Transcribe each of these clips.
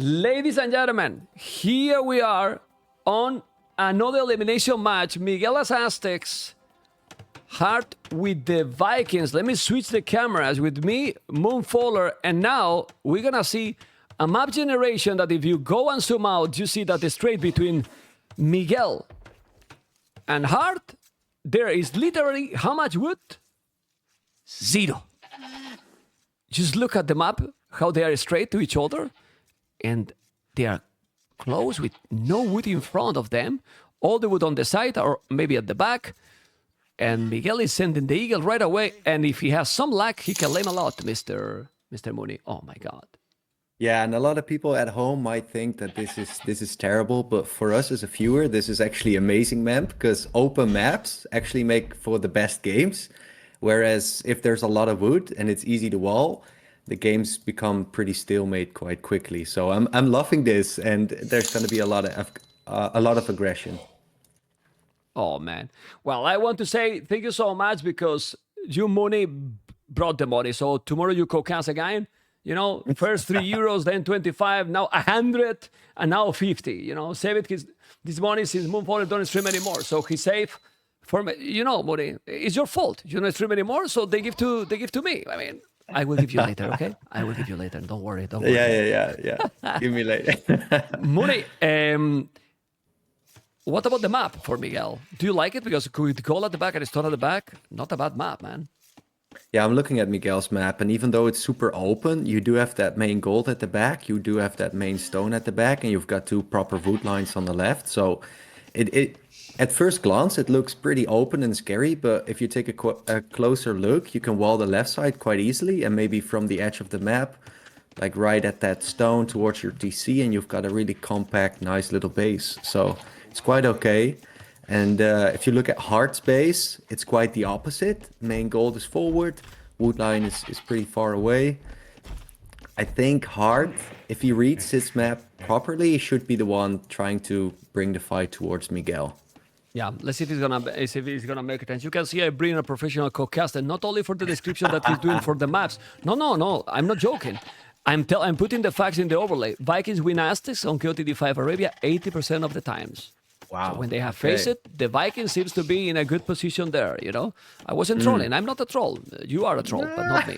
Ladies and gentlemen, here we are on another elimination match. Miguel as Aztecs, Hearttt with the Vikings. Let me switch the cameras with me, Moonfaller, and now we're gonna see a map generation that if you go and zoom out, you see that the straight between Miguel and Hearttt, there is literally how much wood? Zero. Just look at the map, how they are straight to each other, and they are close with no wood in front of them. All the wood on the side or maybe at the back. And Miguel is sending the eagle right away. And if he has some luck, he can lame a lot, Mr. Mooney. Oh my God. Yeah, and a lot of people at home might think that this is terrible, but for us as a viewer, this is actually amazing, man, because open maps actually make for the best games. Whereas if there's a lot of wood and it's easy to wall, the games become pretty stalemate quite quickly. So I'm loving this, and there's going to be a lot of aggression. Oh man. Well, I want to say thank you so much because you Mooney brought the money. So tomorrow you co-cast again. You know, first 3 euros, then 25, now 100, and now 50. You know, save it. This money since Moonfaller don't stream anymore, so he saved for me. You know, Mooney, it's your fault. You don't stream anymore, so they give to me. I mean, I will give you later, okay? I will give you later. Don't worry. Don't worry. Yeah. Give me later. Mooney, what about the map for Miguel? Do you like it? Because with goal at the back and stone at the back, not a bad map, man. Yeah, I'm looking at Miguel's map, and even though it's super open, you do have that main gold at the back, you do have that main stone at the back, and you've got two proper wood lines on the left. So it at first glance, it looks pretty open and scary, but if you take a closer look, you can wall the left side quite easily, and maybe from the edge of the map, like right at that stone towards your TC, and you've got a really compact, nice little base. So it's quite okay. And if you look at Heartt's base, it's quite the opposite. Main gold is forward, wood line is pretty far away. I think Hearttt, if he reads his map properly, should be the one trying to bring the fight towards Miguel. Yeah, let's see if he's gonna make it. And you can see I bring a professional co-cast, and not only for the description that he's doing for the maps. No, I'm not joking. I'm putting the facts in the overlay. Vikings win Aztecs on KOTD5 Arabia 80% of the times. Wow. So when they have faced it, the Vikings seems to be in a good position there, you know? I wasn't trolling. I'm not a troll. You are a troll, but not me.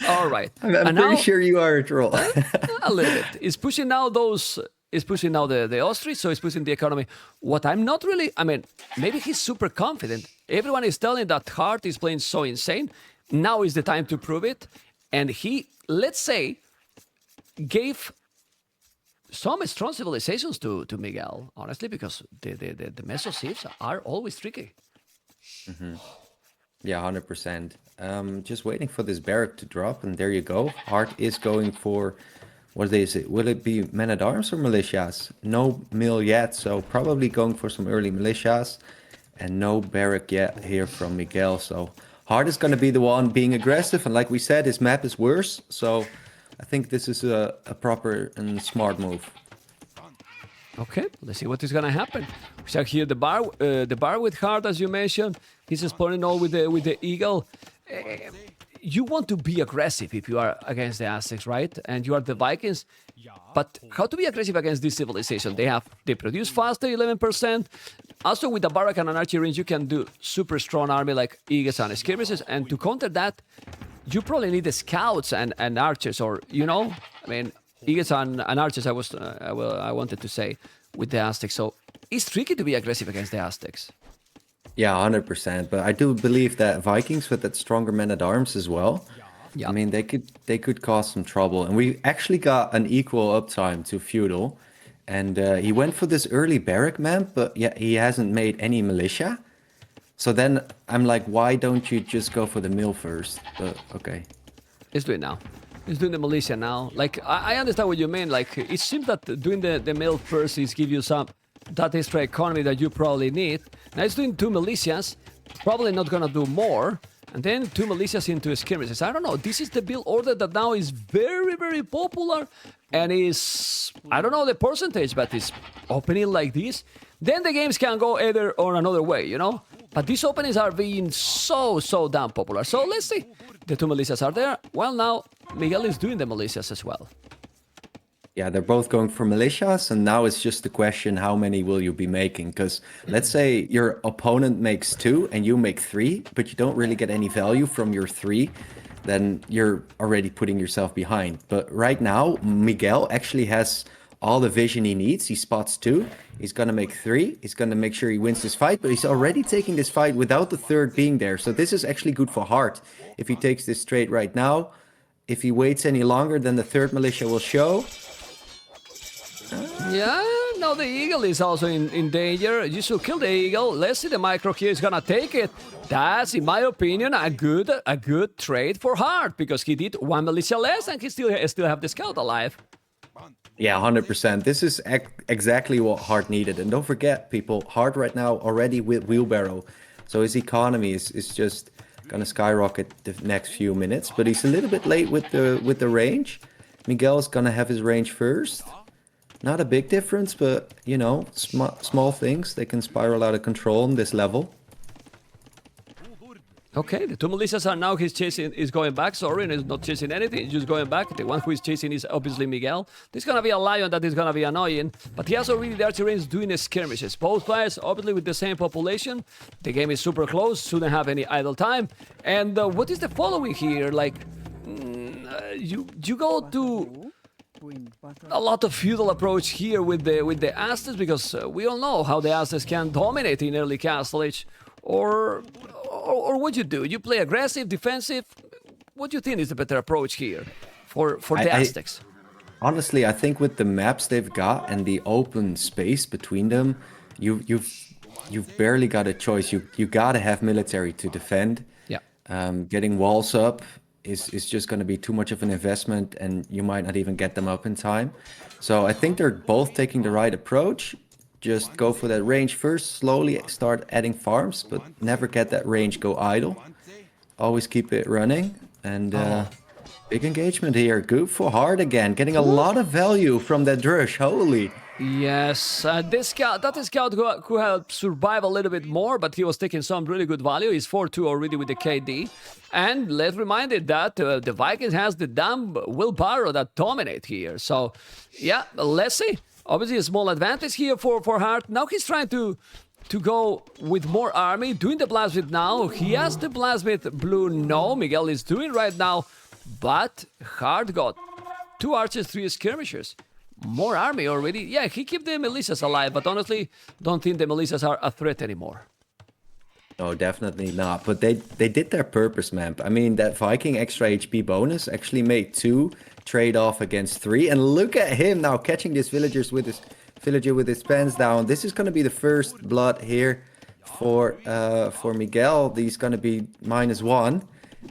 All right. I'm pretty sure you are a troll. A little bit. It's pushing now the ostrich, so it's pushing the economy. What I'm not really, I mean, maybe he's super confident. Everyone is telling that Hearttt is playing so insane. Now is the time to prove it. And he, let's say, gave some strong civilizations to Miguel, honestly, because the Meso civs are always tricky. Mm-hmm. Yeah, 100%. Just waiting for this barrack to drop, and there you go. Hearttt is going for, what is it? Will it be men-at-arms or militias? No mill yet, so probably going for some early militias, and no barrack yet here from Miguel. So Hearttt is going to be the one being aggressive, and like we said, his map is worse, so I think this is a proper and smart move. Okay, let's see what is gonna happen. We have here the bar with Hearttt, as you mentioned. He's exploring all with the eagle. You want to be aggressive if you are against the Aztecs, right? And you are the Vikings. But how to be aggressive against this civilization? They produce faster, 11%. Also, with the barrack and an archery range, you can do super strong army like eagles and skirmishes. And to counter that, you probably need the scouts and archers, or, you know, I mean, eagles and archers, I wanted to say, with the Aztecs. So it's tricky to be aggressive against the Aztecs. Yeah, 100%. But I do believe that Vikings with that stronger men-at-arms as well, I mean, they could cause some trouble. And we actually got an equal uptime to Feudal. And he went for this early barrack map, but yeah, he hasn't made any militia. So then I'm like, why don't you just go for the mill first? But okay. Let's do it now. Let's do the militia now. Like, I understand what you mean. Like, it seems that doing the mill first is give you that extra economy that you probably need. Now it's doing 2 militias, probably not gonna do more. And then 2 militias into skirmishes. I don't know. This is the build order that now is very, very popular. And is, I don't know the percentage, but it's opening like this. Then the games can go either or another way, you know? But these openings are being so damn popular. So let's see. The 2 militias are there. Well, now Miguel is doing the militias as well. Yeah, they're both going for militias, and now it's just the question, how many will you be making? Because let's say your opponent makes 2 and you make 3, but you don't really get any value from your 3, then you're already putting yourself behind. But right now, Miguel actually has all the vision he needs. He spots 2. He's gonna make 3. He's gonna make sure he wins this fight, but he's already taking this fight without the 3rd being there. So this is actually good for Hearttt. If he takes this straight right now, if he waits any longer, then the 3rd militia will show. Yeah, no, the eagle is also in danger. You should kill the eagle. Let's see, the micro here is gonna take it. That's, in my opinion, a good trade for Hearttt, because he did 1 militia less and he still have the scout alive. Yeah, 100%. This is exactly what Hearttt needed. And don't forget, people, Hearttt right now already with wheelbarrow, so his economy is just gonna skyrocket the next few minutes. But he's a little bit late with the range. Miguel is gonna have his range first. Not a big difference, but, you know, small things, they can spiral out of control on this level. Okay, the 2 militias are now, is going back, sorry, and he's not chasing anything, he's just going back. The one who is chasing is obviously Miguel. There's gonna be a lion that is gonna be annoying, but he has already the archery range doing skirmishes. Both players, obviously, with the same population. The game is super close, shouldn't have any idle time. And what is the following here? Like, you go to a lot of feudal approach here with the Aztecs, because we all know how the Aztecs can dominate in early Castle Age. Or what you do? You play aggressive, defensive? What do you think is the better approach here for the Aztecs? Honestly, I think with the maps they've got and the open space between them, you've barely got a choice. You gotta have military to defend. Yeah. Getting walls up is just going to be too much of an investment, and you might not even get them up in time. So I think they're both taking the right approach. Just go for that range first, slowly start adding farms, but never get that range go idle. Always keep it running, and big engagement here. Good for Hearttt again, getting a lot of value from that Drush, holy. Yes, that scout could have survived a little bit more, but he was taking some really good value. He's 4-2 already with the KD. And let's remind it that the Vikings has the damn wheelbarrow that dominate here. So, yeah, let's see. Obviously, a small advantage here for Hearttt. Now he's trying to go with more army, doing the blasmith now. He has the blasmith blue. No, Miguel is doing right now. But Hearttt got 2 archers, 3 skirmishers. More army already. Yeah, he kept the militias alive, but honestly, don't think the militias are a threat anymore. No, definitely not. But they did their purpose, man. I mean, that Viking extra HP bonus actually made 2 trade off against 3. And look at him now catching this villager with his pants down. This is going to be the first blood here for Miguel. He's going to be -1.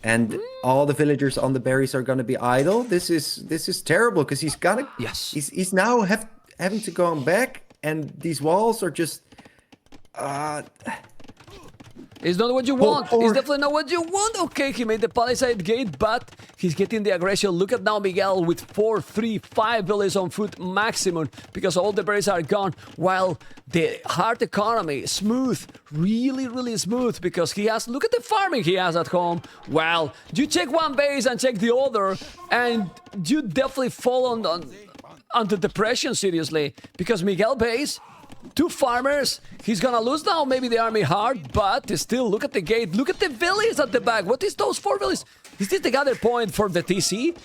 And all the villagers on the berries are going to be idle. This is terrible, because he's got to. Yes. He's now having to go back, and these walls are just. It's not what you want. It's definitely not what you want. Okay, he made the palisade gate, but he's getting the aggression. Look at now Miguel with 4, 3, 5 villages on foot maximum, because all the berries are gone, while the Hearttt economy smooth, really, really smooth, because he has, look at the farming he has at home. Well, you check one base and check the other, and you definitely fall under depression, seriously, because Miguel base, 2 farmers, he's gonna lose now maybe the army hard, but still, look at the gate, look at the villages at the back. What is those 4 villages? Is this the gather point for the TC?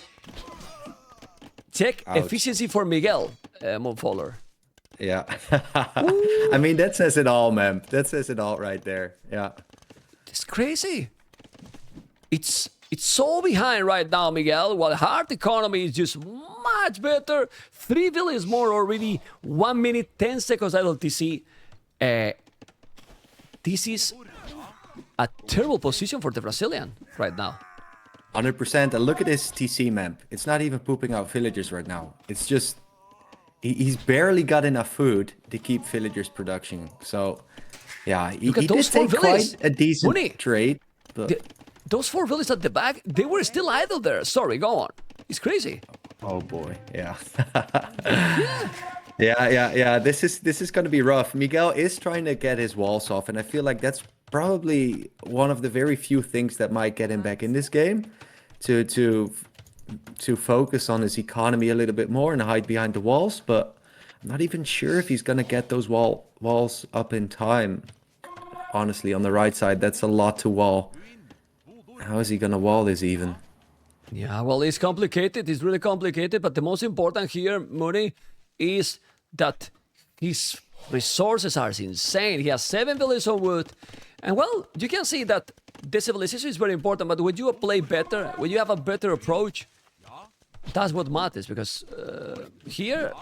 Check efficiency for Miguel, Moonfaller. Yeah. I mean, that says it all, man. That says it all right there. Yeah. It's crazy. It's so behind right now, Miguel, while Hearttt economy is just much better. 3 villages more already. 1 minute, 10 seconds idle TC. This is a terrible position for the Brazilian right now. 100%. And look at this TC map. It's not even pooping out villagers right now. It's just... He's barely got enough food to keep villagers production. So, yeah, he did take quite a decent trade. But... Those 4 villages at the back, they were still idle there. Sorry, go on. It's crazy. Oh boy, yeah. Yeah. This is going to be rough. Miguel is trying to get his walls off, and I feel like that's probably one of the very few things that might get him back in this game. To to focus on his economy a little bit more and hide behind the walls, but I'm not even sure if he's gonna get those walls up in time. Honestly, on the right side, that's a lot to wall. How is he gonna wall this even? Yeah, well, it's complicated. It's really complicated. But the most important here, Mooney, is that his resources are insane. He has 7 villages on wood. And well, you can see that the civilization is very important. But when you play better, when you have a better approach, that's what matters. Because here,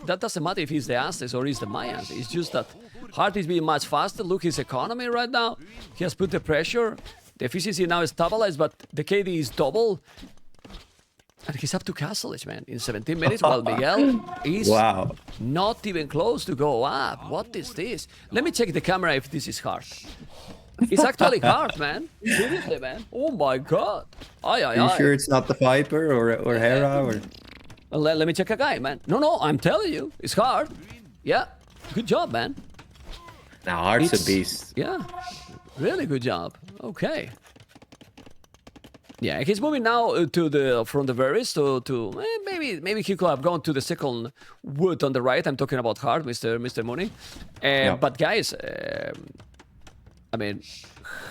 that doesn't matter if he's the Aztecs or he's the Mayans. It's just that Hearttt is being much faster. Look his economy right now. He has put the pressure. The efficiency now is stabilized, but the KD is double. And he's up to Castlage, man, in 17 minutes, while Miguel is not even close to go up. What is this? Let me check the camera if this is hard. It's actually hard, man. Seriously, man. Oh my god. Are you sure it's not the Viper or Hera or? Let me check a guy, man. No, I'm telling you, it's hard. Yeah, good job, man. Now Heartt's a beast. Yeah, really good job. Okay. Yeah, he's moving now to the from the berries to maybe he could have gone to the second wood on the right. I'm talking about Hearttt, Mr. Mooney. But guys, I mean,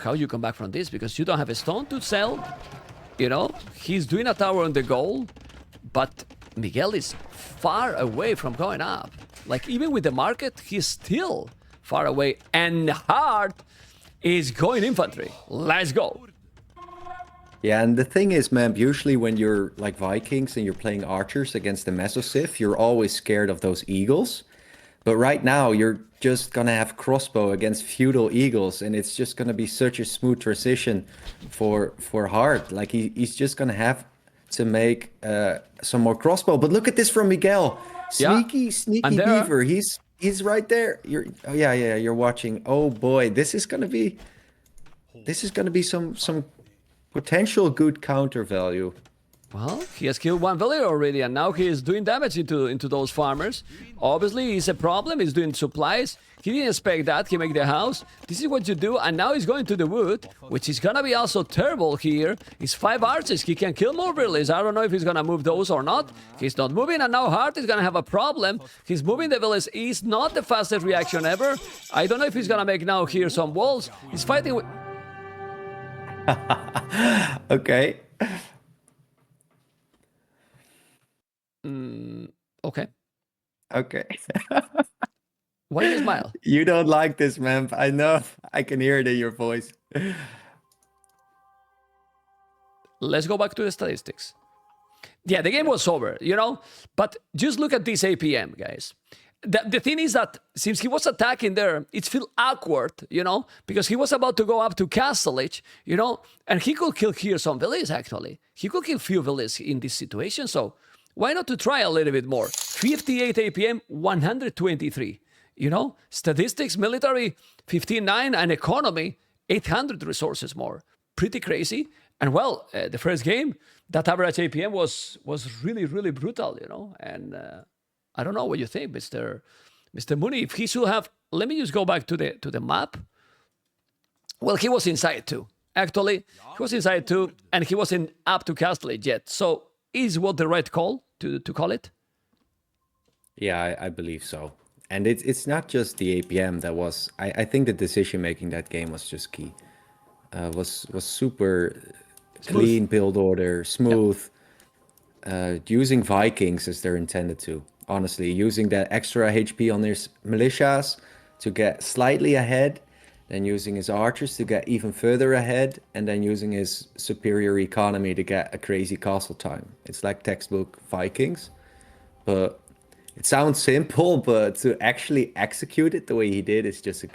how you come back from this? Because you don't have a stone to sell. You know, he's doing a tower on the goal, but Miguel is far away from going up. Like, even with the market, he's still far away. And Hearttt is going infantry. Let's go. Yeah, and the thing is, man, usually when you're like Vikings and you're playing archers against the Mesosif, you're always scared of those eagles. But right now, you're just gonna have crossbow against feudal eagles, and it's just gonna be such a smooth transition for Hearttt. Like, he's just gonna have to make some more crossbow. But look at this from Miguel. Sneaky beaver. He's right there. You're watching. Oh boy, this is gonna be some potential good counter value. Well, he has killed one villager already, and now he is doing damage into those farmers. Obviously, he's a problem. He's doing supplies. He didn't expect that. He make the house. This is what you do, and now he's going to the wood, which is gonna be also terrible here. It's 5 archers. He can kill more villagers. I don't know if he's gonna move those or not. He's not moving, and now Hearttt is gonna have a problem. He's moving the village east. Not the fastest reaction ever. I don't know if he's gonna make now here some walls. He's fighting with... Okay. Okay. Okay. Why do you smile? You don't like this, man. I know. I can hear it in your voice. Let's go back to the statistics. Yeah, the game was over, you know? But just look at this APM, guys. The thing is that since he was attacking there, it feels awkward, you know? Because he was about to go up to Castlage, you know? And he could kill here some villages, actually. He could kill few villages in this situation, so why not to try a little bit more? 58 APM, 123. You know, statistics, military, 15.9, and economy, 800 resources more. Pretty crazy. And well, the first game, that average APM was really, really brutal, you know. And I don't know what you think, Mr. Mooney. If he should have, let me just go back to the map. Well, he was inside too. Actually, he was inside too, and he wasn't up to Castlage yet. So is what the right call to call it? Yeah, I believe so. And it's not just the APM that was. I think the decision making that game was just key. Was super clean build order, smooth. Using Vikings as they're intended to. Honestly, using that extra HP on their militias to get slightly ahead, then using his archers to get even further ahead, and then using his superior economy to get a crazy castle time. It's like textbook Vikings, but it sounds simple, but to actually execute it the way he did is just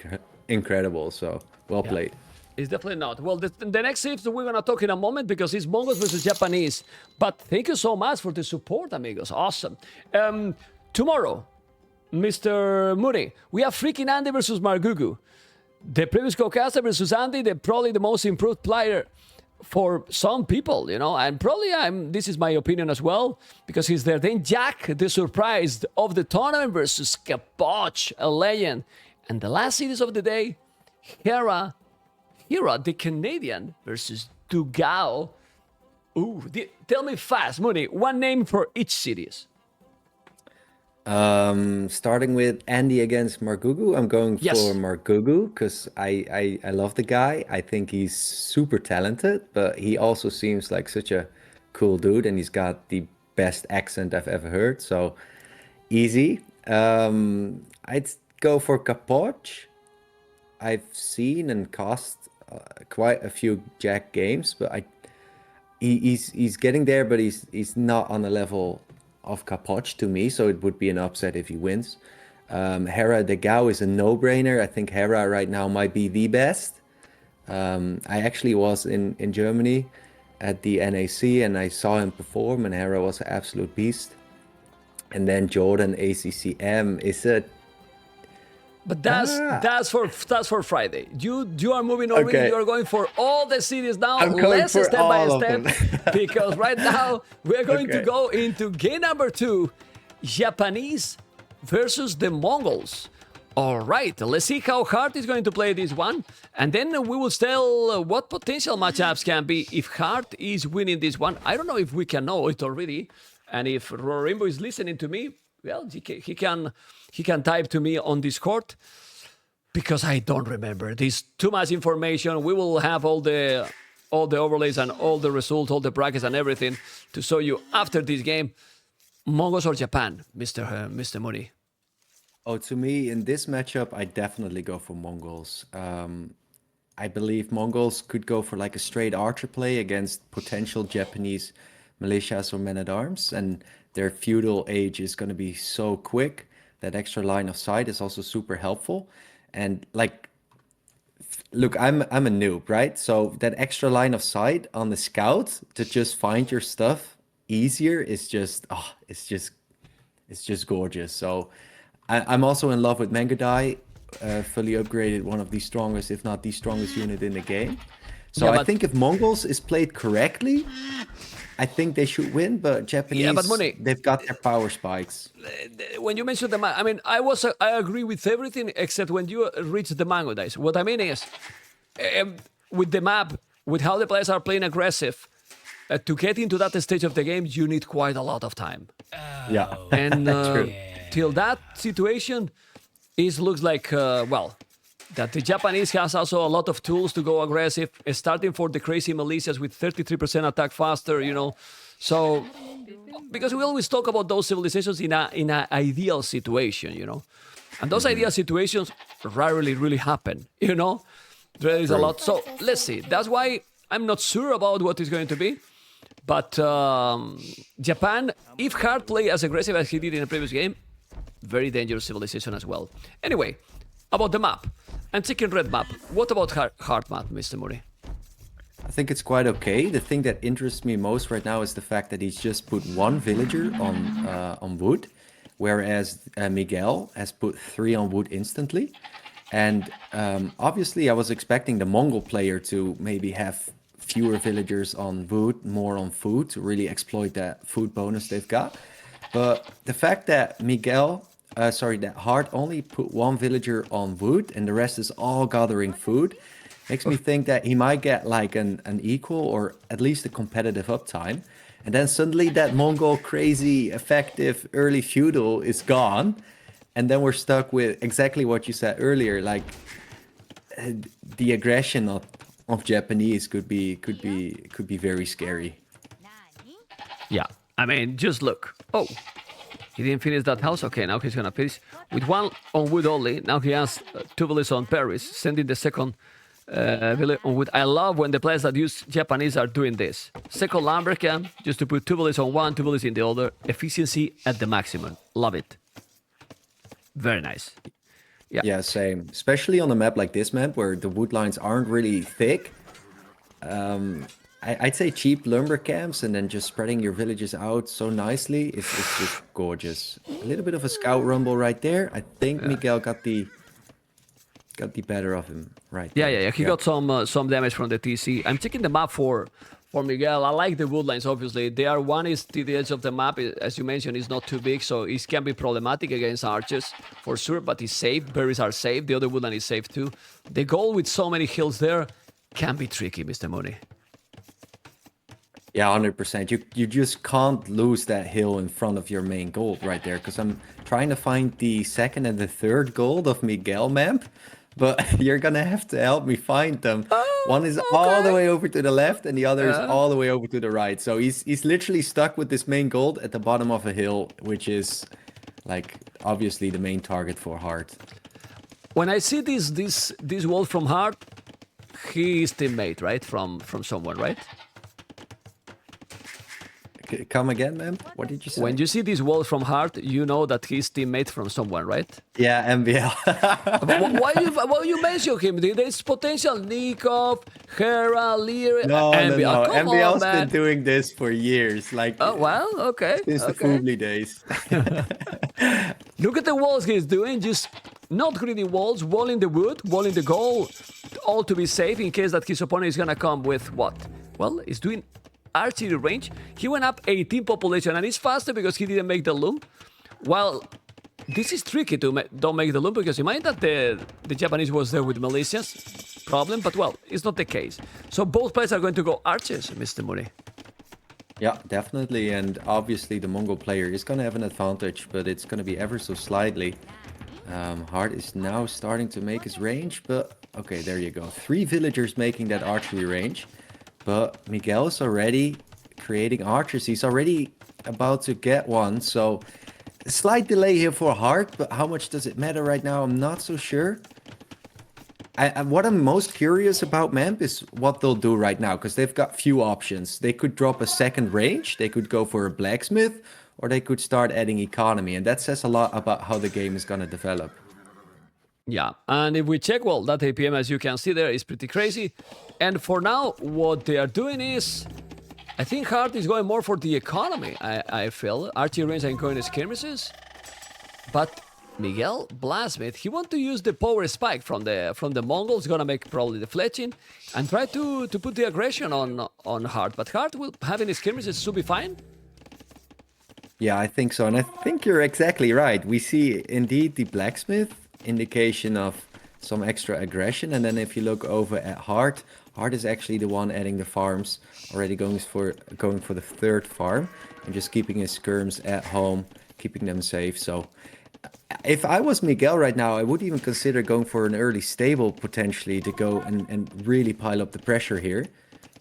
incredible. So, well played. It's definitely not. Well, the next series we're going to talk in a moment because it's Mongols versus Japanese. But thank you so much for the support, amigos. Awesome. Tomorrow, Mr. Mooney, we have freaking Andy versus Margugu. The previous co-caster versus Andy, probably the most improved player for some people, you know, and probably this is my opinion as well, because he's there. Then Jack, the surprise of the tournament versus Kapoch, a legend. And the last series of the day, Hera, the Canadian versus Dugao. Ooh, tell me fast, Mooney. One name for each cities. Starting with Andy against Margugu, I'm going Yes. for Margugu because I love the guy. I think he's super talented, but he also seems like such a cool dude, and he's got the best accent I've ever heard. So easy. I'd go for Kapoch. I've seen and cast quite a few Jack games, but he's getting there, but he's not on the level of Kapoch to me, so it would be an upset if he wins. Hera de Gao is a no-brainer. I think Hera right now might be the best. I actually was in Germany at the NAC and I saw him perform, and Hera was an absolute beast. And then Jordan ACCM is a But that's for Friday. You are moving already. Okay. You are going for all the cities now. I'm going Let's for step by all of step them. because right now we're going to Okay. go into game number 2, Japanese versus the Mongols. All right, let's see how Hearttt is going to play this one, and then we will tell what potential matchups can be if Hearttt is winning this one. I don't know if we can know it already, and if Rainbow is listening to me, well, he can type to me on Discord because I don't remember. There's too much information. We will have all the overlays and all the results, all the brackets and everything to show you after this game. Mongols or Japan, Mr. Mooney? Oh, to me, in this matchup, I definitely go for Mongols. I believe Mongols could go for like a straight archer play against potential Japanese militias or men-at-arms, and their feudal age is going to be so quick. That extra line of sight is also super helpful. And like, look, I'm a noob, right? So that extra line of sight on the scout to just find your stuff easier is just, it's just gorgeous. So I'm also in love with Mangadai, fully upgraded, one of the strongest, if not the strongest unit in the game. So Yeah, I but- think if Mongols is played correctly, I think they should win, but Japanese, but Mooney, they've got their power spikes. When you mentioned the map, I mean, I agree with everything except when you reach the mango dice. What I mean is, with the map, with how the players are playing aggressive, to get into that stage of the game, you need quite a lot of time. Yeah. And till that situation, it looks like, that the Japanese has also a lot of tools to go aggressive, starting for the crazy militias with 33% attack faster, you know. So, because we always talk about those civilizations in an ideal situation, you know. And those ideal situations rarely really happen, you know. There is a lot. So, let's see. That's why I'm not sure about what is going to be. But Japan, if Hearttt play as aggressive as he did in the previous game, very dangerous civilization as well. Anyway, about the map. I'm taking red map. What about Hearttt map, Mr. Murray? I think it's quite okay. The thing that interests me most right now is the fact that he's just put one villager on wood, whereas Miguel has put 3 on wood instantly. And obviously, I was expecting the Mongol player to maybe have fewer villagers on wood, more on food, to really exploit that food bonus they've got. But the fact that that Hearttt only put 1 villager on wood and the rest is all gathering food makes me think that he might get like an equal or at least a competitive uptime. And then suddenly that Mongol crazy effective early feudal is gone. And then we're stuck with exactly what you said earlier, like the aggression of Japanese could be very scary. Yeah, I mean, just look. Oh, he didn't finish that house. Okay, now he's gonna finish with 1 on wood only. Now he has 2 villages on Paris, sending the second village on wood. I love when the players that use Japanese are doing this. Second lumber camp, just to put 2 villages on one, 2 villages in the other. Efficiency at the maximum. Love it. Very nice. Yeah, same. Especially on a map like this map where the wood lines aren't really thick. I'd say cheap lumber camps and then just spreading your villages out so nicely. It's just gorgeous. A little bit of a scout rumble right there. I think Miguel got the better of him right there. Yeah. He got some damage from the TC. I'm checking the map for Miguel. I like the wood lines, obviously. One is to the edge of the map. As you mentioned, it's not too big, so it can be problematic against archers, for sure, but it's safe. Berries are safe. The other wood line is safe, too. The goal with so many hills there can be tricky, Mr. Mooney. Yeah, 100%. You just can't lose that hill in front of your main gold right there. Because I'm trying to find the second and the third gold of Miguel Mamp, but you're gonna have to help me find them. One is Oh, all the okay. way over to the left, and the other is Uh, all the way over to the right. So he's literally stuck with this main gold at the bottom of a hill, which is like obviously the main target for Hearttt. when I see this wall from Hearttt, he is teammate, right? From someone, right? Come again, man? What did you When say? you see this wall from Hearttt, you know that he's teammate from someone, right? Yeah, MBL. But why you mention him? There's potential Nikov, Hera, Lear, No, no, MBL. no. Come on, MBL's been man. doing this for years, like Oh well, okay, since the okay. Foobly days. Look at the walls he's doing. Just not greedy walls, wall in the wood, wall in the goal, all to be safe in case that his opponent is gonna come with what? Well, he's doing archery range. He went up 18 population and it's faster because he didn't make the loom. Well, this is tricky to don't make the loom because you mind that the Japanese was there with militias problem, but well, it's not the case. So both players are going to go archers, Mr. Muri. Yeah, definitely. And obviously the Mongol player is going to have an advantage, but it's going to be ever so slightly. Hearttt is now starting to make his range, but okay, there you go. 3 villagers making that archery range. But Miguel is already creating archers. He's already about to get one. So a slight delay here for Hearttt, but how much does it matter right now? I'm not so sure. What I'm most curious about Mamp is what they'll do right now, because they've got few options. They could drop a second range, they could go for a blacksmith, or they could start adding economy, and that says a lot about how the game is going to develop. Yeah, and if we check, well, that APM, as you can see there, is pretty crazy. And for now, what they are doing is, I think Hearttt is going more for the economy, I feel. Archery range and going to skirmishes. But Miguel Blasmith, he wants to use the power spike from the Mongols, gonna make probably the fletching, and try to put the aggression on Hearttt. But Hearttt will having his skirmishes should be fine. Yeah, I think so, and I think you're exactly right. We see indeed the blacksmith indication of some extra aggression, and then if you look over at Hearttt, Hearttt is actually the one adding the farms, already going for the third farm, and just keeping his skirms at home, keeping them safe. So if I was Miguel right now, I would even consider going for an early stable potentially to go and really pile up the pressure here.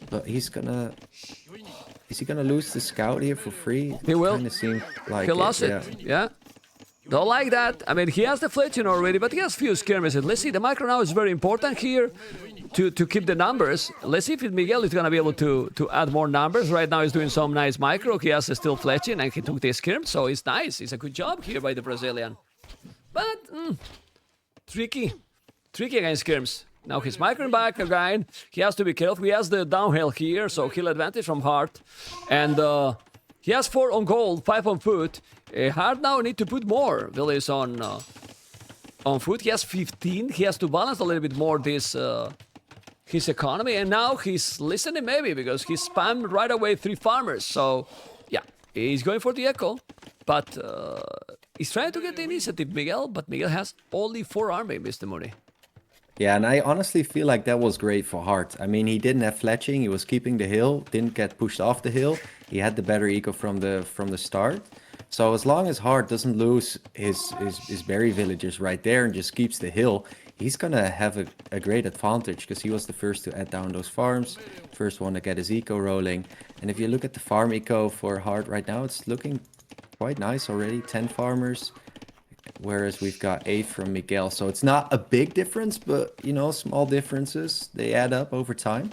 But is he gonna lose the scout here for free? He will. Kind of seemed like He lost yeah. it, yeah. Don't like that. I mean, he has the fletching already, but he has few skirmishes. Let's see, the micro now is very important here to keep the numbers. Let's see if Miguel is going to be able to add more numbers. Right now he's doing some nice micro. He has still fletching and he took the skirm, so it's nice. It's a good job here by the Brazilian. But, tricky. Tricky against skirms. Now he's microing back again. He has to be careful. He has the downhill here, so kill advantage from Hearttt. And he has 4 on gold, 5 on foot. Hearttt now need to put more villas on foot. He has 15. He has to balance a little bit more this his economy. And now he's listening maybe because he spammed right away 3 farmers. So yeah, he's going for the echo. But he's trying to get the initiative, Miguel. But Miguel has only 4 army, Mr. Mooney. Yeah, and I honestly feel like that was great for Hearttt. I mean, he didn't have fletching. He was keeping the hill, didn't get pushed off the hill. He had the better eco from the start. So as long as Hearttt doesn't lose his berry villagers right there and just keeps the hill, he's gonna have a great advantage because he was the first to add down those farms, first one to get his eco rolling. And if you look at the farm eco for Hearttt right now, it's looking quite nice already. 10 farmers. Whereas we've got 8 from Miguel. So it's not a big difference, but, you know, small differences, they add up over time.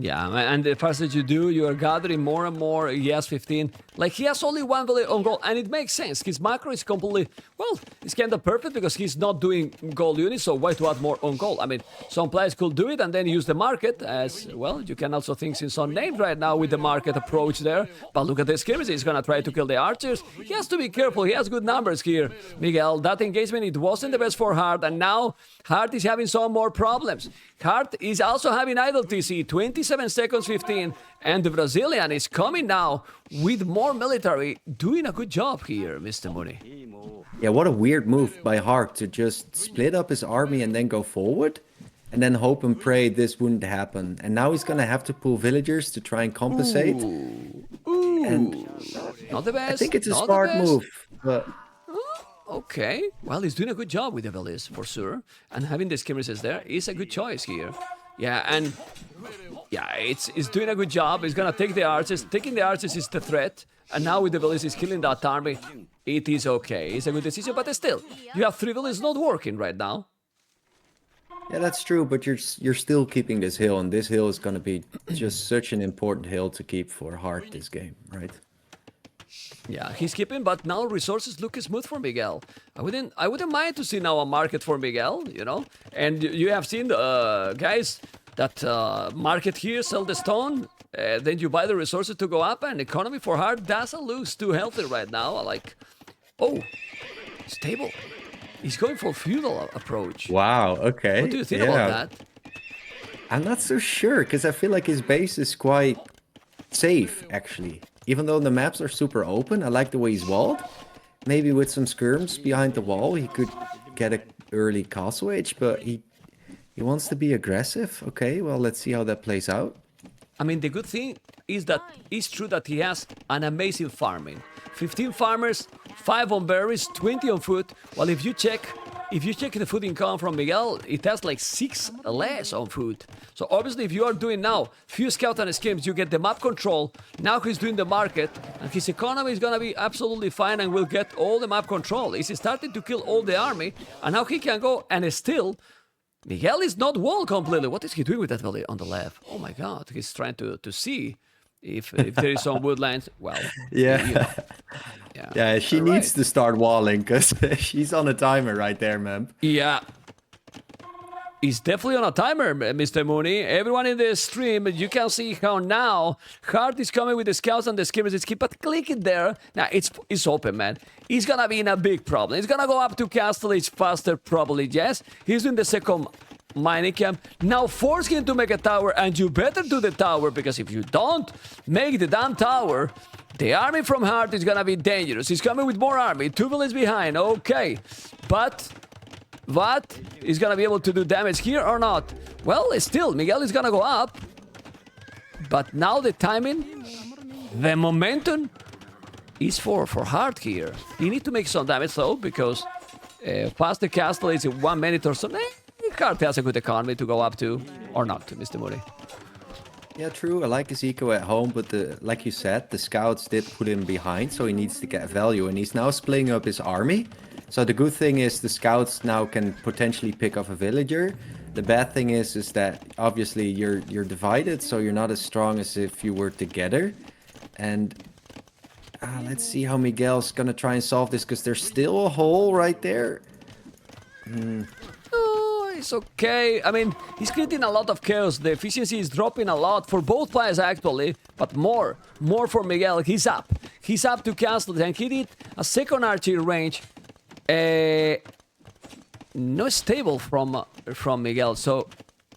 Yeah, and the faster you do, you are gathering more and more. He has 15. Like, he has only 1 village on gold, and it makes sense. His macro is completely, well, it's kind of perfect because he's not doing gold units, so why to add more on gold? I mean, some players could do it and then use the market as, well, you can also think in some names right now with the market approach there. But look at the skirmishes. He's going to try to kill the archers. He has to be careful. He has good numbers here, Miguel. That engagement, it wasn't the best for Hearttt, and now Hearttt is having some more problems. Hearttt is also having idle TC, 27 seconds 15, and the Brazilian is coming now with more military, doing a good job here, Mr. Mooney. Yeah, what a weird move by Hearttt to just split up his army and then go forward. and then hope and pray this wouldn't happen. And now he's gonna have to pull villagers to try and compensate. Ooh. And Not the best. I think it's a not smart the best. move, but Okay. Well, he's doing a good job with the villas, for sure. And having the skirmishes there is a good choice here. Yeah, and... Yeah, it's doing a good job. He's gonna take the archers. Taking the archers is the threat. And now with the villas, he's killing that army. It is okay. It's a good decision, but still, you have 3 villas not working right now. yeah, that's true. But you're still keeping this hill, and this hill is gonna be just such an important hill to keep for Hearttt this game, right? Yeah, he's keeping, but now resources look smooth for Miguel. I wouldn't mind to see now a market for Miguel, you know. And you have seen the guys that market here, sell the stone, then you buy the resources to go up, and economy for Hearttt doesn't look too healthy right now. Like, oh, stable. He's going for feudal approach. Wow. Okay. What do you think about that? I'm not so sure because I feel like his base is quite safe, actually. Even though the maps are super open, I like the way he's walled. Maybe with some skirms behind the wall, he could get an early castle age, but he wants to be aggressive. Okay, well, let's see how that plays out. I mean, the good thing is that it's true that he has an amazing farming. 15 farmers, 5 on berries, 20 on food. Well, if you check the food income from Miguel, it has like 6 less on food. So obviously, if you are doing now few scout and schemes, you get the map control. Now he's doing the market, and his economy is gonna be absolutely fine, and will get all the map control. He's starting to kill all the army, and now he can go and still. Miguel is not walled completely. What is he doing with that valley on the left? Oh my God, he's trying to see if there is some woodlands. Well, Yeah. you know. Yeah, she needs to start walling because she's on a timer right there, man. Yeah. He's definitely on a timer, Mr. Mooney. Everyone in the stream, you can see how now Hearttt is coming with the scouts and the skimmers. But click it there. Now, it's open, man. He's gonna be in a big problem. He's gonna go up to Castle Age faster, probably, yes. He's in the second mining camp. Now force him to make a tower, and you better do the tower, because if you don't make the damn tower, the army from Hearttt is gonna be dangerous. He's coming with more army. 2 villages behind, okay. But is gonna be able to do damage here or not? Well, still, Miguel is gonna go up. But now the timing, the momentum is for Hearttt here. You need to make some damage though, because past the castle is in 1 minute or so. Hearttt has a good economy to go up to, or not, Mr. Moody. Yeah, true. I like his eco at home, but like you said, the scouts did put him behind, so he needs to get value, and he's now splitting up his army. So the good thing is the scouts now can potentially pick off a villager. The bad thing is that obviously you're divided, so you're not as strong as if you were together. And let's see how Miguel's gonna try and solve this, because there's still a hole right there. Oh, it's okay. I mean, he's creating a lot of chaos. The efficiency is dropping a lot for both players actually, but more for Miguel. He's up to castle, and he did a second archery range. No stable from Miguel. So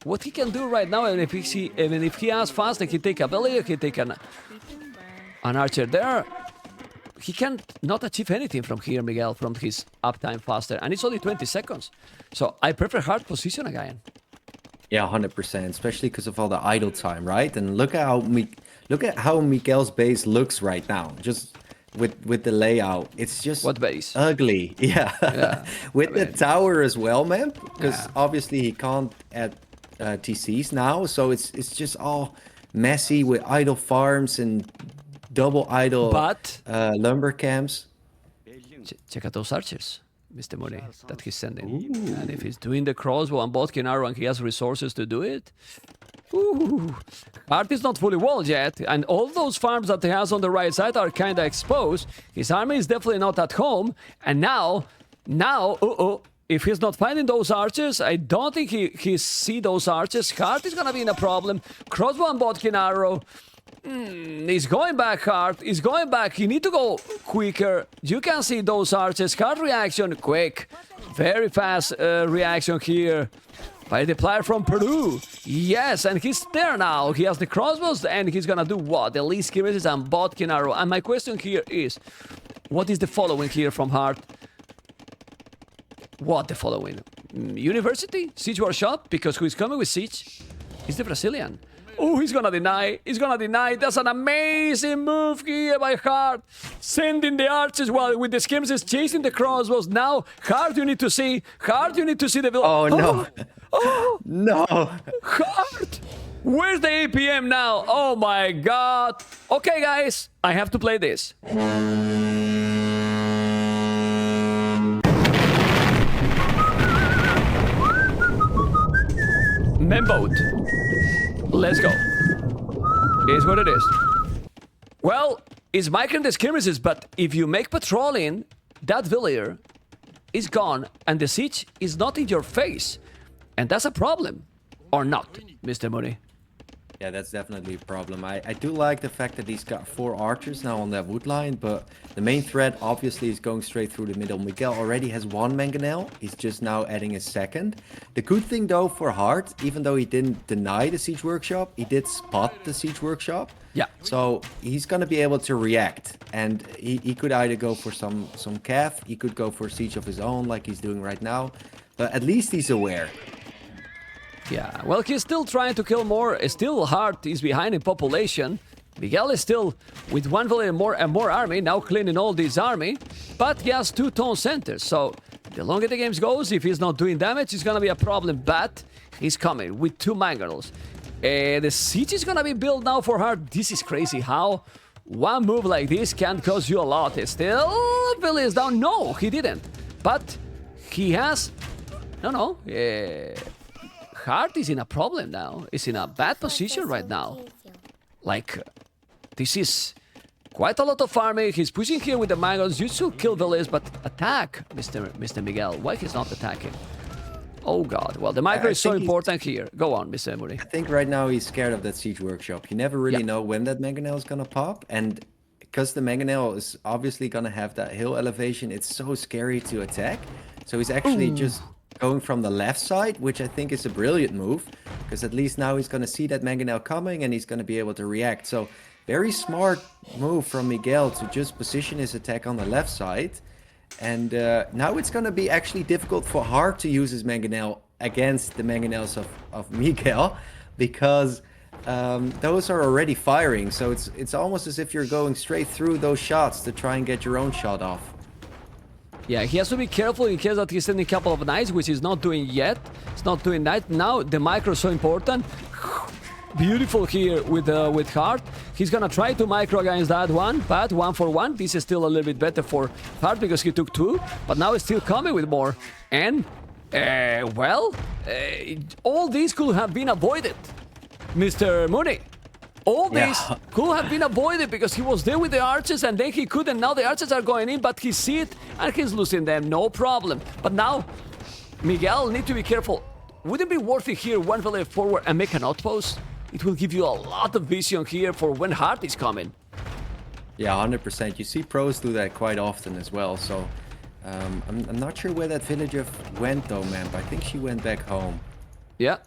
what he can do right now, and if he has fast, he take a belly, he take an archer there. He can not achieve anything from here, Miguel, from his uptime faster, and it's only 20 seconds. So I prefer Hearttt position again. Yeah, 100%, especially because of all the idle time, right? And look at how Miguel's base looks right now. Just with the layout, it's just what base? Ugly. Yeah. With the tower as well, man. Because obviously he can't add TCs now, so it's just all messy with idle farms and double idle lumber camps. Check out those archers, Mr. Mooney, that he's sending. Ooh. And if he's doing the crossbow and botkin arrow and he has resources to do it, ooh. Hearttt is not fully walled yet, and all those farms that he has on the right side are kind of exposed. His army is definitely not at home, and now, if he's not finding those archers, I don't think he see those archers. Hearttt is gonna be in a problem. Crossbow and botkin arrow. He's going back, Hearttt. He's going back. You need to go quicker. You can see those archers. Hearttt reaction, quick. Very fast reaction here by the player from Peru. Yes, and he's there now. He has the crossbows, and he's gonna do what? The least skirmishes and botkin arrow. And my question here is, what is the following here from Hearttt? What the following? University? Siege Workshop? Because who is coming with Siege? He's the Brazilian. Oh, he's gonna deny. He's gonna deny. That's an amazing move here by Hearttt. Sending the archers while with the skirmishes, chasing the crossbows. Now, Hearttt, you need to see. Hearttt, you need to see the... Oh, no. Oh, No. Hearttt! Where's the APM now? Oh my god. Okay, guys. I have to play this. Memboat. Let's go. Here's what it is. Well, it's microing the skirmishes, but if you make patrolling, that villager is gone and the siege is not in your face. And that's a problem. Or not, Mr. Mooney? Yeah, that's definitely a problem. I do like the fact that he's got 4 archers now on that wood line, but the main threat obviously is going straight through the middle. Miguel already has 1 mangonel. He's just now adding a second. The good thing though for Hearttt, even though he didn't deny the siege workshop, he did spot the siege workshop. Yeah. So he's gonna be able to react, and he could either go for some cav, he could go for siege of his own like he's doing right now, but at least he's aware. Yeah, well, he's still trying to kill more. Still, Hearttt is behind in population. Miguel is still with 1 villager more and more army, now cleaning all this army. But he has 2 town centers, so the longer the game goes, if he's not doing damage, it's gonna be a problem. But he's coming with 2 mangonels. The siege is gonna be built now for Hearttt. This is crazy how one move like this can cost you a lot. Still, Billy is down. No, he didn't. But he has... No. Hearttt is in a problem now. He's in a bad position right now. Like, this is quite a lot of farming. He's pushing here with the mangoes. You should kill villagers, but attack, Mr. Miguel. Why he's not attacking? Oh god. Well, the micro is so important here. Go on, Mr. Mooney. I think right now he's scared of that siege workshop. You never really know when that mangonel is gonna pop, and because the mangonel is obviously gonna have that hill elevation, it's so scary to attack. So he's actually just going from the left side, which I think is a brilliant move, because at least now he's going to see that mangonel coming and he's going to be able to react. So very smart move from Miguel to just position his attack on the left side. And now it's going to be actually difficult for Hearttt to use his mangonel against the mangonels of Miguel, because those are already firing. So it's almost as if you're going straight through those shots to try and get your own shot off. Yeah, he has to be careful in case that he's sending a couple of knights, which he's not doing yet. He's not doing that. Now the micro is so important. Beautiful here with Hearttt. He's gonna try to micro against that one, but 1 for 1. This is still a little bit better for Hearttt because he took 2, but now he's still coming with more. And, all these could have been avoided, Mr. Mooney. All this could have been avoided because he was there with the archers and then he couldn't. Now the archers are going in, but he see it and he's losing them, no problem. But now, Miguel need to be careful. Wouldn't it be worth it here, 1 villager forward and make an outpost? It will give you a lot of vision here for when Hearttt is coming. Yeah, 100%. You see pros do that quite often as well. So I'm not sure where that villager went though, man. But I think she went back home. Yeah.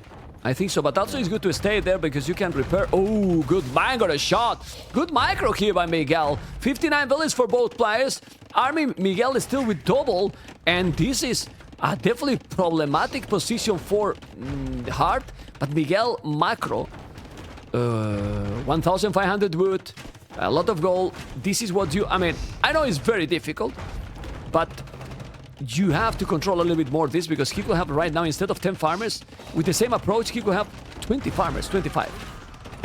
I think so, but also it's good to stay there because you can repair. Oh, good man, got a shot. Good micro here by Miguel. 59 villages for both players. Army Miguel is still with double, and this is a definitely problematic position for Hearttt. But Miguel macro, 1,500 wood, a lot of gold. This is what you. I mean, I know it's very difficult, but you have to control a little bit more this because he could have right now, instead of 10 farmers, with the same approach, he could have 20 farmers, 25.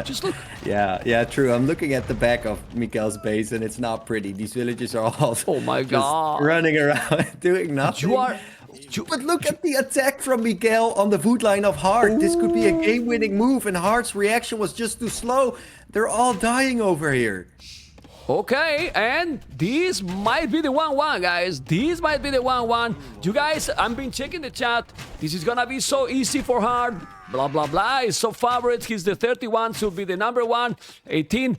Just look. Yeah, true. I'm looking at the back of Miguel's base and it's not pretty. These villagers are all oh my god, running around doing nothing. But look at the attack from Miguel on the wood line of Hearttt. Ooh. This could be a game-winning move and Heartt's reaction was just too slow. They're all dying over here. Okay, and this might be the 1-1, guys. This might be the 1-1. You guys, I've been checking the chat. This is gonna be so easy for Hearttt. Blah, blah, blah. He's so favorite. He's the 31, should be the number 1. 18.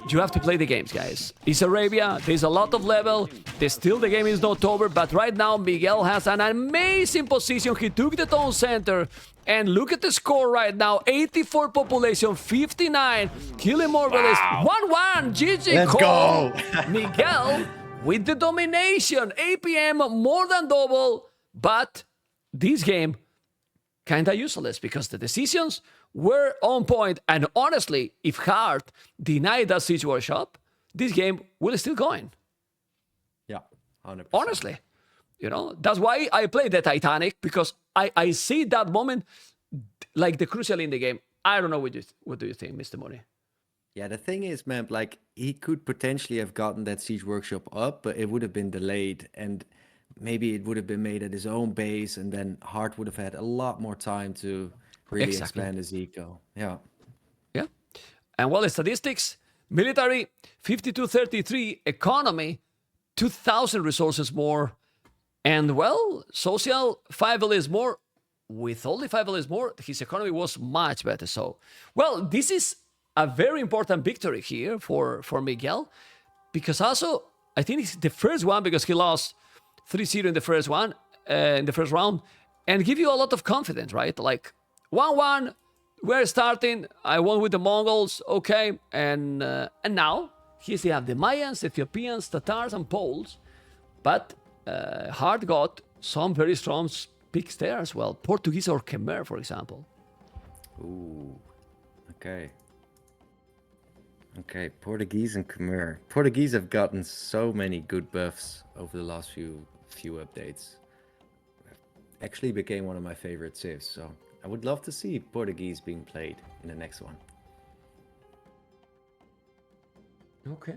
You have to play the games, guys. It's Arabia. There's a lot of level. Still, the game is not over. But right now, Miguel has an amazing position. He took the town center. And look at the score right now. 84 population, 59. Killing more villages. 1-1. GG. Let's go. Miguel with the domination. APM more than double. But this game kind of useless because the decisions were on point. And honestly, if Hearttt denied that siege workshop, this game will still going. Yeah, 100%. Honestly, that's why I played the Titanic, because I see that moment like the crucial in the game. I don't know what do you think, Mr. Money? Yeah, the thing is, man, like he could potentially have gotten that siege workshop up, but it would have been delayed, and maybe it would have been made at his own base, and then Hearttt would have had a lot more time to really Exactly. expand his eco. Yeah. Yeah. And well, the statistics, military 5233, economy 2,000 resources more, and well, social 5 villas more. With only 5 villas more, his economy was much better. So, well, this is a very important victory here for Miguel, because also I think it's the first one, because he lost 3-0 in the first one, in the first round, and give you a lot of confidence, right? Like 1-1, we're starting. I won with the Mongols, okay, and now he still have the Mayans, Ethiopians, Tatars, and Poles, but Hearttt got some very strong picks there as well. Portuguese or Khmer, for example. Ooh. Okay. Okay, Portuguese and Khmer. Portuguese have gotten so many good buffs over the last few updates. Actually became one of my favorite civs, so I would love to see Portuguese being played in the next one. Okay.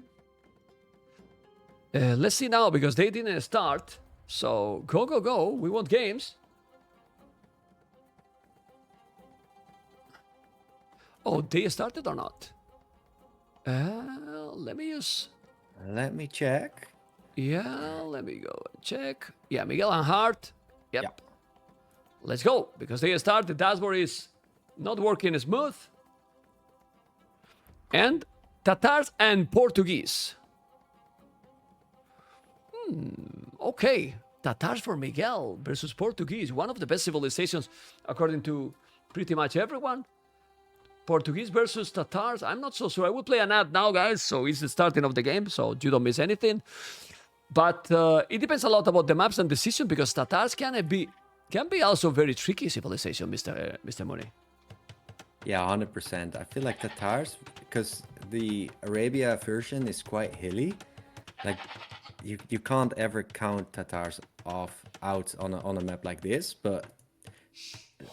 Let's see now, because they didn't start. So go. We want games. Oh, they started or not? Let me use. Let me check. Yeah, let me go and check. Yeah, Miguel and Hearttt. Yep. Yep. Let's go, because they start. The dashboard is not working smooth. And Tatars and Portuguese. Okay. Tatars for Miguel versus Portuguese. One of the best civilizations, according to pretty much everyone. Portuguese versus Tatars. I'm not so sure. I will play an ad now, guys. So it's the starting of the game, so you don't miss anything. But it depends a lot about the maps and decision, because Tatars can be also very tricky civilization, Mr. Money. Yeah, 100%. I feel like Tatars, because the Arabia version is quite hilly. Like you can't ever count Tatars out on a map like this, but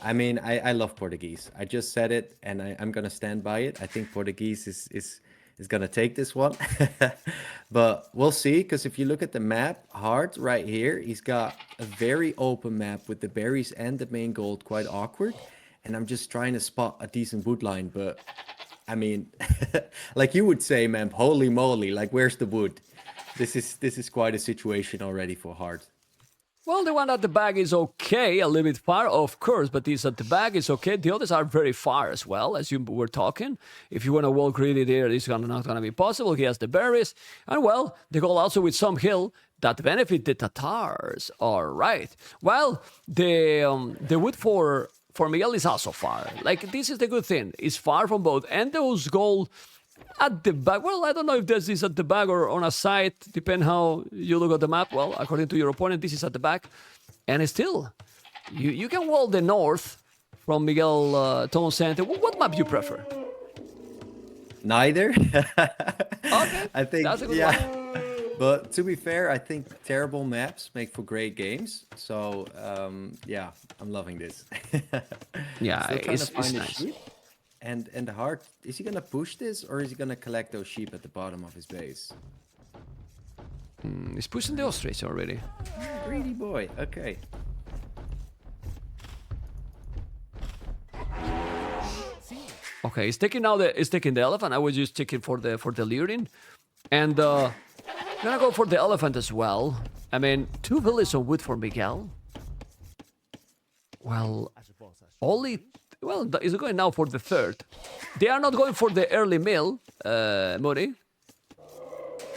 I mean, I love Portuguese. I just said it, and I'm gonna stand by it. I think Portuguese is gonna take this one, but we'll see. Because if you look at the map, Hearttt right here, he's got a very open map with the berries and the main gold quite awkward. And I'm just trying to spot a decent wood line, but I mean, like you would say, man, holy moly! Like, where's the wood? This is quite a situation already for Hearttt. Well, the one at the back is okay, a little bit far, of course, but this at the back is okay. The others are very far as well, as you were talking. If you want to walk really there, it's not going to be possible. He has the berries. And, well, the goal also with some hill that benefit the Tatars. All right. Well, the wood for Miguel is also far. Like, this is the good thing. It's far from both. And those gold at the back, well, I don't know if this is at the back or on a side, depend how you look at the map. Well, according to your opponent, this is at the back. And still, you can wall the north from Miguel Town Center. What map you prefer? Neither. Okay, I think, that's a good yeah. one. But to be fair, I think terrible maps make for great games. So, yeah, I'm loving this. Yeah, Still trying to find it's his nice. sheep. And the Hearttt, is he gonna push this, or is he gonna collect those sheep at the bottom of his base? He's pushing the ostrich already. Greedy boy. Okay. Okay, he's taking the elephant. I was just checking for the luring, and gonna go for the elephant as well. I mean, 2 villages on wood for Miguel. Well, is going now for the third. They are not going for the early mill, Mori.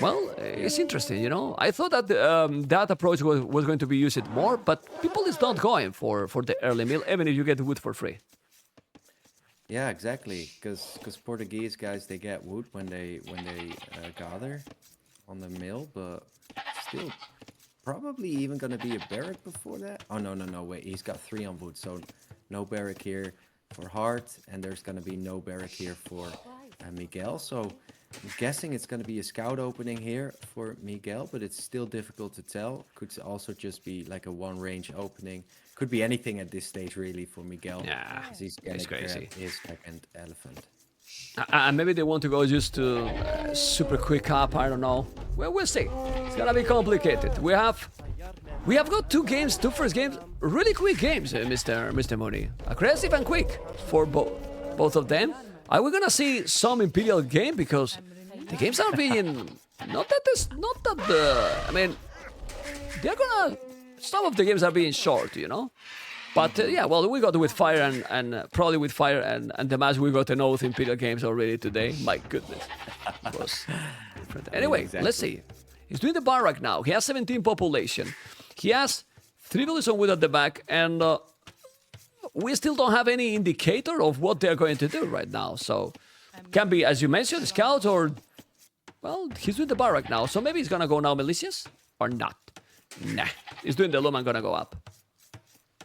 Well, it's interesting, you know. I thought that that approach was going to be used more, but people is not going for the early mill, even if you get wood for free. Yeah, exactly. Because Portuguese guys, they get wood when they gather on the mill, but still probably even going to be a barrack before that. Oh, no, wait. He's got 3 on wood, so no barrack here for Hearttt, and there's going to be no barrack here for Miguel. So I'm guessing it's going to be a scout opening here for Miguel, but it's still difficult to tell. Could also just be like a one-range opening. Could be anything at this stage, really, for Miguel. Yeah, He's going to crazy. grab his second elephant. Maybe they want to go just to super quick up. I don't know. Well, we'll see. It's gonna be complicated. We have got 2 games, 2 first games, really quick games, Mr. Mooney. Aggressive and quick for both of them. Are we gonna see some Imperial game because the games are being not that I mean, they're gonna. Some of the games are being short, you know. But yeah, well, we got with Fire and probably with Fire and the match we got an oath Imperial games already today. My goodness, it was different. Anyway, exactly. Let's see. He's doing the barrack now. He has 17 population. He has 3 villages on wood at the back, and we still don't have any indicator of what they're going to do right now. So can be, as you mentioned, scouts or well, he's doing the barrack now. So maybe he's gonna go now militias or not. Nah, he's doing the loom and gonna go up.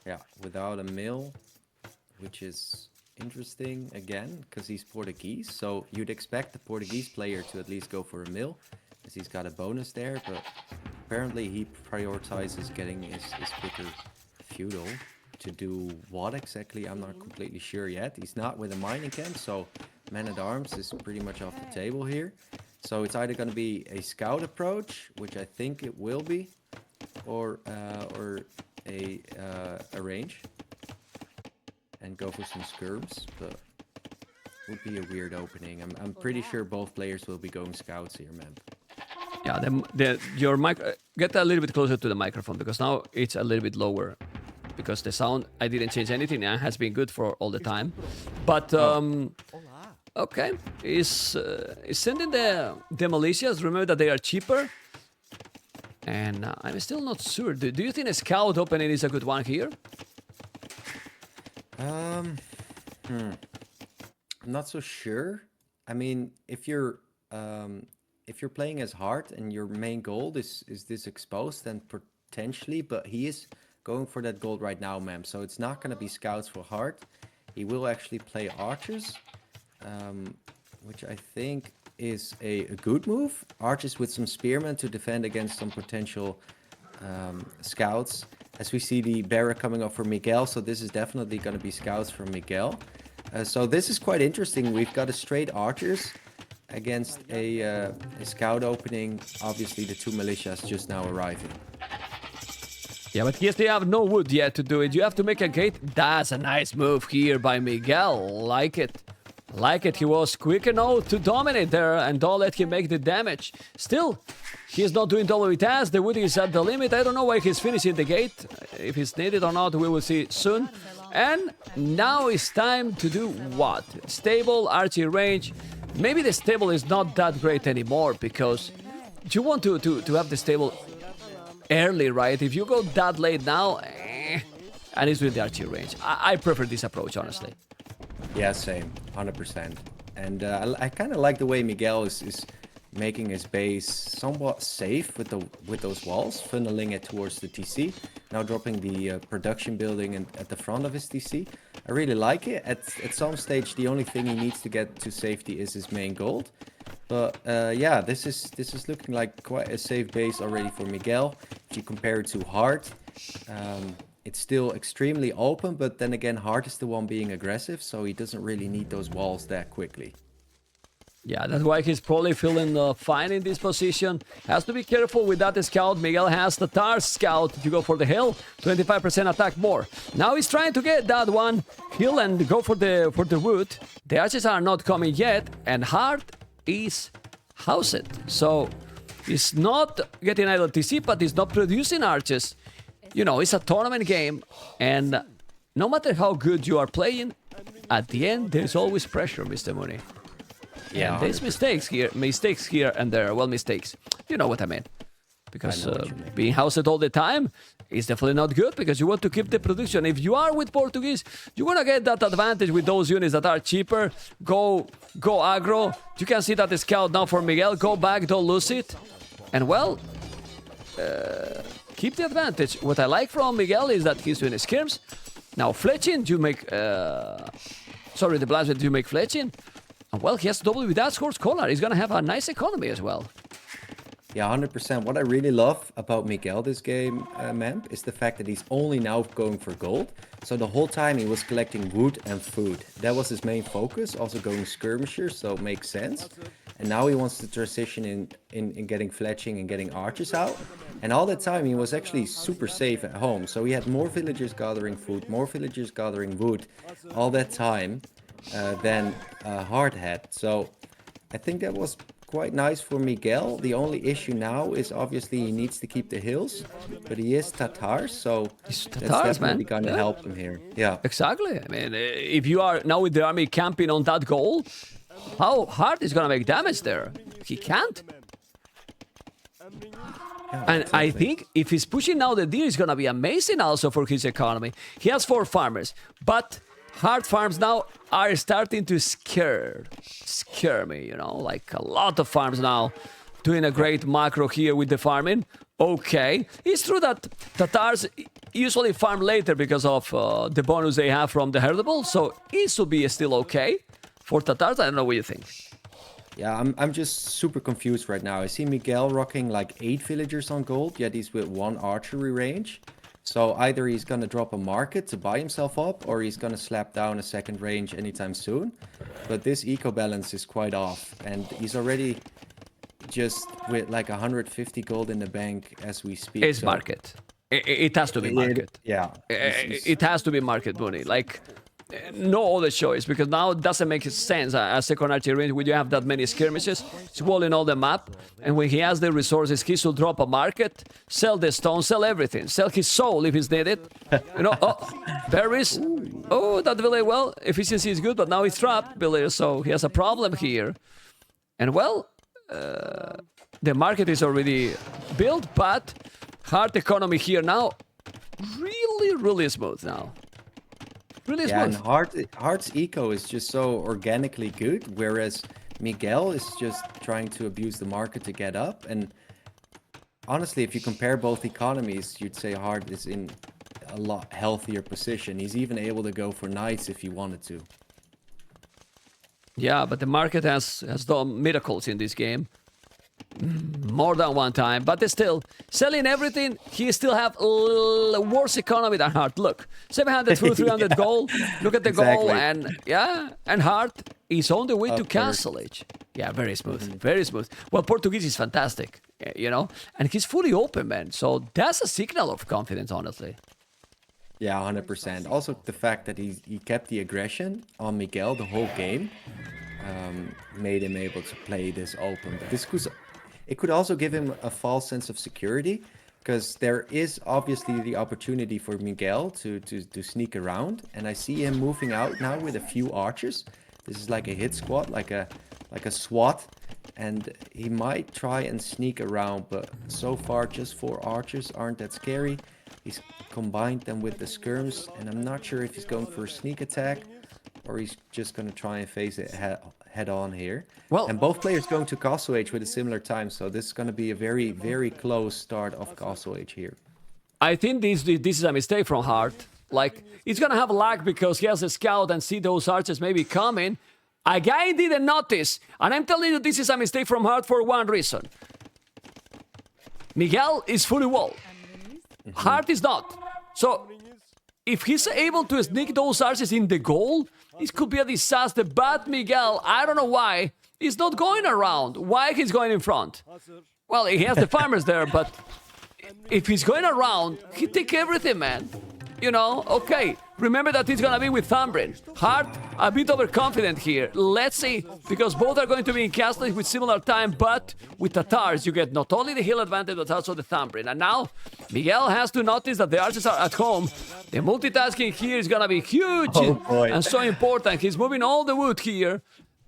Yeah, without a mill, which is interesting again, because he's Portuguese. So you'd expect the Portuguese player to at least go for a mill, as he's got a bonus there. But apparently he prioritizes getting his quicker feudal to do what exactly, I'm not completely sure yet. He's not with a mining camp, so man-at-arms is pretty much off the table here. So it's either going to be a scout approach, which I think it will be, or a range and go for some scurbs, but would be a weird opening. I'm pretty sure both players will be going scouts here, man. Yeah, your mic. Get a little bit closer to the microphone because now it's a little bit lower. Because the sound, I didn't change anything. It has been good for all the time. But okay, is sending the militias. Remember that they are cheaper. And I'm still not sure. Do you think a scout opening is a good one here? I'm not so sure. I mean, if you're playing as Hearttt and your main gold is this exposed, then potentially. But he is going for that gold right now, ma'am. So it's not going to be scouts for Hearttt. He will actually play archers, which I think is a good move. Archers with some spearmen to defend against some potential scouts. As we see the barrack coming up for Miguel, so this is definitely going to be scouts for Miguel. So this is quite interesting. We've got a straight archers against a scout opening. Obviously, the 2 militias just now arriving. Yeah, but yes, they have no wood yet to do it. You have to make a gate. That's a nice move here by Miguel. Like it. Like it, he was quick enough to dominate there and don't let him make the damage. Still, he's not doing all he has. The wood is at the limit. I don't know why he's finishing the gate. If it's needed or not, we will see soon. And now it's time to do what? Stable, archery range. Maybe the stable is not that great anymore because you want to have the stable early, right? If you go that late now, and he's doing the archery range. I prefer this approach, honestly. Yeah, same, 100%. And I kind of like the way Miguel is making his base somewhat safe with those walls, funneling it towards the TC. Now dropping the production building at the front of his TC. I really like it. At some stage, the only thing he needs to get to safety is his main gold. But yeah, this is looking like quite a safe base already for Miguel. If you compare it to Hearttt, it's still extremely open, but then again, Hearttt is the one being aggressive, so he doesn't really need those walls that quickly. Yeah, that's why he's probably feeling fine in this position. Has to be careful with that scout. Miguel has the Tar scout to go for the hill. 25% attack more. Now he's trying to get that one hill and go for the wood. The archers are not coming yet, and Hearttt is housed. So he's not getting idle TC, but he's not producing archers. You know, it's a tournament game, and no matter how good you are playing, at the end, there's always pressure, Mr. Mooney. Yeah, and there's mistakes here and there. Well, mistakes. You know what I mean. Because being housed all the time is definitely not good, because you want to keep the production. If you are with Portuguese, you want to get that advantage with those units that are cheaper. Go aggro. You can see that the scout now for Miguel. Go back, don't lose it. And well... keep the advantage. What I like from Miguel is that he's doing skirms. Now fletching, you make... sorry, the blast, you make fletching. And well, he has to double with that Horse Collar. He's going to have a nice economy as well. Yeah, 100%. What I really love about Miguel this game, Memp, is the fact that he's only now going for gold. So the whole time he was collecting wood and food. That was his main focus, also going skirmishers, so it makes sense. And now he wants to transition in getting fletching and getting archers out. And all that time he was actually super safe at home. So he had more villagers gathering food, more villagers gathering wood all that time than Hearttt had. So I think that was quite nice for Miguel. The only issue now is obviously he needs to keep the hills, but he is Tatars, so that's definitely going to help him here. Yeah, exactly. I mean, if you are now with the army camping on that goal, how hard is going to make damage there? He can't. Yeah, and exactly. I think if he's pushing now the deer, it's going to be amazing also for his economy. He has 4 farmers, but Hearttt farms now are starting to scare me, you know, like a lot of farms now doing a great macro here with the farming. Okay, it's true that Tatars usually farm later because of the bonus they have from the herdable, so it should be still okay for Tatars. I don't know what you think. Yeah, I'm just super confused right now. I see Miguel rocking like 8 villagers on gold, yet he's with 1 archery range. So either he's going to drop a market to buy himself up, or he's going to slap down a second range anytime soon. But this eco balance is quite off, and he's already just with like 150 gold in the bank as we speak. It's so market. It has to be market. Yeah. It has to be market money. Like, no other choice, because now it doesn't make sense as second archery range when you have that many skirmishes. It's walling all the map, and when he has the resources, he should drop a market, sell the stone, sell everything, sell his soul if he's needed. You know, berries. Oh, that really well. Efficiency is good, but now he's trapped, Billy, so he has a problem here. And well, the market is already built, but Hearttt economy here now, really smooth now. Really yeah, smooth. And Heartt's eco is just so organically good, whereas Miguel is just trying to abuse the market to get up. And honestly, if you compare both economies, you'd say Hearttt is in a lot healthier position. He's even able to go for knights if he wanted to. Yeah, but the market has done miracles in this game. More than one time, but still, selling everything, he still have worse economy than Hearttt. Look, 700 through 300 yeah. gold. Look at the Exactly. goal, and yeah, and Hearttt is on the way to Castle Age. Yeah, very smooth, very smooth. Well, Portuguese is fantastic, you know, and he's fully open, man. So that's a signal of confidence, honestly. Yeah, 100%. Also, the fact that he kept the aggression on Miguel the whole game made him able to play this open. But it could also give him a false sense of security, because there is obviously the opportunity for Miguel to sneak around, and I see him moving out now with a few archers. This is like a hit squad, like a SWAT, and he might try and sneak around, but so far just 4 archers aren't that scary. He's combined them with the skirms, and I'm not sure if he's going for a sneak attack or he's just going to try and face it head on here. Well, and both players going to Castle Age with a similar time, so this is going to be a very close start of Castle Age here. I think this is a mistake from Hearttt. Like, he's gonna have lag because he has a scout and see those archers maybe coming. A guy didn't notice, and I'm telling you this is a mistake from Hearttt for one reason. Miguel is fully walled. Hearttt is not. So, if he's able to sneak those archers in the goal, this could be a disaster. But Miguel, I don't know why, he's not going around. Why he's going in front? Well, he has the farmers there, but if he's going around, he take everything, man. You know, okay. Remember that he's gonna be with Thumbrin. Hearttt, a bit overconfident here. Let's see, because both are going to be in Castle with similar time, but with Tatars, you get not only the hill advantage, but also the Thumbrin. And now, Miguel has to notice that the archers are at home. The multitasking here is gonna be huge and so important. He's moving all the wood here,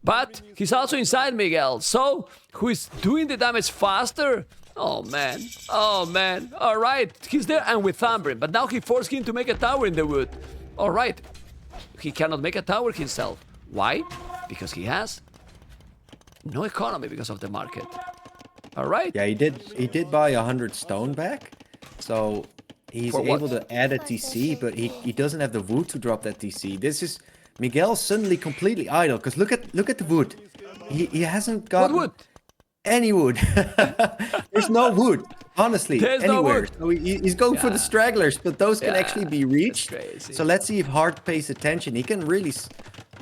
but he's also inside Miguel. So, who is doing the damage faster? Oh man, all right, he's there and with Thumbrin, but now he forced him to make a tower in the wood. All right, he cannot make a tower himself. Why? Because he has no economy because of the market. All right. Yeah, he did buy 100 stone back, So he's For what? able to add a TC, but he doesn't have the wood to drop that TC. This is Miguel suddenly completely idle because look at the wood. He hasn't got What wood? any wood. There's no wood, honestly, There's no anywhere. wood. So he's going for the stragglers, but those can actually be reached. crazy. So let's see if Hearttt pays attention. He can really.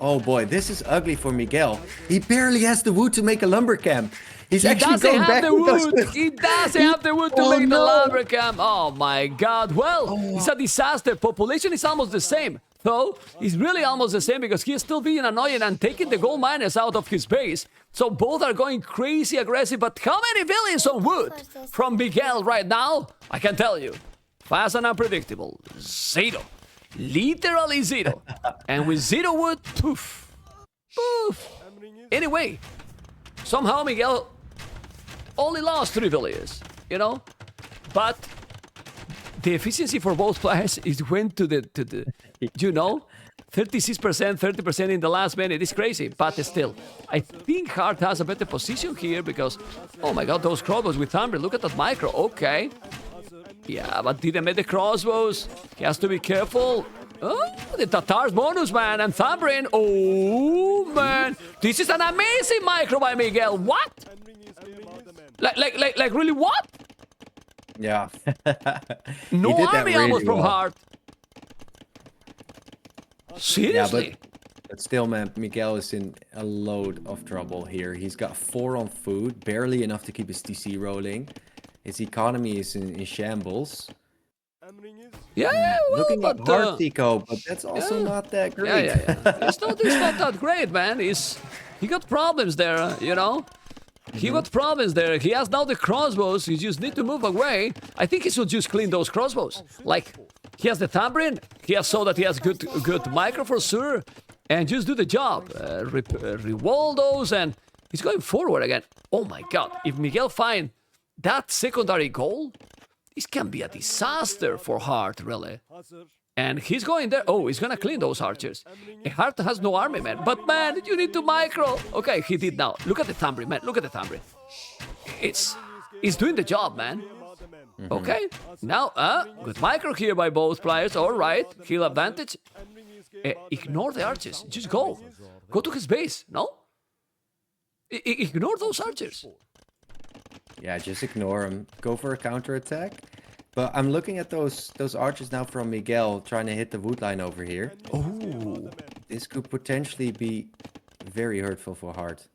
Oh boy, this is ugly for Miguel. He barely has the wood to make a lumber camp. He's actually doesn't going have back the with those- wood. He doesn't have the wood to Oh, make the no. lumber camp. Oh my God. Well, it's a disaster. Population is almost the same. Though, it's really almost the same because he is still being annoying and taking the gold miners out of his base. So both are going crazy aggressive. But how many villains on wood from Miguel right now? I can tell you. Fast and unpredictable. Zero. Literally zero. And with zero wood, poof. Poof. Anyway, somehow Miguel only lost 3 villages, you know? But the efficiency for both players is went to the you know, 36%, 30% in the last minute. It's crazy, but still, I think Hearttt has a better position here because, oh my God, those crossbows with Thunder. Look at that micro. Okay. Yeah, but didn't make the crossbows. He has to be careful. Oh, the Tatars bonus, man, and Thumbrin. Oh, man. This is an amazing micro by Miguel. What? Like really what? Yeah. No He did that army really almost from well. Hearttt. Seriously? Yeah, but still, man, Miguel is in a load of trouble here. He's got 4 on food, barely enough to keep his TC rolling. His economy is in shambles. Yeah, well, Looking at but Hearttt Eco, but that's also yeah. not that great. Yeah. It's not that great, man. He got problems there, you know? He got problems there. He has now the crossbows. You just need to move away. I think he should just clean those crossbows. Like, he has the Thumbrin. He has so that he has good micro for sure. And just do the job. Rewall those and he's going forward again. Oh my God. If Miguel find that secondary goal, this can be a disaster for Hearttt, really. And he's going there. Oh, he's gonna clean those archers. Hearttt has no army, man. But man, you need to micro. Okay, he did now. Look at the Thumbrin, man. Look at the Thumbrin. It's doing the job, man. Okay, now good micro here by both players. All right, heal advantage. Ignore the archers. Just go. Go to his base. No. Ignore those archers. Yeah, just ignore him. Go for a counterattack. But I'm looking at those archers now from Miguel trying to hit the wood line over here. Oh, This could potentially be very hurtful for Hearttt.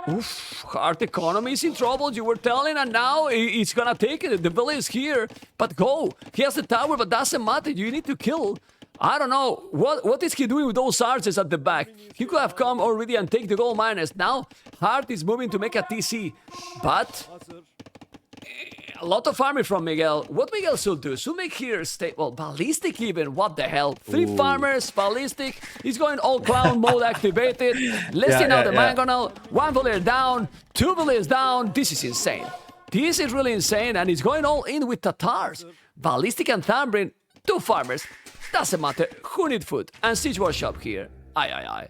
oof, Hearttt economy is in trouble. You were telling, and now it's gonna take it. The village is here, but go. He has the tower, but doesn't matter. You need to kill. I don't know what is he doing with those archers at the back. He could have come already and take the gold miners. Now Hearttt is moving to make a TC, but a lot of army from Miguel. What Miguel should do? Should make here stay well ballistic even. What the hell? 3 farmers ballistic. He's going all clown mode activated. Let's see now the mangonel. 1 villager down, 2 villagers down. This is insane. This is really insane, and he's going all in with Tatars. Ballistic and Thumbrin, 2 farmers. Doesn't matter. Who need food? And siege workshop here. Aye.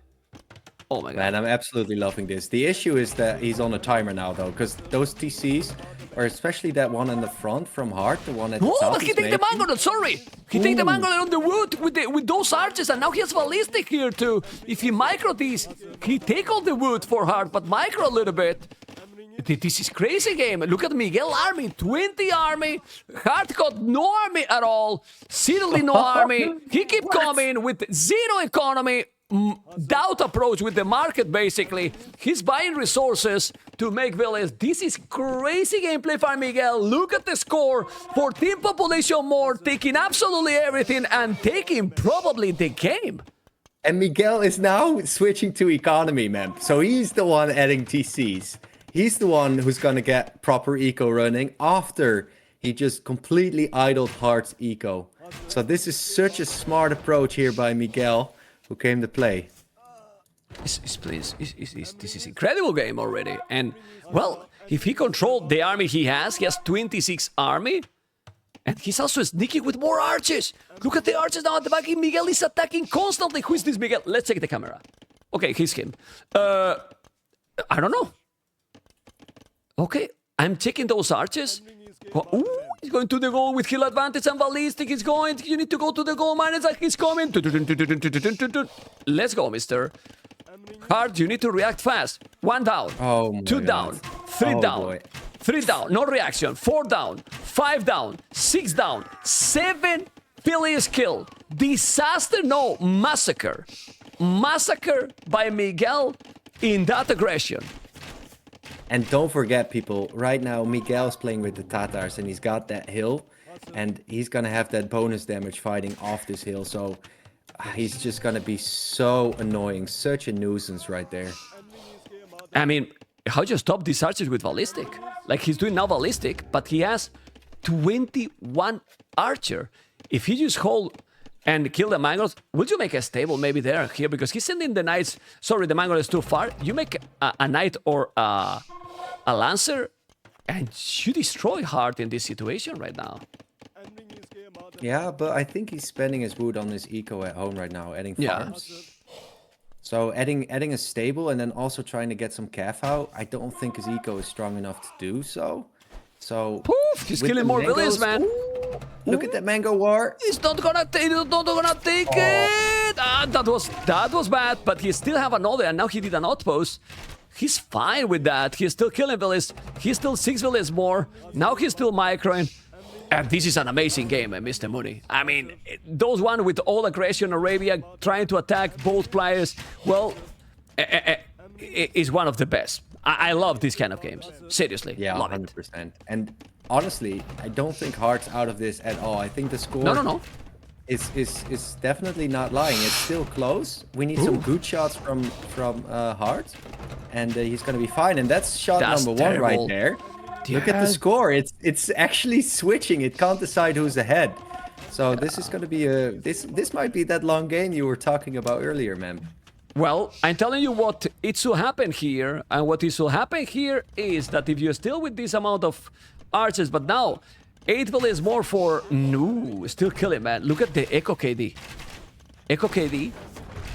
Oh my God. Man, I'm absolutely loving this. The issue is that he's on a timer now, though, because those TCs, or especially that one in the front from Hearttt, the one at the Oh, top. but he take the mangonel, sorry! He take the mangonel on the wood with those archers, and now he has ballistic here too. If he micro these, he take all the wood for Hearttt, but micro a little bit. This is crazy game. Look at Miguel army, 20 army. Hearttt got no army at all. Seriously no army. He keep coming with 0 economy. Doubt approach with the market, basically. He's buying resources to make villages. This is crazy gameplay for Miguel. Look at the score. 14 population more, taking absolutely everything and taking probably the game. And Miguel is now switching to economy, man. So he's the one adding TCs. He's the one who's going to get proper eco running after he just completely idled Heartt's eco. So this is such a smart approach here by Miguel, who came to play. This is incredible game already. And, well, if he controlled the army he has 26 army. And he's also sneaky with more archers. Look at the archers now at the back. Miguel is attacking constantly. Who is this Miguel? Let's check the camera. Okay, he's him. I don't know. Okay, I'm checking those archers. Oh, ooh, He's going to the goal with heal advantage and ballistic. He's going. You need to go to the goal, man. It's like he's coming. Let's go, mister. Hearttt, you need to react fast. 1 down. Oh my 2 down. God. 3 Oh, down. boy. 3 down. No reaction. 4 down. 5 down. 6 down. 7 Phillies kill. Disaster. No. Massacre. Massacre by Miguel in that aggression. And don't forget, people, right now Miguel's playing with the Tatars and he's got that hill. And he's going to have that bonus damage fighting off this hill. So he's just going to be so annoying. Such a nuisance right there. I mean, how do you stop these archers with ballistic? Like, he's doing now ballistic, but he has 21 archer. If he just hold and kill the mangoes, would you make a stable maybe there here? Because he's sending the knights. Sorry, the mango is too far. You make a knight or a lancer, and you destroy Hearttt in this situation right now. Yeah, but I think he's spending his wood on his eco at home right now, adding farms. So adding a stable and then also trying to get some calf out, I don't think his eco is strong enough to do so. So poof, he's killing more villains, man. Ooh, look at that mango war. He's not gonna take it. Ah, that was bad, but he still have another, and now he did an outpost. He's fine with that. He's still killing villains. He's still 6 villains more. Now he's still microing. And this is an amazing game, Mr. Mooney. I mean, those one with all aggression, Arabia trying to attack both players, well, is one of the best. I love these kind of games. Seriously, yeah, love 100%. it. And honestly, I don't think Heartt's out of this at all. I think the score No. is definitely not lying. It's still close. We need some good shots from Hearttt, and he's gonna be fine. And that's shot number 1 right there. Look at the score. It's actually switching. It can't decide who's ahead. So this is going to be this might be that long game you were talking about earlier, man. Well, I'm telling you what it should happen here, and what it should happen here is that if you're still with this amount of archers, but now 8 is more for no, still killing, man. Look at the Echo KD. Echo KD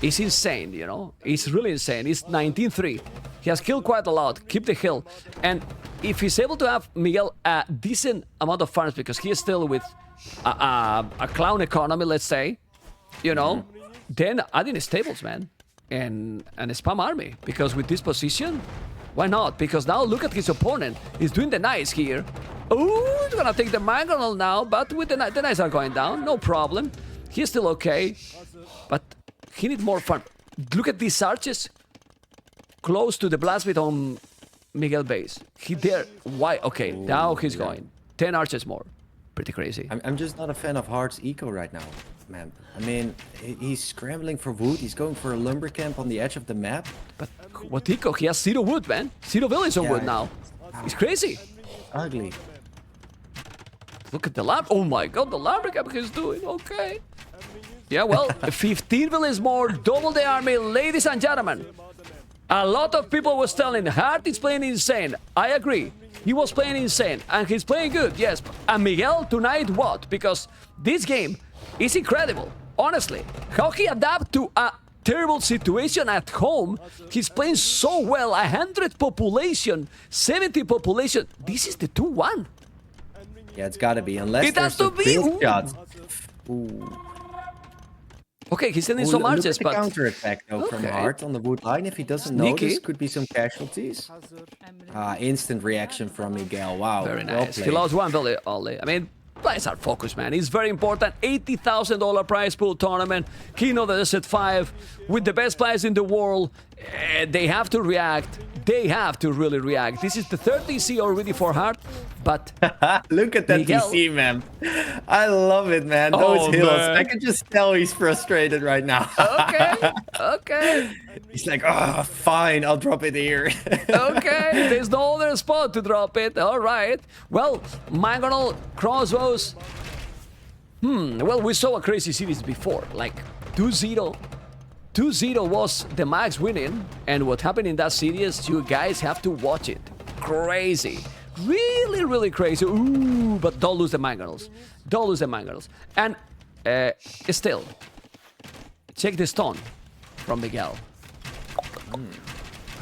is insane, you know. It's really insane. It's 19-3. He has killed quite a lot. Keep the hill. And if he's able to have Miguel a decent amount of farms, because he is still with a clown economy, let's say, you know, then adding stables, man, and a spam army. Because with this position, why not? Because now look at his opponent. He's doing the knights here. Oh, he's gonna take the mangonel now, but with the knights are going down. No problem. He's still okay, but he needs more farm. Look at these archers close to the blast pit on Miguel base. He there. Why? Okay, now he's going. 10 archers more. Pretty crazy. I'm just not a fan of Heartt's eco right now, man. I mean, he's scrambling for wood. He's going for a lumber camp on the edge of the map. But what eco? He has 0 wood, man. 0 village on wood now. He's crazy. Ugly. Look at the lab. Oh my god, the lumber camp he's doing. Okay. Yeah, well, 15 villages more, double the army, ladies and gentlemen. A lot of people was telling Hearttt is playing insane. I agree. He was playing insane, and he's playing good, yes. And Miguel tonight, what? Because this game is incredible, honestly. How he adapt to a terrible situation at home. He's playing so well. 100 population, 70 population. This is the 2-1. Yeah, it's gotta be. Unless it has there's to be. Build shots. Ooh. Okay, he's sending some archers, but... Look at the counter-attack, though, from Hearttt on the wood line. If he doesn't notice, could be some casualties. Instant reaction from Miguel. Wow. Very nice. He lost 1 village only. I mean, players are focused, man. It's very important. $80,000 prize pool tournament. King of the Desert 5 with the best players in the world. They have to react. They have to really react. This is the 3rd DC already for Hearttt, but look at that Miguel... DC, man. I love it, man. Those hills. Man. I can just tell he's frustrated right now. Okay. He's like, oh, fine, I'll drop it here. Okay, there's no other spot to drop it. All right. Well, mangonel, crossbows. Well, we saw a crazy series before, like 2-0. 2-0 was the max winning, and what happened in that series, you guys have to watch it. Crazy. Really, really crazy. Ooh, but don't lose the mangonels. Don't lose the mangonels. And still, check the stone from Miguel.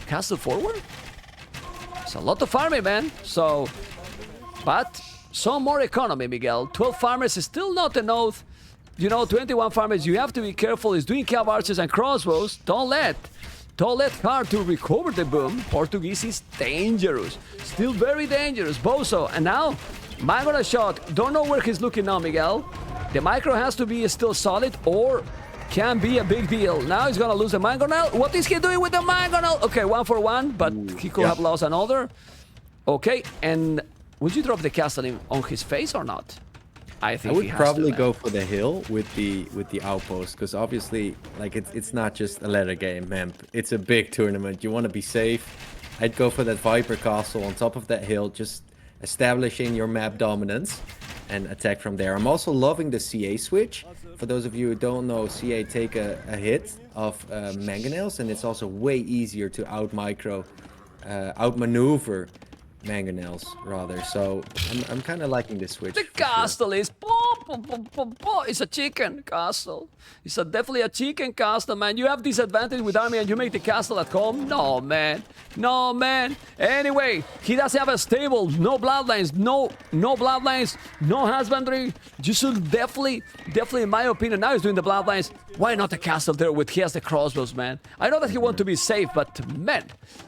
Castle forward? It's a lot of farming, man. So, but some more economy, Miguel. 12 farmers is still not enough. You know, 21 farmers, you have to be careful. He's doing cav archers and crossbows. Don't let Hearttt to recover the boom. Portuguese is dangerous. Still very dangerous. Bozo. And now, Mangonel shot. Don't know where he's looking now, Miguel. The micro has to be still solid or can be a big deal. Now he's gonna lose the Mangonel. What is he doing with the Mangonel? Okay, 1 for 1, but he could have lost another. Okay, and would you drop the castle on his face or not? I think I would he has probably to, go for the hill with the outpost, because obviously, like, it's not just a ladder game, man. It's a big tournament. You want to be safe. I'd go for that Viper castle on top of that hill, just establishing your map dominance and attack from there. I'm also loving the CA switch. For those of you who don't know, CA take a hit of mangonels, and it's also way easier to outmaneuver mangonels rather. So I'm kind of liking this switch. The castle is it's a chicken castle. It's definitely a chicken castle, man. You have disadvantage with army and you make the castle at home. No, man. No, man. Anyway, he does have a stable. No bloodlines. No bloodlines. No husbandry. You should definitely, in my opinion, now he's doing the bloodlines. Why not a castle there with he has the crossbows, man? I know that he wants to be safe, but man,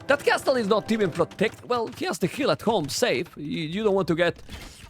that castle is not even protected. Well, he has the hill at home safe. You don't want to get...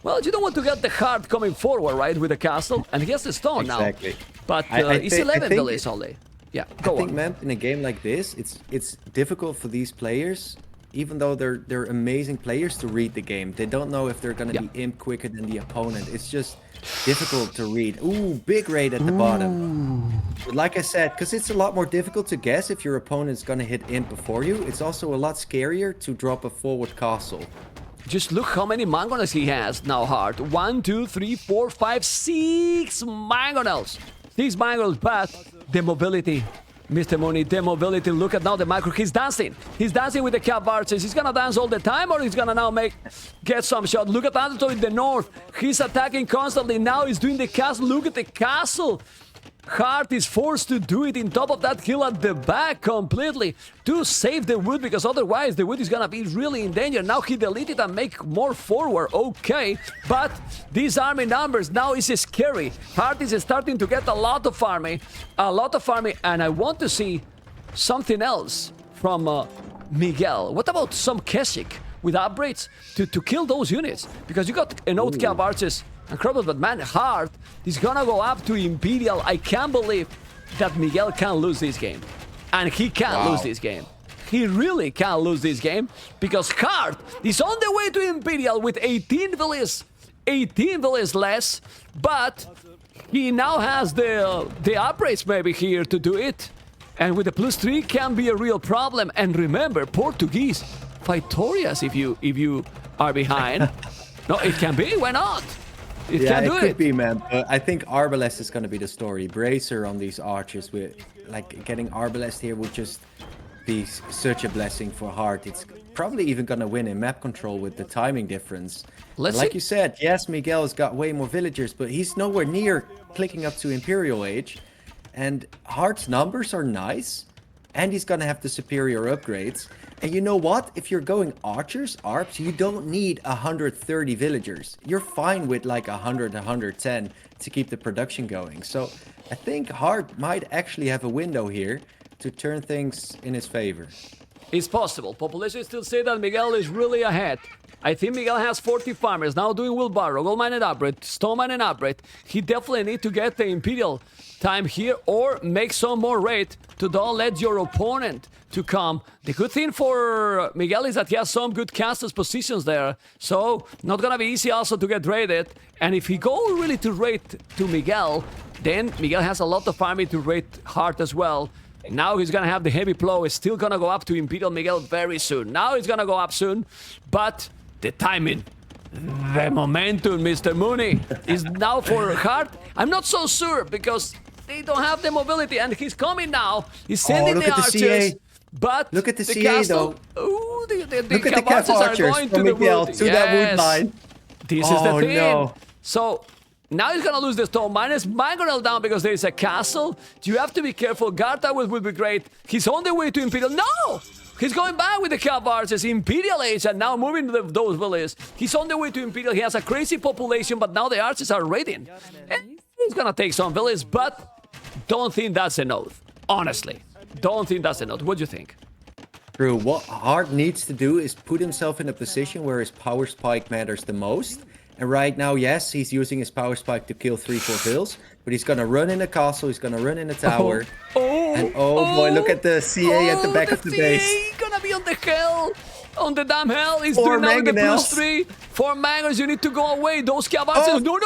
Well, you don't want to get the Hearttt coming forward, right, with the castle. And he has the stone exactly. now. But it's 11 villages only. Yeah, go on. I think, man, in a game like this, it's difficult for these players, even though they're amazing players, to read the game. They don't know if they're going to be imp quicker than the opponent. It's just difficult to read. Ooh, big raid at the bottom. But like I said, because it's a lot more difficult to guess if your opponent's going to hit imp before you, it's also a lot scarier to drop a forward castle. Just look how many mangonels he has now, Hearttt. 1, 2, 3, 4, 5, 6 mangonels. 6 mangonels, but the mobility. Mr. Mooney, the mobility. Look at now the micro. He's dancing. He's dancing with the cav archers. He's gonna dance all the time, or he's gonna now get some shot. Look at Anderton in the north. He's attacking constantly. Now he's doing the castle. Look at the castle. Hearttt is forced to do it in top of that hill at the back completely to save the wood, because otherwise the wood is gonna be really in danger. Now he deleted and make more forward. Okay, but these army numbers now is scary. Hearttt is starting to get a lot of farming, and I want to see something else from Miguel. What about some Keswick with upgrades to kill those units? Because you got an old cav archers and crossbows, but man, Hearttt is gonna go up to Imperial. I can't believe that Miguel can't lose this game. And he can't lose this game. He really can't lose this game, because Hearttt is on the way to Imperial with 18 villages less, but he now has the upgrades maybe here to do it. And with the +3 can be a real problem. And remember, Portuguese victorious if you are behind. No, it can be. Why not? It can do it could be, man. But I think Arbalest is going to be the story. Bracer on these archers, with like getting Arbalest here would just be such a blessing for Hearttt. It's probably even going to win in map control with the timing difference. Like you said, yes, Miguel has got way more villagers, but he's nowhere near clicking up to Imperial Age. And Heartt's numbers are nice, and he's going to have the superior upgrades. And you know what? If you're going archers, ARPs, you don't need 130 villagers. You're fine with like 100, 110 to keep the production going. So I think Hearttt might actually have a window here to turn things in his favor. It's possible. Population still say that Miguel is really ahead. I think Miguel has 40 farmers now doing wheelbarrow, gold mine and upgrade, stone mine and upgrade. He definitely need to get the Imperial time here, or make some more raid to don't let your opponent to come. The good thing for Miguel is that he has some good casters positions there, so not gonna be easy also to get raided. And if he go really to raid to Miguel, then Miguel has a lot of farming to raid Hearttt as well. Now he's gonna have the heavy plow. It's still gonna go up to Imperial Miguel very soon. Now he's gonna go up soon, but the timing, the momentum, Mr. Mooney, is now for Hearttt. I'm not so sure, because they don't have the mobility, and he's coming now. He's sending the archers. CA. But look at the CA castle, though. Ooh, the look at the cav archers are going from to Miguel the wood. to that wood line. This is the thing. No. So now he's gonna lose the stone minus Mangonel down because there is a castle. You have to be careful. Garta would be great. He's on the way to Imperial. No! He's going back with the Cav Archers, Imperial Age, and now moving to those villages. He's on the way to Imperial. He has a crazy population, but now the Archers are raiding. And he's gonna take some villages, but don't think that's enough. Honestly, don't think that's enough. What do you think? True. What Hearttt needs to do is put himself in a position where his power spike matters the most. And right now, yes, he's using his power spike to kill 3-4 kills, but he's gonna run in a castle, he's gonna run in a tower. And boy, look at the CA at the back of the base. He's gonna be on the hell, on the damn hell. He's 4 doing now with the mangonels. +3. 4 mangoes, you need to go away. Those Cav Archers. No.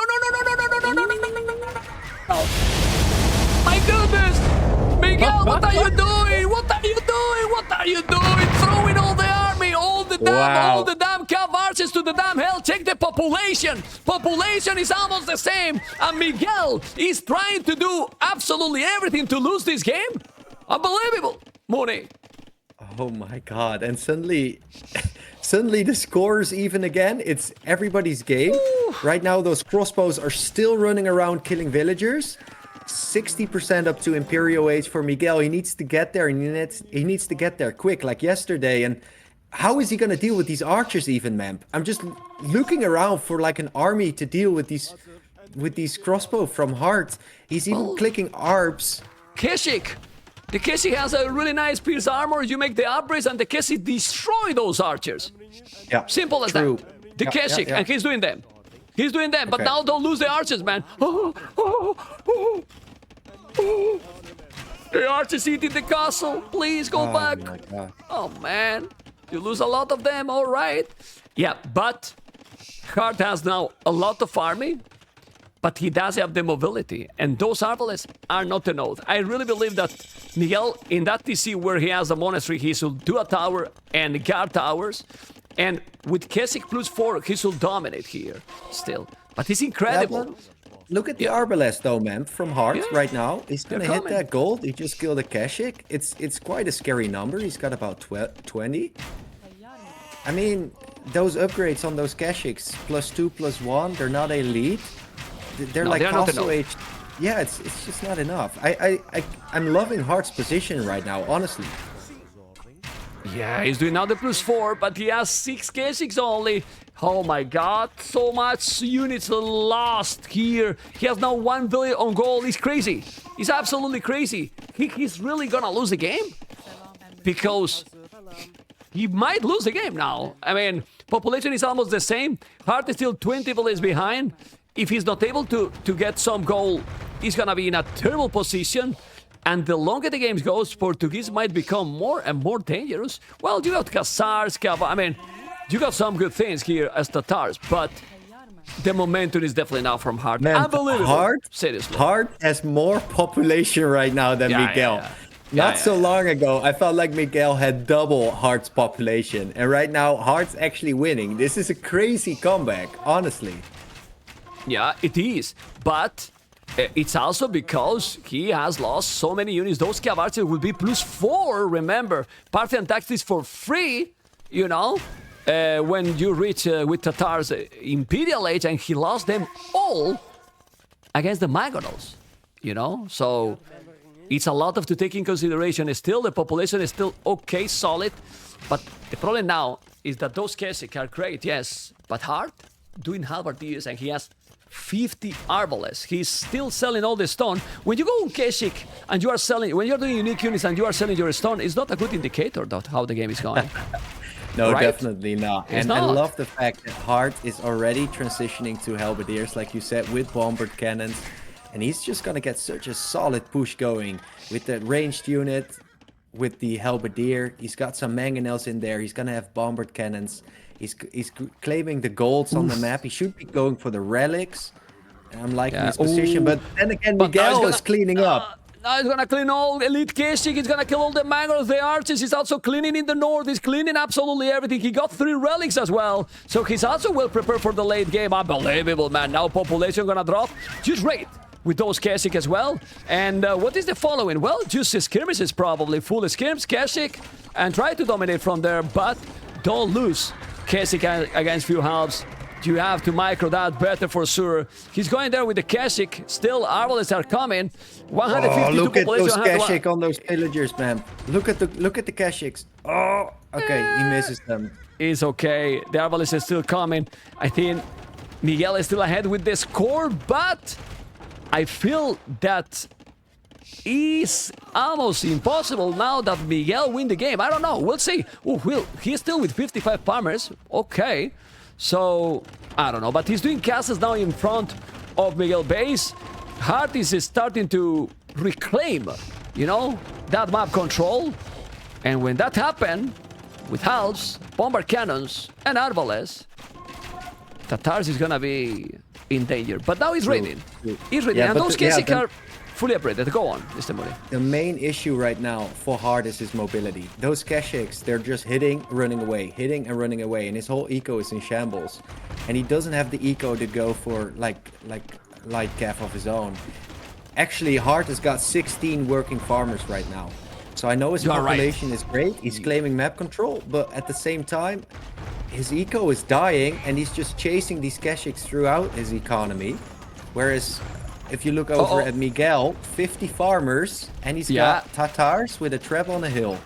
My goodness! Miguel, what are you doing? What are you doing? What are you doing? Throwing all the army, all the damn Cav Archers to the damn hell. Check the population. Population is almost the same. And Miguel is trying to do absolutely everything to lose this game. Unbelievable. Mooney. Oh my god. And suddenly the score is even again. It's everybody's game. Right now, those crossbows are still running around killing villagers. 60% up to Imperial Age for Miguel. He needs to get there, and he needs to get there quick, like yesterday. And how is he going to deal with these archers even, man? I'm just looking around for like an army to deal with these crossbow from Hearttt. He's even clicking ARBs. Keshik. The Keshik has a really nice pierce armor. You make the upgrades, and the Keshik destroy those archers. Yeah, simple as true. that. The Keshik, and he's doing them. He's doing them, but Okay. now don't lose the archers, man. The archers eating the castle. Please go back. My god. Oh, man. You lose a lot of them, all right. Yeah, but Hearttt has now a lot of army, but he does have the mobility, and those arbalists are not enough. I really believe that Miguel, in that TC where he has a monastery, he should do a tower and guard towers, and with Keswick +4, he should dominate here still. But he's incredible. Yeah, look at the Arbalest though, man, from Hearttt right now. He's gonna hit coming. that gold. He just killed a Keshik. It's quite a scary number. He's got about 20. I mean, those upgrades on those Keshiks, +2, +1, they're not elite. They're like they're not castle enough. age. Yeah, it's just not enough. I'm loving Heartt's position right now, honestly. Yeah, he's doing now the +4, but he has 6 Keshiks only. Oh my god, so much units lost here. He has now 1 billion on gold. He's crazy. He's absolutely crazy. He's really gonna lose the game. Because he might lose the game now. I mean, population is almost the same. Hearttt is still 20 villages behind. If he's not able to get some gold, he's gonna be in a terrible position. And the longer the game goes, Portuguese might become more and more dangerous. Well, you got Khazars, I mean, you got some good things here as Tatars, but the momentum is definitely now from Hearttt. Man, Unbelievable. Hearttt, Seriously. Hearttt has more population right now than Miguel. Not so long ago, I felt like Miguel had double Heartt's population. And right now, Heartt's actually winning. This is a crazy comeback, honestly. Yeah, it is. But it's also because he has lost so many units. Those Cav Archers will be +4, remember. Parthian tax is for free, you know, when you reach with Tatars Imperial Age, and he lost them all against the Magonals, you know? So it's a lot to take in consideration. Still, the population is still okay, solid. But the problem now is that those Keswick are great, yes. But Hearttt doing halberdiers, and he has 50 arbalests. He's still selling all the stone. When you go on Keswick and you are selling, when you're doing unique units and you are selling your stone, it's not a good indicator of how the game is going. No, Right? definitely not. It's And I not. love the fact that Hearttt is already transitioning to halberdiers, like you said, with bombard cannons. And he's just gonna get such a solid push going with the ranged unit, with the halberdier. He's got some mangonels in there. He's gonna have bombard cannons. He's claiming the golds on the map. He should be going for the relics. And I'm liking his position. But then again, But now he's Miguel gonna- is cleaning up. Now he's gonna clean all elite Keswick. He's gonna kill all the Magonals, the archers. He's also cleaning in the north. He's cleaning absolutely everything. He got 3 relics as well. So he's also well prepared for the late game. Unbelievable, man. Now population gonna drop. Just raid with those Keswick as well. And what is the following? Well, just skirmishes probably. Full skirms, Keswick, and try to dominate from there. But don't lose Keswick against few halves. You have to micro that better for sure. He's going there with the Keshik. Still, Arbalists are coming. 152 look at those population. Keshik on those villagers, man. Look at the Keshiks. Oh, okay, he misses them. It's okay. The Arbalist is still coming. I think Miguel is still ahead with the score, but I feel that is almost impossible now that Miguel win the game. I don't know. We'll see. Oh, he's still with 55 farmers. Okay. So, I don't know. But he's doing castles now in front of Miguel base. Hearttt is starting to reclaim, you know, that map control. And when that happened, with halves, bombard cannons, and arbalests, Tatars is gonna be in danger. But now he's raiding. He's raiding. Yeah, and those Kesik are fully upgraded. Go on, Mr. Moody. The main issue right now for Hearttt is his mobility. Those Keshiks, they're just hitting, running away, hitting and running away, and his whole eco is in shambles. And he doesn't have the eco to go for like light cav of his own. Actually, Hearttt has got 16 working farmers right now. So I know his population is great. He's claiming map control, but at the same time, his eco is dying, and he's just chasing these Keshiks throughout his economy. Whereas if you look over at Miguel, 50 farmers, and he's got Tatars with a trap on a hill.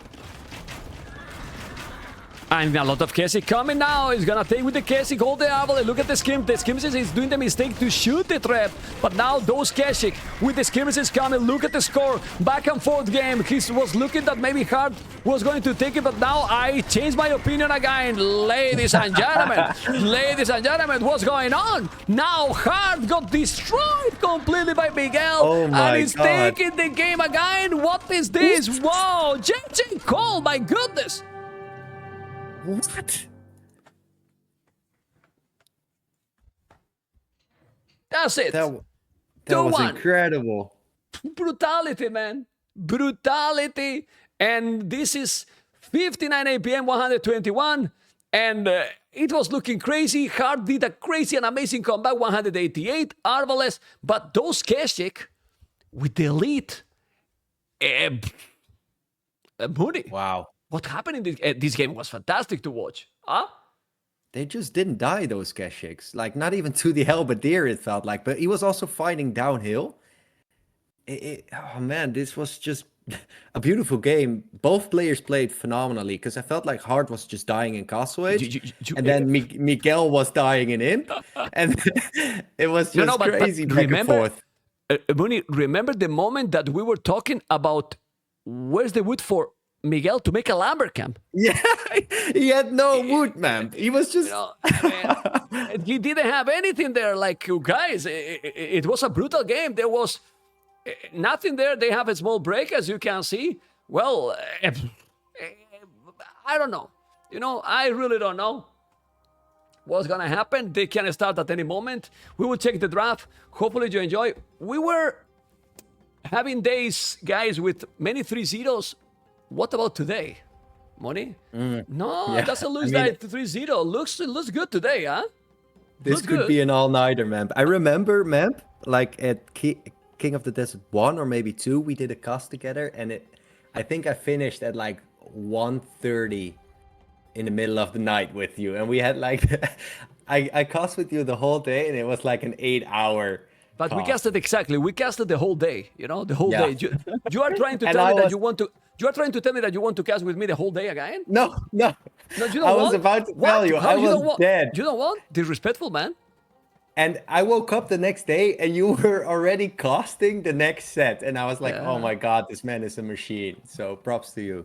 And a lot of Kesik coming now. He's gonna take with the Kesik, hold the Arbalest. Look at the Skim. The Skim says he's doing the mistake to shoot the trap. But now those Kesik with the Skirmishes coming. Look at the score. Back and forth game. He was looking that maybe Hearttt was going to take it, but now I changed my opinion again. Ladies and gentlemen, what's going on? Now Hearttt got destroyed completely by Miguel. Oh my and he's God. taking the game again. What is this? Whoa, JJ Cole, my goodness. What? That's it. That was incredible. Brutality, man. Brutality. And this is 59 APM 121. And it was looking crazy. Hearttt did a crazy and amazing comeback, 188. Arbalest. But those Keshik with the elite. Moody. Wow. What happened in this game was fantastic to watch. Huh? They just didn't die, those Keshiks. Like, not even to the halberdier, it felt like. But he was also fighting downhill. Oh, man, this was just a beautiful game. Both players played phenomenally, because I felt like Hearttt was just dying in Castle Age. And then Miguel was dying in Imp. And it was just crazy back and forth. Mooney, remember the moment that we were talking about where's the wood for Miguel to make a lumber camp? Yeah, he had no wood, man. He was just... he didn't have anything there. Like, you guys, it was a brutal game. There was nothing there. They have a small break, as you can see. Well, I don't know. I really don't know what's going to happen. They can start at any moment. We will check the draft. Hopefully you enjoy. We were having days, guys, with many 3-0s. What about today? Money? No, it doesn't look like 3-0. Looks good today, huh? This could be an all-nighter, man. I remember, man, like at King of the Desert 1 or maybe 2, we did a cast together, and I think I finished at like 1:30 in the middle of the night with you, and we had like I cast with you the whole day, and it was like an 8-hour. But we casted exactly. We casted the whole day. The whole day. You are trying to tell me that you want to. You are trying to tell me that you want to cast with me the whole day again? No. No, you don't I want? was about to tell you. I was dead. You don't want? Disrespectful, man. And I woke up the next day, and you were already casting the next set, and I was like, "Oh my God, this man is a machine." So props to you.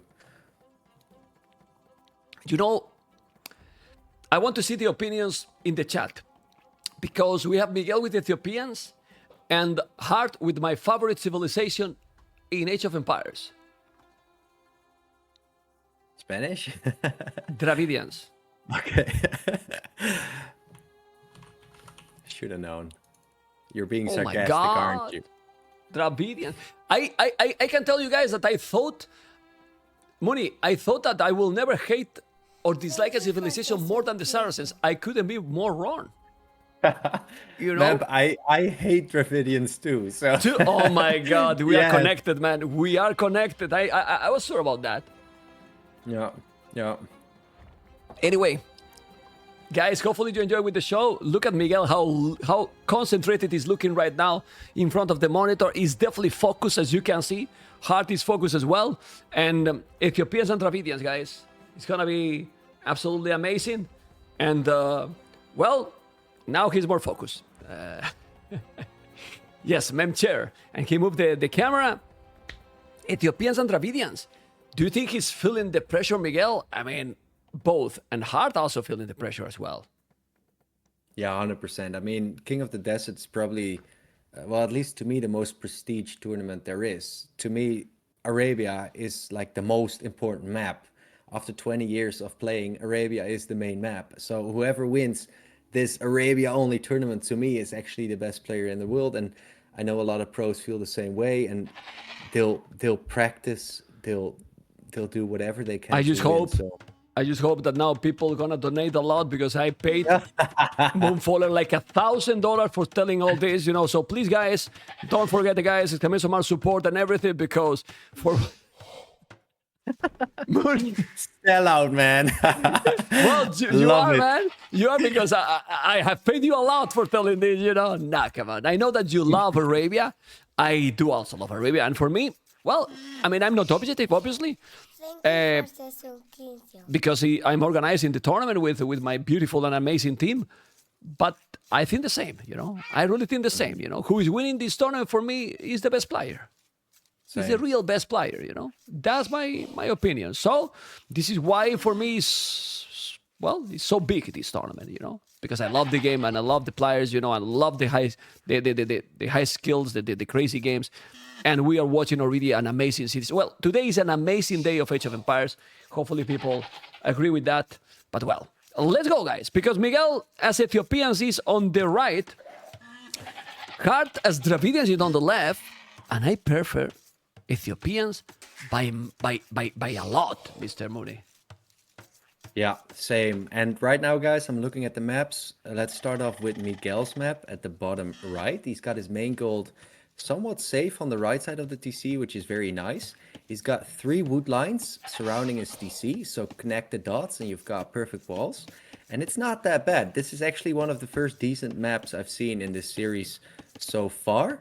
I want to see the opinions in the chat, because we have Miguel with Ethiopians and Hearttt with my favorite civilization in Age of Empires. Spanish? Dravidians. Okay. Should have known. You're being sarcastic, aren't you? Dravidians. I can tell you guys that I thought that I will never hate or dislike a civilization more than the Saracens. I couldn't be more wrong. Man, I hate Dravidians too. So. Oh my God, we are connected, man. We are connected. I was sure about that. Yeah. Anyway, Guys, hopefully you enjoy with the show. Look at Miguel, how concentrated he's looking right now in front of the monitor. He's definitely focused, as you can see. Hearttt is focused as well. And Ethiopians and Dravidians, guys. It's going to be absolutely amazing. And, well, now he's more focused. Yes, memchair. And he moved the camera. Ethiopians and Dravidians. Do you think he's feeling the pressure, Miguel? I mean, both. And Hearttt also feeling the pressure as well. Yeah, 100%. I mean, King of the Desert's probably, well, at least to me, the most prestige tournament there is. To me, Arabia is like the most important map. After 20 years of playing, Arabia is the main map. So whoever wins this Arabia-only tournament, to me, is actually the best player in the world. And I know a lot of pros feel the same way, and they'll practice, they'll do whatever they can. I just hope that now people are gonna donate a lot, because I paid Moonfaller like $1,000 for telling all this, you know. So please, guys, don't forget the guys, exclamation mark support and everything, because for sell out, man. Well, you are, man. You are, because I have paid you a lot for telling this, you know. Nah, come on. I know that you love Arabia. I do also love Arabia, and for me, well, I mean, I'm not objective, obviously, because I'm organizing the tournament with my beautiful and amazing team. But I think the same, you know. I really think the same, you know. Who is winning this tournament for me is the best player. He's the real best player, you know. That's my opinion. So this is why for me it's so big, this tournament, you know, because I love the game and I love the players, you know. I love the high skills, the crazy games, and we are watching already an amazing series. Well, today is an amazing day of Age of Empires. Hopefully people agree with that. But well, let's go, guys, because Miguel as Ethiopians is on the right, Hearttt as Dravidians is on the left, and I prefer Ethiopians by a lot, Mr. Mooney. Yeah, same. And right now, guys, I'm looking at the maps. Let's start off with Miguel's map at the bottom right. He's got his main gold somewhat safe on the right side of the TC, which is very nice. He's got 3 wood lines surrounding his TC, so connect the dots and you've got perfect walls. And it's not that bad. This is actually one of the first decent maps I've seen in this series so far.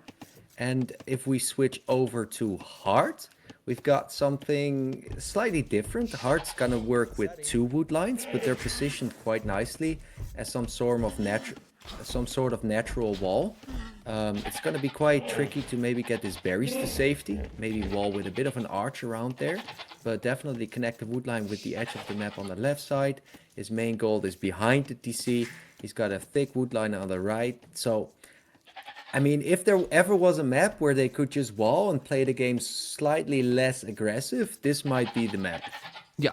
And if we switch over to Hearttt, we've got something slightly different. Heartt's gonna work with 2 wood lines, but they're positioned quite nicely as some sort of natural wall. It's gonna be quite tricky to maybe get his berries to safety, maybe wall with a bit of an arch around there, but definitely connect the wood line with the edge of the map on the left side. His main gold is behind the TC. He's got a thick wood line on the right. So I mean, if there ever was a map where they could just wall and play the game slightly less aggressive, this might be the map. Yeah,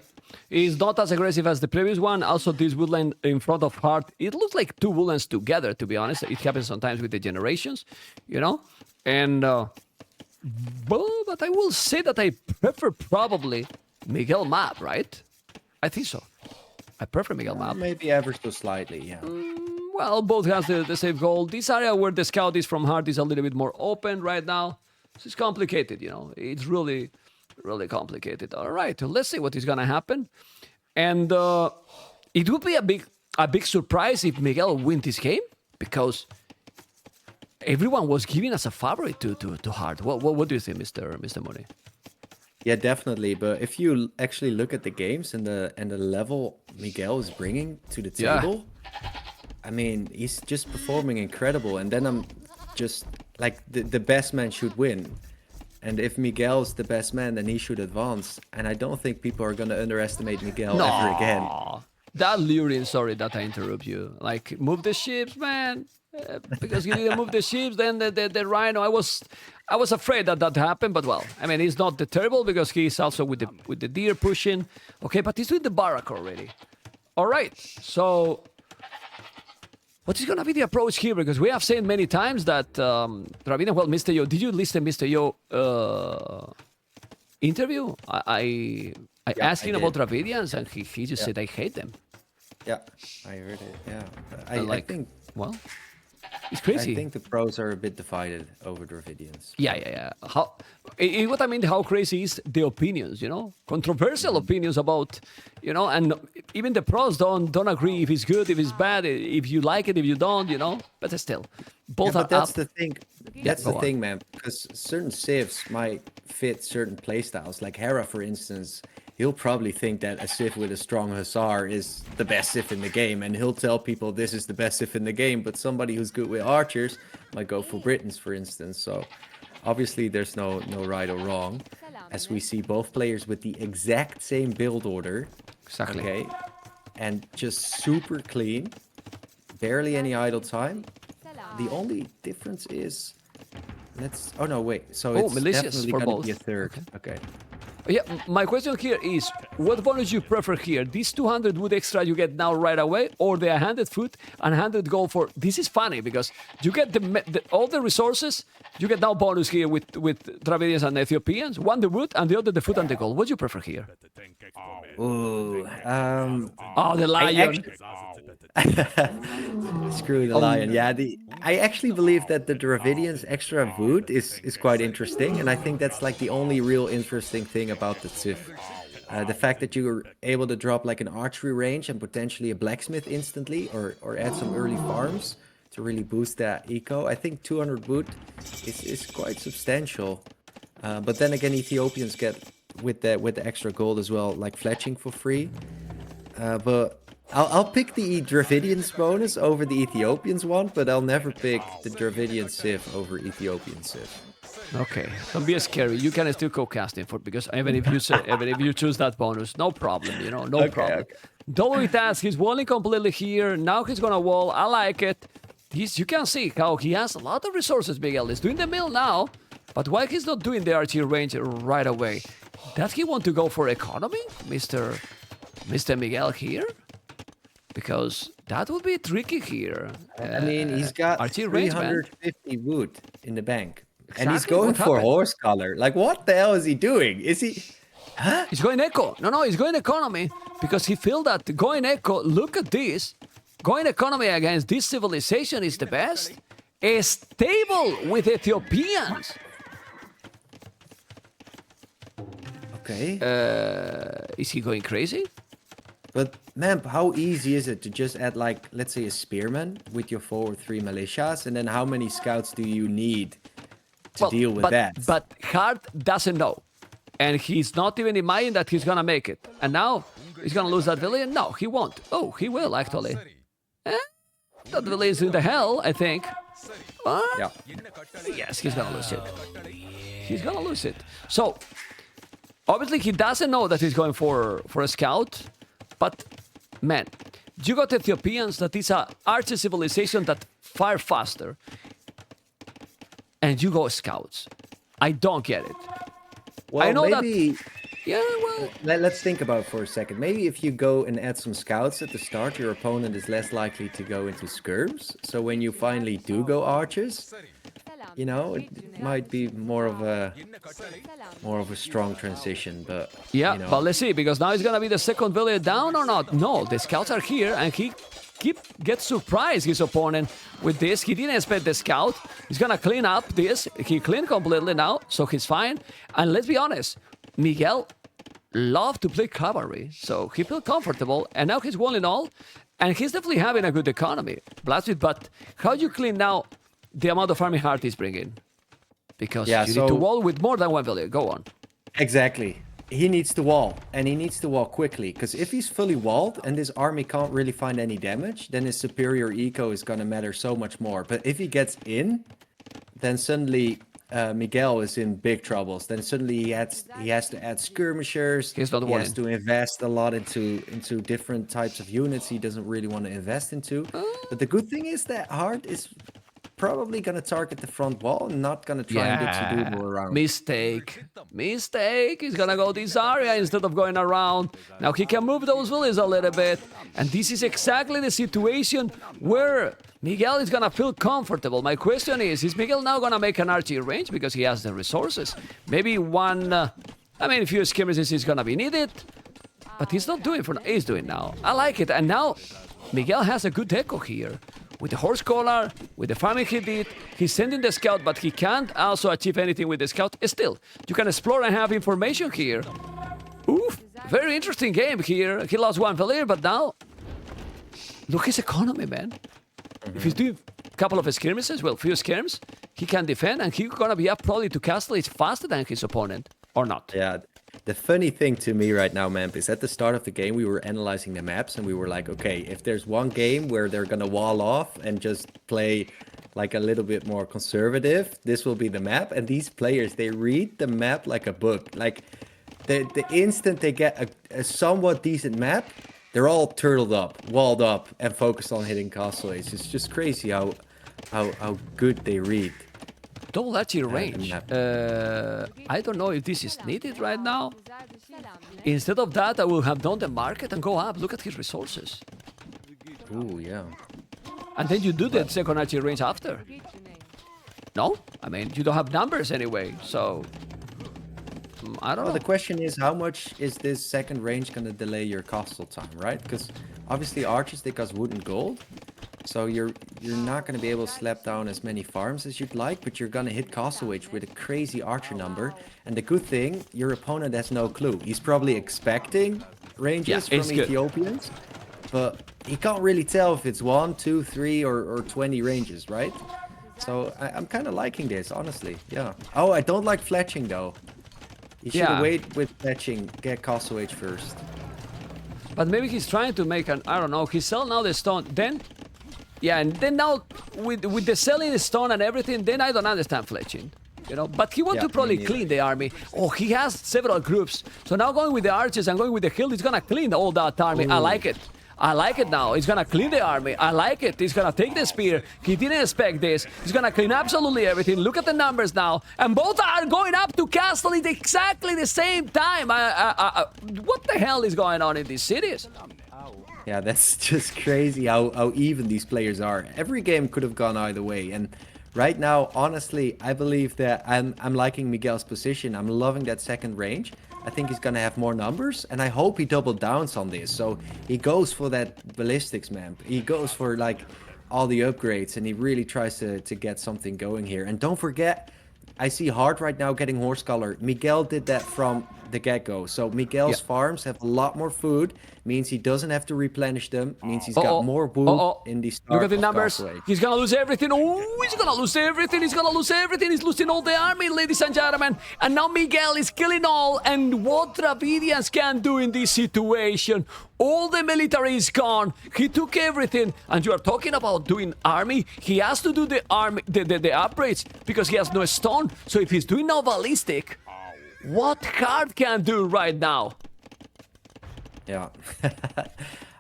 it's not as aggressive as the previous one. Also, this woodland in front of Hearttt, it looks like 2 woodlands together, to be honest. It happens sometimes with the generations, you know? And, but I will say that I prefer probably Miguel map, right? I think so. I prefer Miguel map. Maybe ever so slightly, yeah. Well, both has the same goal. This area where the scout is from Hearttt is a little bit more open right now. So it's complicated, you know. It's really, really complicated. All right, let's see what is going to happen. And it would be a big surprise if Miguel wins this game, because everyone was giving us a favorite to Hearttt. What do you think, Mr. Mooney? Yeah, definitely. But if you actually look at the games and the level Miguel is bringing to the table, I mean, he's just performing incredible. And then I'm just like, the best man should win. And if Miguel's the best man, then he should advance. And I don't think people are going to underestimate Miguel ever again. That luring, sorry that I interrupt you. Like, move the ships, man. Because you didn't move the ships, then the rhino. I was afraid that happened, but well, I mean, he's not terrible because he's also with the deer pushing. Okay, but he's with the barrack already. All right, so what is going to be the approach here? Because we have said many times that Dravidian, well, Mr. Yo, did you listen Mr. Yo interview? I asked him about Dravidians, and he just said, I hate them. Yeah, I heard it, yeah. I think... Well... It's crazy. I think the pros are a bit divided over Dravidians. Yeah. What I mean, how crazy is the opinions, controversial opinions about, and even the pros don't agree if it's good, if it's bad, if you like it, if you don't, but still, both Yeah, are but that's up. the thing. That's the thing, man. Because certain civs might fit certain playstyles. Like Hera, for instance, he'll probably think that a civ with a strong Hussar is the best civ in the game, and he'll tell people this is the best civ in the game. But somebody who's good with archers might go for Britons, for instance. So obviously, there's no right or wrong, as we see both players with the exact same build order. Exactly. Okay, and just super clean, barely any idle time. The only difference is, oh no, wait. So it's malicious definitely for gonna both. be a third. Okay. Yeah, my question here is, what bonus you prefer here? This 200 wood extra you get now right away, or the 100 food and 100 gold for... This is funny, because you get all the resources, you get now bonus here with Dravidians and Ethiopians. One the wood, and the other the food and the gold. What do you prefer here? Ooh, Oh, the lion. Screw the lion. Yeah, I actually believe that the Dravidians extra wood is quite interesting, and I think that's like the only real interesting thing about the civ. The fact that you're able to drop like an archery range and potentially a blacksmith instantly, or add some early farms to really boost that eco. I think 200 wood is quite substantial. But then again, Ethiopians get with the extra gold as well, like fletching for free. But I'll pick the Dravidians bonus over the Ethiopians one, but I'll never pick the Dravidian civ over Ethiopian civ. Okay, don't be scary. You can still go casting for, because even if you choose that bonus, no problem. No problem. Okay. Double task. He's walling completely here. Now he's gonna wall. I like it. You can see how he has a lot of resources. Miguel is doing the mill now, but why he's not doing the archery range right away? Does he want to go for economy, Mr. Miguel here? Because that would be tricky here. I mean, he's got archery range, man. 350 wood in the bank. Exactly. And he's going What for happened? horse color. Like, what the hell is he doing? Is he... Huh? He's going eco. No, he's going economy because he feel that going eco, look at this. Going economy against this civilization is the best. Stable with Ethiopians. Okay. Is he going crazy? But, man, how easy is it to just add, like, let's say a spearman with your 4 or 3 militias? And then how many scouts do you need to deal with that? But Hearttt doesn't know. And he's not even imagining that he's going to make it. And now he's going to lose that village? No, he won't. Oh, he will, actually. That village is in the hell, I think. Yeah. Yes, he's going to lose it. He's going to lose it. So, obviously, he doesn't know that he's going for a scout. But, man, you got Ethiopians that is a archer civilization that fire faster. And you go scouts. I don't get it. Well, I know maybe... that... Yeah, well... Let's think about it for a second. Maybe if you go and add some scouts at the start, your opponent is less likely to go into skirms. So when you finally do go archers, it might be more of a strong transition. But yeah, but let's see, because now it's gonna be the second village down or not. No, the scouts are here, and he gets surprised his opponent with this. He didn't expect the scout. He's gonna clean up this. He cleaned completely now, so he's fine. And let's be honest, Miguel loved to play cavalry, so he felt comfortable, and now he's walling all, and he's definitely having a good economy. Blasted, but how do you clean now the amount of army Hearttt is bringing? Because you need to wall with more than one village. Go on. Exactly. He needs to wall, and he needs to wall quickly, because if he's fully walled and this army can't really find any damage, then his superior eco is going to matter so much more. But if he gets in, then suddenly Miguel is in big troubles. Then suddenly he has to add skirmishers. He has to invest a lot into different types of units he doesn't really want to invest into. But the good thing is that Hearttt is probably going to target the front wall and not going to try and get Sudoku around. Mistake. He's going to go this area instead of going around. Now he can move those villages a little bit. And this is exactly the situation where Miguel is going to feel comfortable. My question is Miguel now going to make an archery range because he has the resources? Maybe one, a few skirmishes is going to be needed. But he's not doing he's doing now. I like it. And now Miguel has a good echo here. with the horse collar, with the farming he did. He's sending the scout, but he can't also achieve anything with the scout. Still, you can explore and have information here. Oof, very interesting game here. He lost one Valier, but now, look his economy, man. If he's doing a couple of skirmishes, well, few skirms, he can defend, and he's gonna be up probably to castle is faster than his opponent, or not. Yeah. The funny thing to me right now, Memp, is at the start of the game, we were analyzing the maps and we were like, okay, if there's one game where they're going to wall off and just play like a little bit more conservative, this will be the map. And these players, they read the map like a book. Like the instant they get a somewhat decent map, they're all turtled up, walled up, and focused on hitting castle ace. It's just crazy how good they read. Double archery range. I don't know if this is needed right now. Instead of that, I will have done the market and go up. Look at his resources. Ooh, yeah. And then you do the second archery range after. No? I mean, you don't have numbers anyway, so... I don't know. The question is, how much is this second range going to delay your castle time, right? Because obviously archers, they cost wood and gold. So you're not going to be able to slap down as many farms as you'd like, but you're going to hit castle age with a crazy archer number. And the good thing, your opponent has no clue. He's probably expecting ranges from Ethiopians, but he can't really tell if it's 1, 2, 3, or 20 ranges, right? So I'm kind of liking this, honestly. Yeah. Oh, I don't like fletching though. You should wait with fletching, get castle age first. But maybe he's trying to make an, I don't know, he sell now the stone, then... Yeah, and then now, with the selling the stone and everything, then I don't understand fletching. You know, but he wants to probably clean the army. Oh, he has several groups. So now going with the archers and going with the hill, he's gonna clean all that army. Ooh. I like it. I like it now. He's gonna clean the army. I like it. He's gonna take the spear. He didn't expect this. He's gonna clean absolutely everything. Look at the numbers now. And both are going up to castle at exactly the same time. What the hell is going on in these cities? Yeah, that's just crazy how even these players are. Every game could have gone either way. And right now, honestly, I believe that I'm liking Miguel's position. I'm loving that second range. I think he's going to have more numbers. And I hope he double downs on this. So he goes for that ballistics, man. He goes for like all the upgrades. And he really tries to get something going here. And don't forget, I see Hearttt right now getting horse color. Miguel did that from the get-go. So Miguel's farms have a lot more food, means he doesn't have to replenish them, means he's got more wood in the start. Look at the numbers. He's gonna lose everything. Oh, he's gonna lose everything. He's gonna lose everything. He's losing all the army, ladies and gentlemen. And now Miguel is killing all. And what Dravidians can do in this situation? All the military is gone. He took everything. And you are talking about doing army? He has to do the army, the upgrades, because he has no stone. So if he's doing no ballistic, what Hearttt can do right now? Yeah.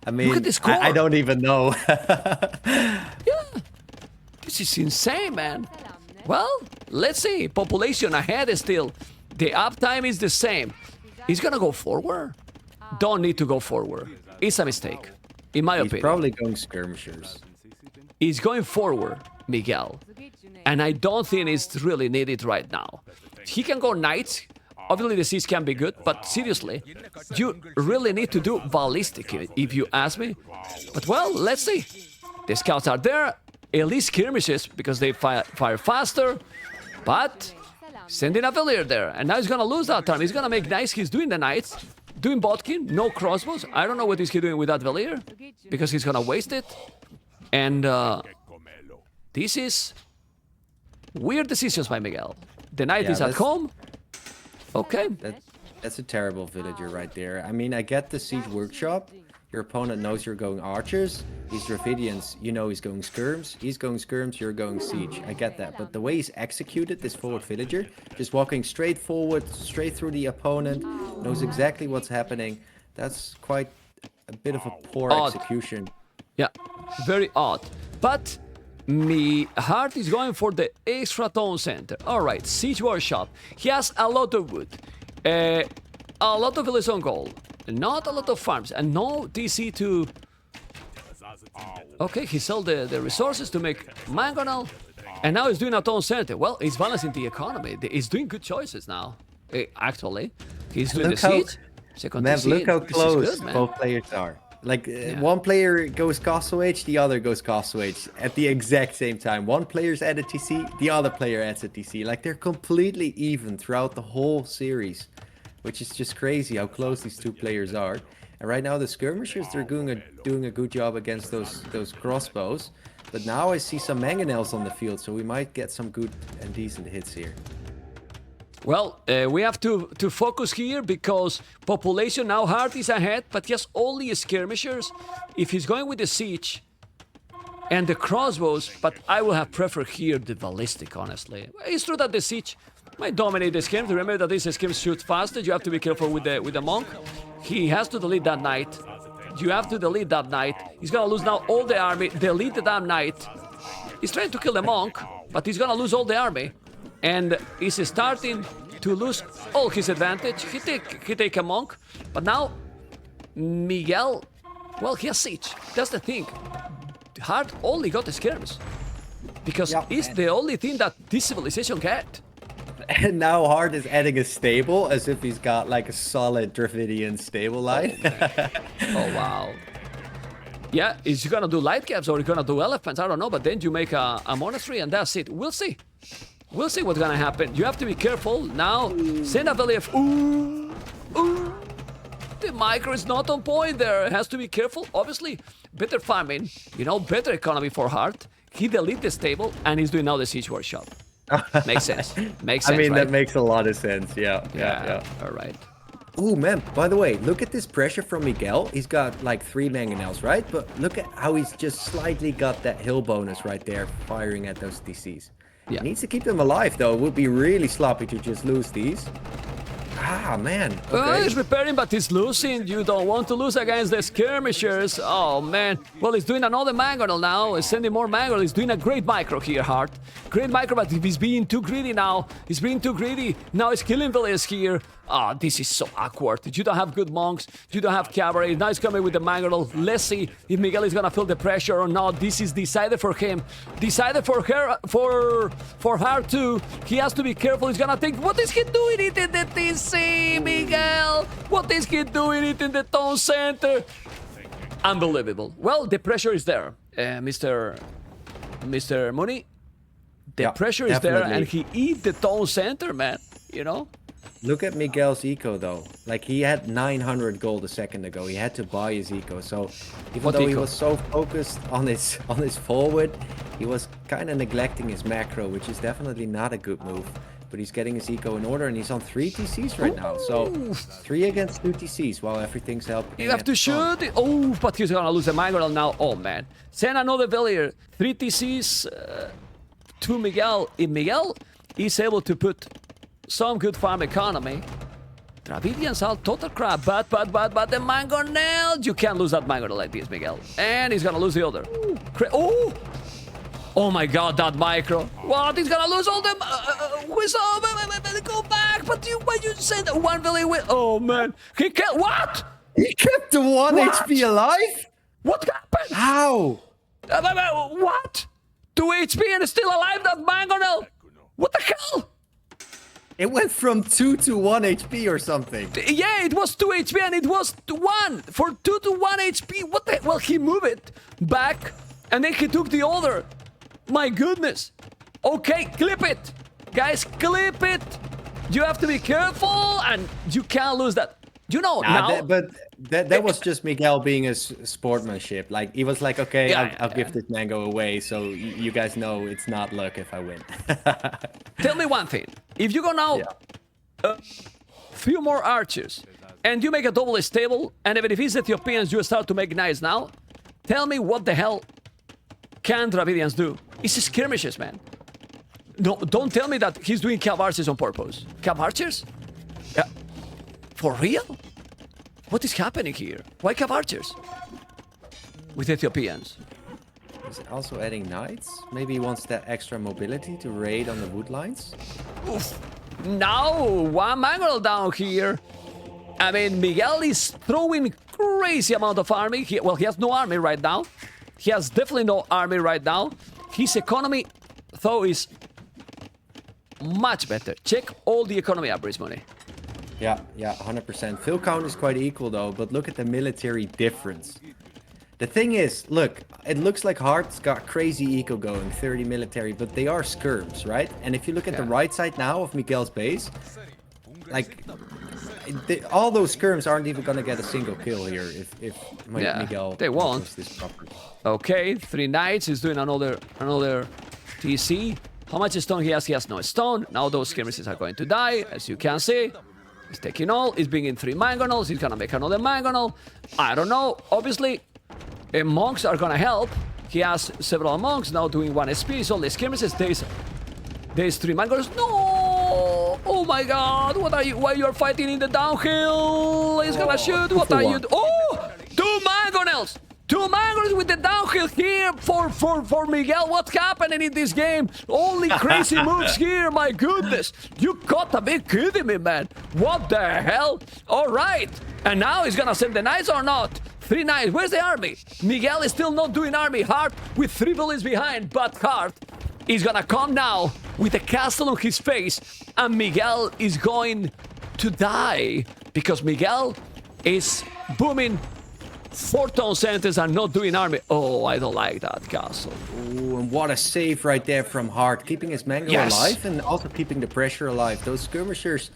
I mean, look at this score. I don't even know. Yeah. This is insane, man. Well, let's see. Population ahead still. The uptime is the same. He's gonna go forward? Don't need to go forward. It's a mistake, in my opinion. He's probably going skirmishers. He's going forward, Miguel. And I don't think it's really needed right now. He can go knights. Obviously, the siege can be good, but seriously, you really need to do ballistic, if you ask me. But well, let's see. The scouts are there, at least skirmishes, because they fire faster. But sending a Valier there, and now he's gonna lose that time. He's gonna make knights. He's doing the knights, doing Botkin, no crossbows. I don't know what he's doing with that Valier, because he's gonna waste it. And this is weird decisions by Miguel. The knight is at home. Okay. That's a terrible villager right there. I mean, I get the siege workshop. Your opponent knows you're going archers. These Dravidians, you know he's going skirms. He's going skirms, you're going siege. I get that. But the way he's executed this forward villager, just walking straight forward, straight through the opponent, knows exactly what's happening. That's quite a bit of a poor execution. Yeah, very odd. But Hearttt is going for the extra town center. Alright, siege workshop. He has a lot of wood. A lot of village on gold. Not a lot of farms. And no DC to... Okay, he sold the resources to make mangonel. And now he's doing a town center. Well, he's balancing the economy. He's doing good choices now. Actually. He's doing the siege. Man, look how close both players are. Like one player goes Castle Age, the other goes Castle Age at the exact same time. One player's at a TC, the other player adds a TC. Like they're completely even throughout the whole series, which is just crazy how close these two players are. And right now the skirmishers, they're doing a good job against those crossbows. But now I see some mangonels on the field, so we might get some good and decent hits here. Well, we have to focus here because population now Hearttt is ahead, but he has only skirmishers. If he's going with the siege and the crossbows, but I would have preferred here the ballistic, honestly. It's true that the siege might dominate the skirms. Remember that these skirms shoot faster. You have to be careful with the monk. He has to delete that knight. You have to delete that knight. He's gonna lose now all the army. Delete the damn knight. He's trying to kill the monk, but he's gonna lose all the army. And he's starting to lose all his advantage. He take a monk, but now Miguel, well, he has siege. That's the thing. Hearttt only got the skirms because it's the only thing that this civilization get. And now Hearttt is adding a stable as if he's got like a solid Dravidian stable line. Oh wow. Yeah, is he gonna do light caps or is he gonna do elephants? I don't know, but then you make a monastery and that's it. We'll see. We'll see what's gonna happen. You have to be careful. Now, send a valley of... Ooh! The micro is not on point there. Has to be careful. Obviously, better farming. You know, better economy for Hearttt. He deleted the stable and he's doing now the siege workshop. Makes sense. Makes sense, I mean, right? that makes a lot of sense. Yeah. All right. Ooh, man, by the way, look at this pressure from Miguel. He's got like 3 mangonels, right? But look at how he's just slightly got that hill bonus right there, firing at those DCs. Yeah. He needs to keep them alive, though. It would be really sloppy to just lose these. Ah, man. Okay. He's repairing, but he's losing. You don't want to lose against the skirmishers. Oh, man. Well, he's doing another mangonel now. He's sending more mangonel. He's doing a great micro here, Hearttt. Great micro, but he's being too greedy now. He's being too greedy. Now he's killing villagers here. Ah, this is so awkward. You don't have good monks. You don't have cavalry. Now he's coming with the mangonel. Let's see if Miguel is gonna feel the pressure or not. This is decided for him. Decided for her, for Hearttt too. He has to be careful. He's gonna think, what is he doing it in the TC, Miguel? What is he doing it in the town center? Unbelievable. Well, the pressure is there, Mr. Mooney. The pressure is there, and he eat the town center, man. You know. Look at Miguel's eco though. Like he had 900 gold a second ago. He had to buy his eco. So even though he was so focused on his forward, he was kind of neglecting his macro, which is definitely not a good move. But he's getting his eco in order, and he's on 3 TCs right now. So 3 against 2 TCs while everything's helping. You have to shoot. Oh, but he's gonna lose the mangonel now. Oh man, send another villager. 3 TCs to Miguel. If Miguel is able to put some good farm economy, Dravidians are total crap, but the mangonel, you can't lose that mangonel like this, Miguel. And he's gonna lose the other. Oh my god, that micro. What? He's gonna lose all them. Go back, but why you said one village with... Oh man, he can't... What? He kept the 1 HP alive? What happened? How? What? 2 HP and still alive, that mangonel? What the hell? It went from 2 to 1 HP or something. Yeah, it was 2 HP and it was 1. For 2 to 1 HP. What the... Well, he moved it back and then he took the other. My goodness. Okay, clip it. Guys, clip it. You have to be careful and you can't lose that. You know, now... That was just Miguel being a sportsmanship. Like, he was like, okay, I'll give this mango away, so you guys know it's not luck if I win. Tell me one thing. If you go now a few more archers and you make a double stable, and even if it's Ethiopians, you start to make knights now, tell me what the hell can Dravidians do? It's skirmishes, man. No, don't tell me that he's doing cav archers on purpose. Cav archers? Yeah. For real? What is happening here? Why cav archers? With Ethiopians. Is it also adding knights? Maybe he wants that extra mobility to raid on the wood lines? Oof. Now, one mangonel down here. I mean, Miguel is throwing crazy amount of army. He has no army right now. He has definitely no army right now. His economy, though, is much better. Check all the economy upgrades money. Yeah, 100%. Fill count is quite equal though, but look at the military difference. The thing is, look, it looks like Heartt's got crazy eco going, 30 military, but they are skirms, right? And if you look at the right side now of Miguel's base, like, all those skirms aren't even gonna get a single kill here if Miguel they won't. does this properly. Okay, 3 knights. He's doing another TC. How much stone he has? He has no stone. Now those skirmishes are going to die, as you can see. He's taking all. He's bringing 3 mangonels. He's gonna make another mangonel. I don't know. Obviously, monks are gonna help. He has several monks now doing 1 SP. So the skirmishes. There's 3 mangonels. No! Oh my God! What are you? Why you are fighting in the downhill? He's gonna shoot. What are you? Oh! 2 mangonels! 2 mangonels with the downhill here for Miguel. What's happening in this game? Only crazy moves here. My goodness! You gotta be kidding me, man! What the hell? All right. And now he's gonna send the knights or not? 3 knights. Where's the army? Miguel is still not doing army. Heartt with 3 villains behind, but Heartt is gonna come now with a castle on his face, and Miguel is going to die because Miguel is booming 4-tone centers and not doing army. Oh, I don't like that castle. Ooh, and what a save right there from Heartt, keeping his mango alive and also keeping the pressure alive. Those skirmishers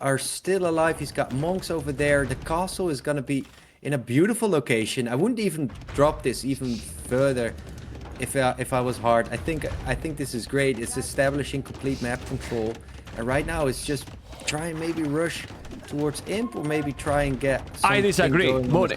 are still alive. He's got monks over there. The castle is gonna be in a beautiful location. I wouldn't even drop this even further if I was Heartt. I think this is great. It's establishing complete map control, and right now it's just try and maybe rush towards Imp, or maybe try and get. I disagree, Mone.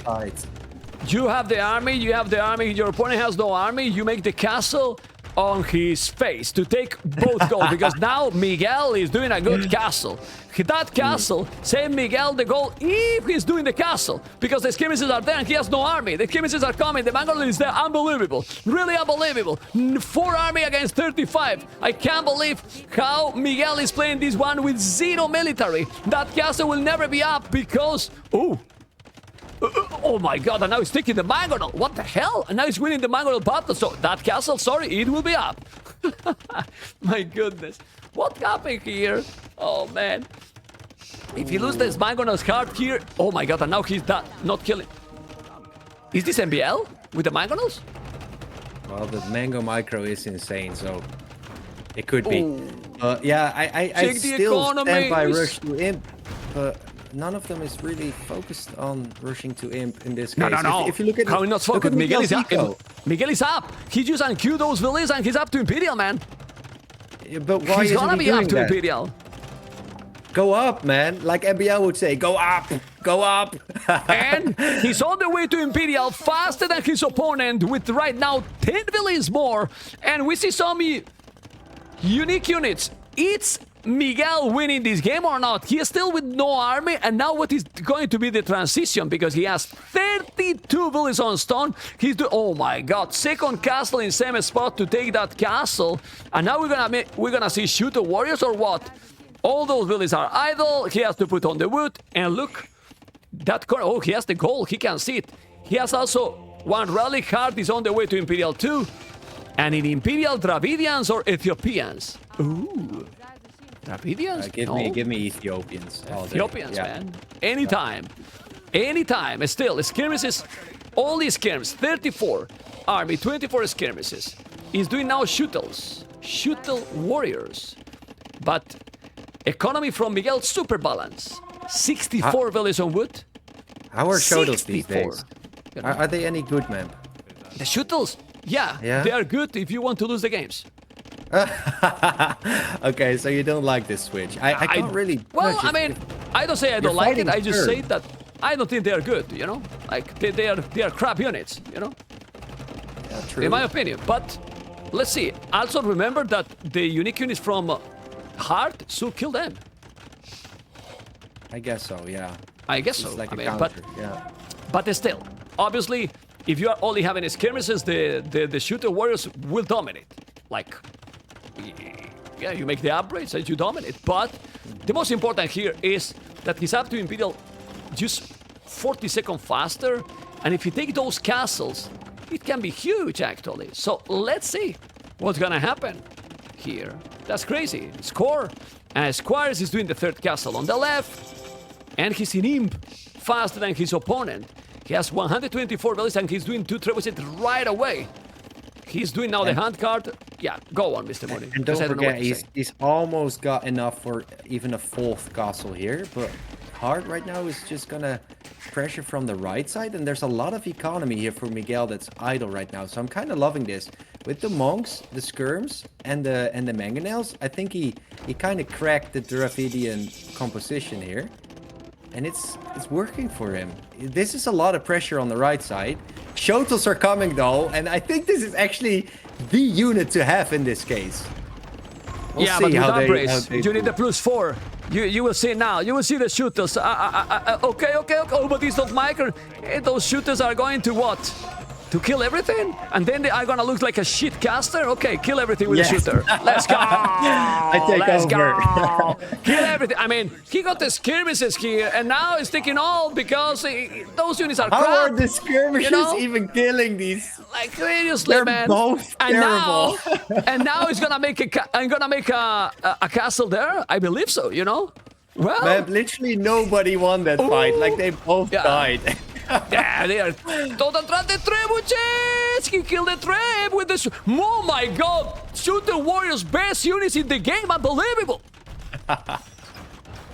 You have the army. Your opponent has no army. You make the castle on his face to take both goals, because now Miguel is doing a good castle. That castle, save Miguel the goal if he's doing the castle, because the skirmishes are there and he has no army. The skirmishes are coming, the mango is there. Unbelievable, really unbelievable. 4 army against 35. I can't believe how Miguel is playing this one with 0 military. That castle will never be up because oh my God, and now he's taking the mangonel. What the hell? And now he's winning the mangonel battle. So that castle, sorry, it will be up. My goodness. What happened here? Oh, man. If he loses this mangonel's card here, oh my God, and now he's not killing. Is this MBL with the mangonels? Well, the mango micro is insane, so it could be. Yeah, I still stand by rush to Imp, but none of them is really focused on rushing to Imp in this case. No. If you look at how not focused? Miguel is up. Miguel is up. He just unqueued those villains and he's up to Imperial, man. Yeah, but why he's gonna be up to that? Imperial. Go up, man. Like MBL would say, go up, go up. And he's on the way to Imperial faster than his opponent with right now 10 villains more. And we see some unique units. It's Miguel winning this game or not? He is still with no army, and now what is going to be the transition, because he has 32 villains on stone. Oh my God, second castle in same spot to take that castle, and now we're gonna see shooter warriors or what? All those villains are idle. He has to put on the wood, and look, that corner. Oh, he has the goal. He can see it. He has also 1 rally. Heartt is on the way to Imperial 2, and in Imperial, Dravidians or Ethiopians. Ooh. Dravidians? Give me Ethiopians. Ethiopians, man. Anytime. Anytime. Still, skirmishes, only skirms. 34 army, 24 skirmishes. He's doing now shootles. Shootle warriors. But economy from Miguel, super balance. 64 villages on wood. How are shootles these days? Are they any good, man? The shootles? Yeah, they are good if you want to lose the games. Okay, so you don't like this switch. I can't really. Well, I mean, I don't say I don't like it. I just say that I don't think they are good. You know, like they are crap units. You know, yeah, true. In my opinion. But let's see. Also remember that the unique units from Heartt should kill them. I guess so. Yeah. I guess so. Like I mean, counter. Yeah. But still, obviously, if you are only having skirmishes, the shooter warriors will dominate. Like, yeah, you make the upgrades and you dominate. But the most important here is that he's up to Imperial just 40 seconds faster. And if you take those castles, it can be huge, actually. So let's see what's gonna happen here. That's crazy. Score. And Squires is doing the 3rd castle on the left. And he's an imp faster than his opponent. He has 124 bellies and he's doing 2 trebuchets right away. He's doing now the hand card. Yeah, go on, Mr. Mooney. And don't forget, he's almost got enough for even a 4th castle here, but Hearttt right now is just gonna pressure from the right side, and there's a lot of economy here for Miguel that's idle right now. So I'm kind of loving this. With the monks, the skirms, and the mangonels, I think he kind of cracked the Dravidian composition here. And it's working for him. This is a lot of pressure on the right side. Shotels are coming though, and I think this is actually the unit to have in this case. We'll yeah, see but with how Umbrace, they you need the +4. You will see now. You will see the shooters. Okay. Oh, but it's not micro. Those shooters are going to what? To kill everything? And then they are gonna look like a shit caster? Okay, kill everything with a shooter. Let's go! I take over. Go! Kill everything. I mean, he got the skirmishes here, and now he's taking all because those units are crap. How are the skirmishes you know? even killing these? Like seriously, They're man. both terrible. Now he's gonna make a castle there. I believe so. You know. Well, Man, literally nobody won that fight. Like they both died. Yeah, they are total the trebuchets. He killed the treb with the. Oh my God! Shooter Warriors best units in the game. Unbelievable.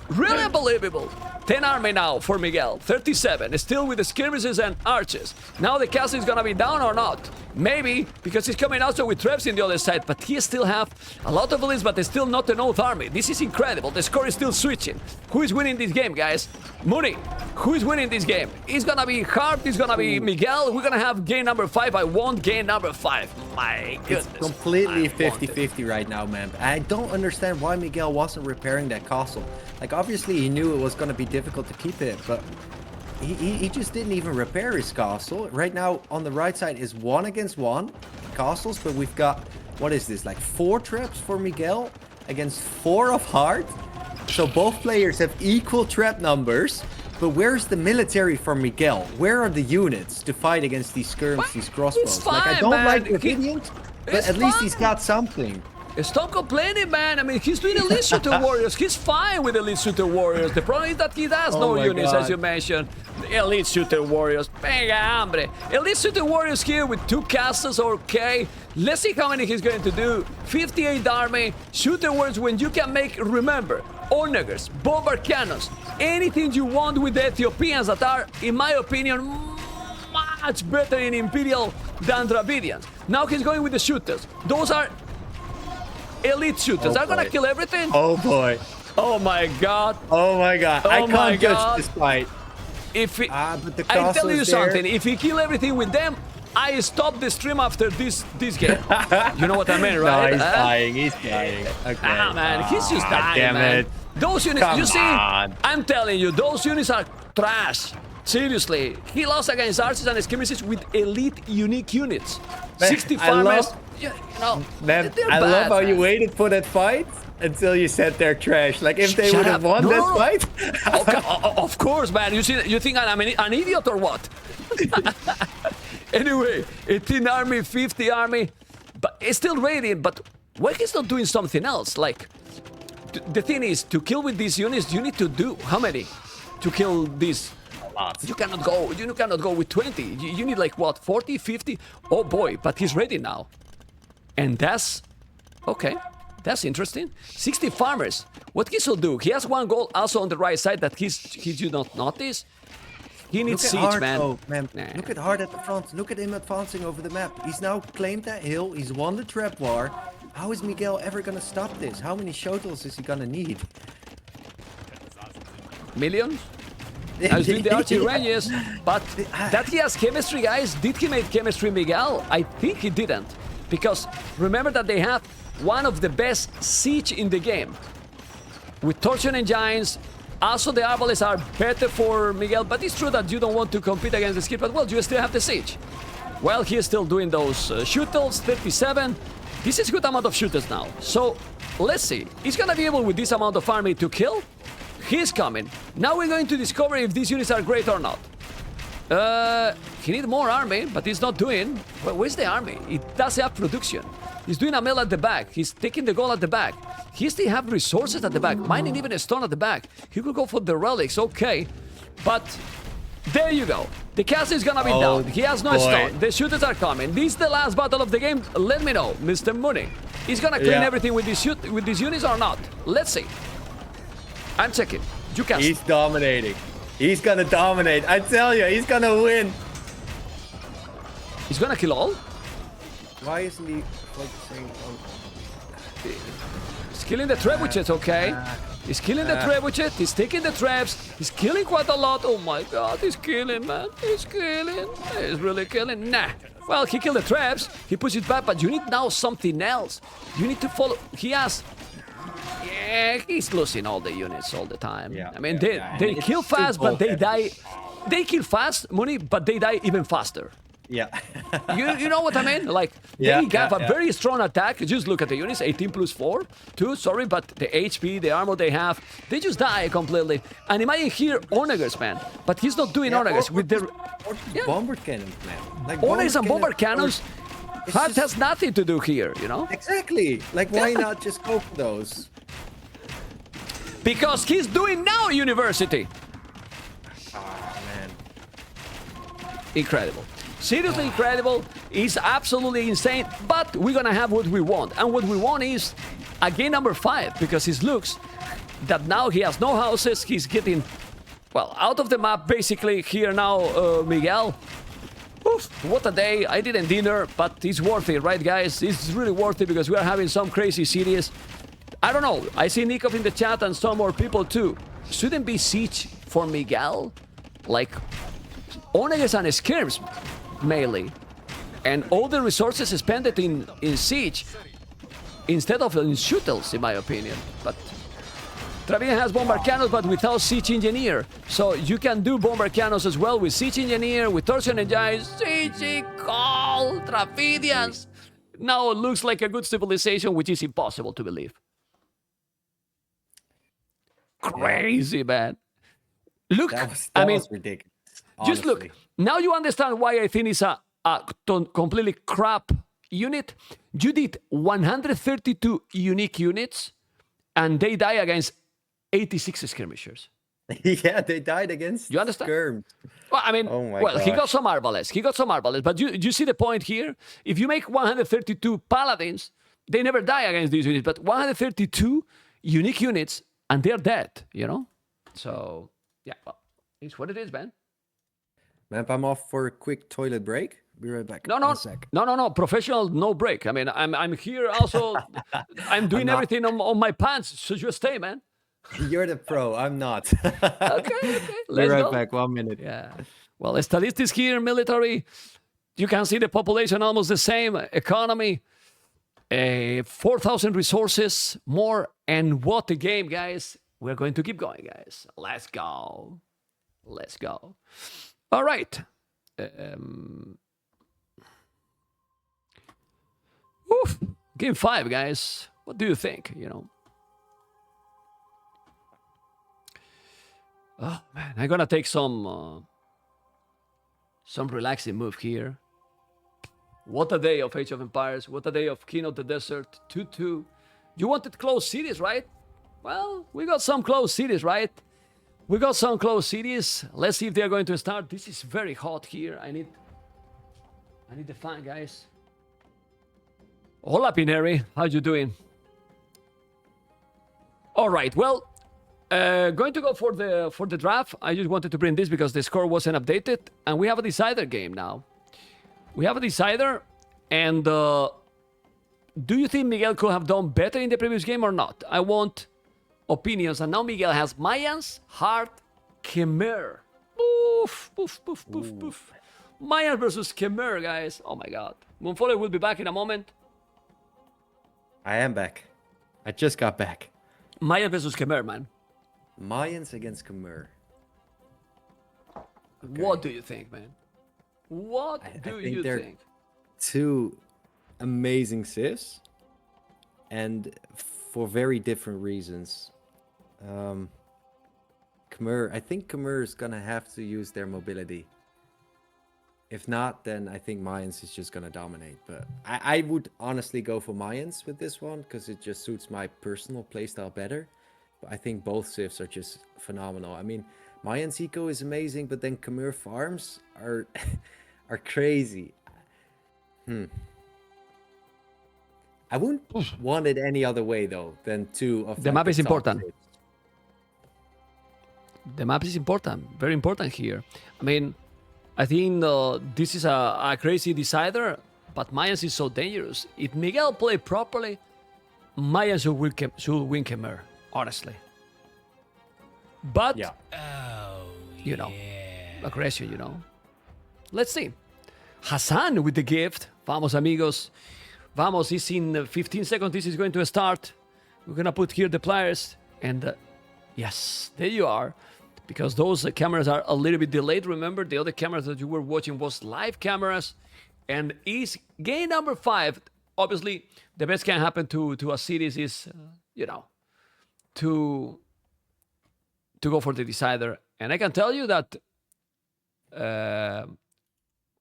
Really unbelievable. 10 army now for Miguel. 37. Still with the skirmishes and archers. Now the castle is gonna be down or not? Maybe, because he's coming also with trebs in the other side. But he still have a lot of elites, but there's still not an oath army. This is incredible. The score is still switching. Who is winning this game, guys? Mooney. Who is winning this game? It's gonna be Hearttt. It's gonna be Miguel. We're gonna have game number 5. I want game number 5. My goodness. It's completely 50-50 right now, man. I don't understand why Miguel wasn't repairing that castle. Like, obviously, he knew it was going to be difficult to keep it, but he just didn't even repair his castle. Right now, on the right side is 1 against 1 castles, but we've got, what is this, like 4 traps for Miguel against 4 of Hearttt. So both players have equal trap numbers, but where's the military for Miguel? Where are the units to fight against these skirms, these crossbows? Fine, like, I don't man. like Dravidians, but at least he's got something. Stop complaining, man. I mean, he's doing Elite Shooter Warriors. He's fine with Elite Shooter Warriors. The problem is that he has no units, as you mentioned. Elite Shooter Warriors. Venga, hombre. Elite Shooter Warriors here with 2 castles, okay. Let's see how many he's going to do. 58 army. Shooter Warriors when you can make, remember, onagers, bombard cannons, anything you want with the Ethiopians that are, in my opinion, much better in Imperial than Dravidians. Now he's going with the shooters. Those are elite shooters. They're gonna kill everything. Oh boy. Oh my God. Oh my God. I can't judge this fight. If he, but the I tell you there. something. If he kill everything with them, I stop the stream after this game. You know what I mean, right? No, he's dying. He's dying. Okay. Ah, man, he's just dying, damn man. it. Those units, Come you see, on. I'm telling you, those units are trash. Seriously, he lost against archers and skirmishes with elite, unique units. Man, 60 I farmers. love- You know, Man, they're I bad, love how you man. waited for that fight until you said they're trash. Like, if they Shut would have up. won No, that no. fight. Okay, of course, man. You think I'm an idiot or what? Anyway, 18 army, 50 army, but it's still radiant. But why he's not doing something else? Like, the thing is, to kill with these units, you need to do how many to kill these? You cannot go with 20. You need like what, 40, 50? Oh boy, but he's ready now. And that's okay. That's interesting. 60 farmers. What he will do? He has 1 goal also on the right side that he do not notice. He needs siege, Hearttt, man. though, man. Nah. Look at Hearttt at the front. Look at him advancing over the map. He's now claimed that hill. He's won the trap war. How is Miguel ever gonna stop this? How many shotels is he gonna need? Millions? I was doing the archery ranges, but that he has chemistry, guys. Did he make chemistry, Miguel? I think he didn't. Because remember that they have one of the best siege in the game. With torsion engines, also the arbalists are better for Miguel, but it's true that you don't want to compete against the skip, but well, you still have the siege. Well, he is still doing those shooters, 37. This is a good amount of shooters now. So, let's see. He's gonna be able with this amount of army to kill? He's coming. Now we're going to discover if these units are great or not. He needs more army, but he's not doing. Well, where's the army? It does have production. He's doing a mill at the back. He's taking the goal at the back. He still have resources at the back. Mining even a stone at the back. He could go for the relics, okay. But there you go. The castle is gonna be down. He has no stone. The shooters are coming. This is the last battle of the game. Let me know, Mr. Mooney. He's gonna clean everything with these units or not? Let's see. I'm checking. You can. He's dominating. He's gonna dominate. I tell you, he's gonna win. He's gonna kill all? Why isn't he focusing on... He's killing the trebuchets, okay? He's killing the trebuchet. He's taking the traps. He's killing quite a lot. Oh my god, he's killing, man. He's killing. He's really killing. Nah. Well, he killed the traps. He pushes back, but you need now something else. You need to follow. He has... Yeah, he's losing all the units all the time. I mean, they kill fast, but they die. They kill fast, Mooney, but they die even faster. Yeah. you know what I mean? Like, they have a very strong attack. Just look at the units, 18 plus 4. 2, sorry, but the HP, the armor they have, they just die completely. And imagine here, Onagers, man. But he's not doing Onagers with the... Bomber cannons, man. Like, Onagers and bomber cannons, Hearttt has nothing to do here, you know? Exactly. Like, why not just go for those? Because he's doing now University. Oh, man. Incredible. Seriously incredible. It's absolutely insane, but we're gonna have what we want. And what we want is a game number 5, because it looks that now he has no houses. He's getting, well, out of the map basically here now, Miguel. Oof, what a day. I didn't dinner, but it's worth it, right, guys? It's really worth it because we are having some crazy series. I don't know. I see Nikov in the chat and some more people too. Shouldn't be siege for Miguel? Like, Onagers and skirms melee, and all the resources spent in siege instead of in shooters, in my opinion. But Travian has bomber cannons, but without siege engineer, so you can do bomber cannons as well with siege engineer, with torsion engines, siege, call, Travidians. Now it looks like a good civilization, which is impossible to believe. Crazy, man. Look, that was ridiculous. Honestly. Just look. Now you understand why I think it's a completely crap unit. You did 132 unique units, and they die against 86 skirmishers. Yeah, they died against you understand? skirms. Well, I mean, gosh. he got some arbalest. But you see the point here? If you make 132 paladins, they never die against these units. But 132 unique units, and they're dead, you know? So, yeah, well, it's what it is, man. Map, I'm off for a quick toilet break. Be right back. No. Professional, no break. I mean, I'm here also. I'm doing everything on my pants. So just stay, man. You're the pro. I'm not. Okay. Be right back. 1 minute. Yeah. Well, statistics here, military. You can see the population almost the same. Economy, 4,000 resources more. And what a game, guys. We're going to keep going, guys. Let's go. All right. Oof. Game 5, guys. What do you think? You know. Oh man, I'm gonna take some relaxing move here. What a day of Age of Empires. What a day of King of the Desert. 2-2. You wanted close cities, right? Well, we got some close cities, right? Let's see if they're going to start. This is very hot here. I need the fan, guys. Hola, Pineri. How you doing? All right. Well, going to go for the draft. I just wanted to bring this because the score wasn't updated, and we have a decider game now. We have a decider, and do you think Miguel could have done better in the previous game or not? I want opinions, and now Miguel has Mayans, Hearttt, Khmer. Poof. Mayans versus Khmer, guys. Oh my god. Moonfolio will be back in a moment. I am back. I just got back. Mayans versus Khmer, man. Mayans against Khmer. Okay. What do you think, man? What do you think? Two amazing civs, and for very different reasons. Khmer, I think Khmer is gonna have to use their mobility. If not, then I think Mayans is just gonna dominate. But I would honestly go for Mayans with this one because it just suits my personal playstyle better. But I think both civs are just phenomenal. I mean, Mayans eco is amazing, but then Khmer farms are are crazy. I wouldn't want it any other way though than two of The like, map is top important. civs. The map is important, very important here. I mean, I think this is a crazy decider, but Mayans is so dangerous. If Miguel play properly, Mayans should win Khmer, honestly. But, Yeah. you know, aggression, you know. Let's see. Hassan with the gift. Vamos, amigos. Vamos, is in 15 seconds. This is going to start. We're going to put here the players. And yes, there you are. Because those cameras are a little bit delayed. Remember, the other cameras that you were watching was live cameras. And is game number 5. Obviously, the best can happen to a series is, you know, to go for the decider. And I can tell you that,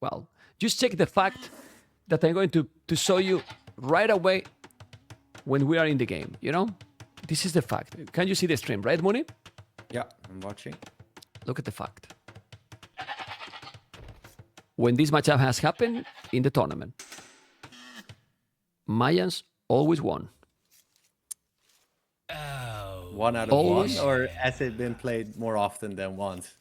well, just check the fact that I'm going to show you right away when we are in the game, you know? This is the fact. Can you see the stream, right, Mooney? Yeah, I'm watching. Look at the fact. When this matchup has happened in the tournament, Mayans always won. One out of Always. one, or has it been played more often than once?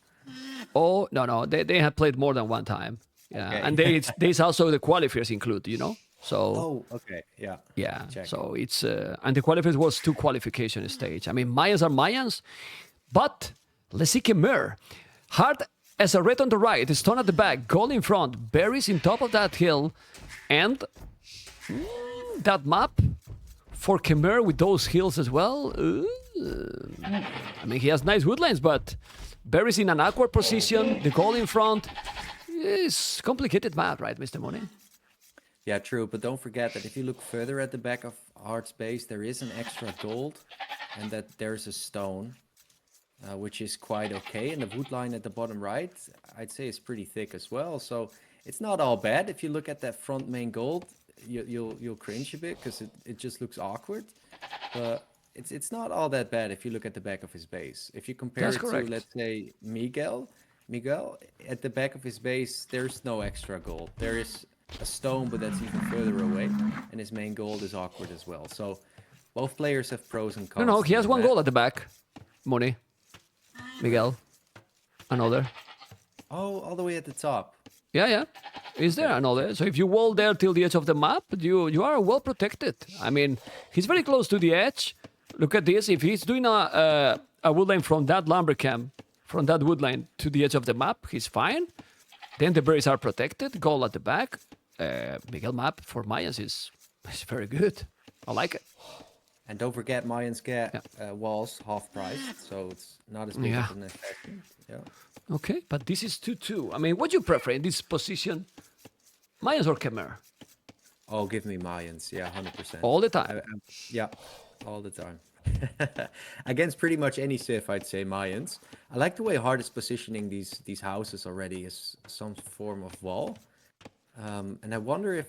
Oh, no, they have played more than one time. Yeah, Okay. and there's also the qualifiers include, you know? So, Oh, okay, yeah. yeah, Check. so it's, and the qualifiers was 2 qualification stage. I mean, Mayans are Mayans, but let's see Khmer. Hearttt as a red on the right, stone at the back, gold in front, berries in top of that hill, and that map for Khmer with those hills as well. I mean, he has nice woodlands, but berries in an awkward position, the gold in front. It's complicated map, right, Mr. Money? Yeah, true. But don't forget that if you look further at the back of Heartt's base, there is an extra gold, and that there's a stone, which is quite okay. And the wood line at the bottom right, I'd say, is pretty thick as well. So it's not all bad. If you look at that front main gold, you'll cringe a bit because it just looks awkward. But it's not all that bad if you look at the back of his base. If you compare That's it correct. to, let's say, Miguel, at the back of his base, there's no extra gold. There is a stone, but that's even further away, and his main gold is awkward as well. So both players have pros and cons. No, he to has the one map. goal at the back. Money. Miguel. Another. Oh, all the way at the top. Yeah. Is there another? So if you wall there till the edge of the map, you are well protected. I mean, he's very close to the edge. Look at this. If he's doing a woodline from that lumber camp, from that woodline to the edge of the map, he's fine. Then the berries are protected. Goal at the back. Miguel map for Mayans is very good. I like it. And don't forget, Mayans get walls half price, so it's not as big of an effect. Yeah. Okay, but this is 2-2. I mean, what do you prefer in this position? Mayans or Khmer? Oh, give me Mayans. Yeah, 100%. All the time. Yeah, all the time. Against pretty much any Civ, I'd say Mayans. I like the way Hearttt is positioning these houses already as some form of wall. And I wonder if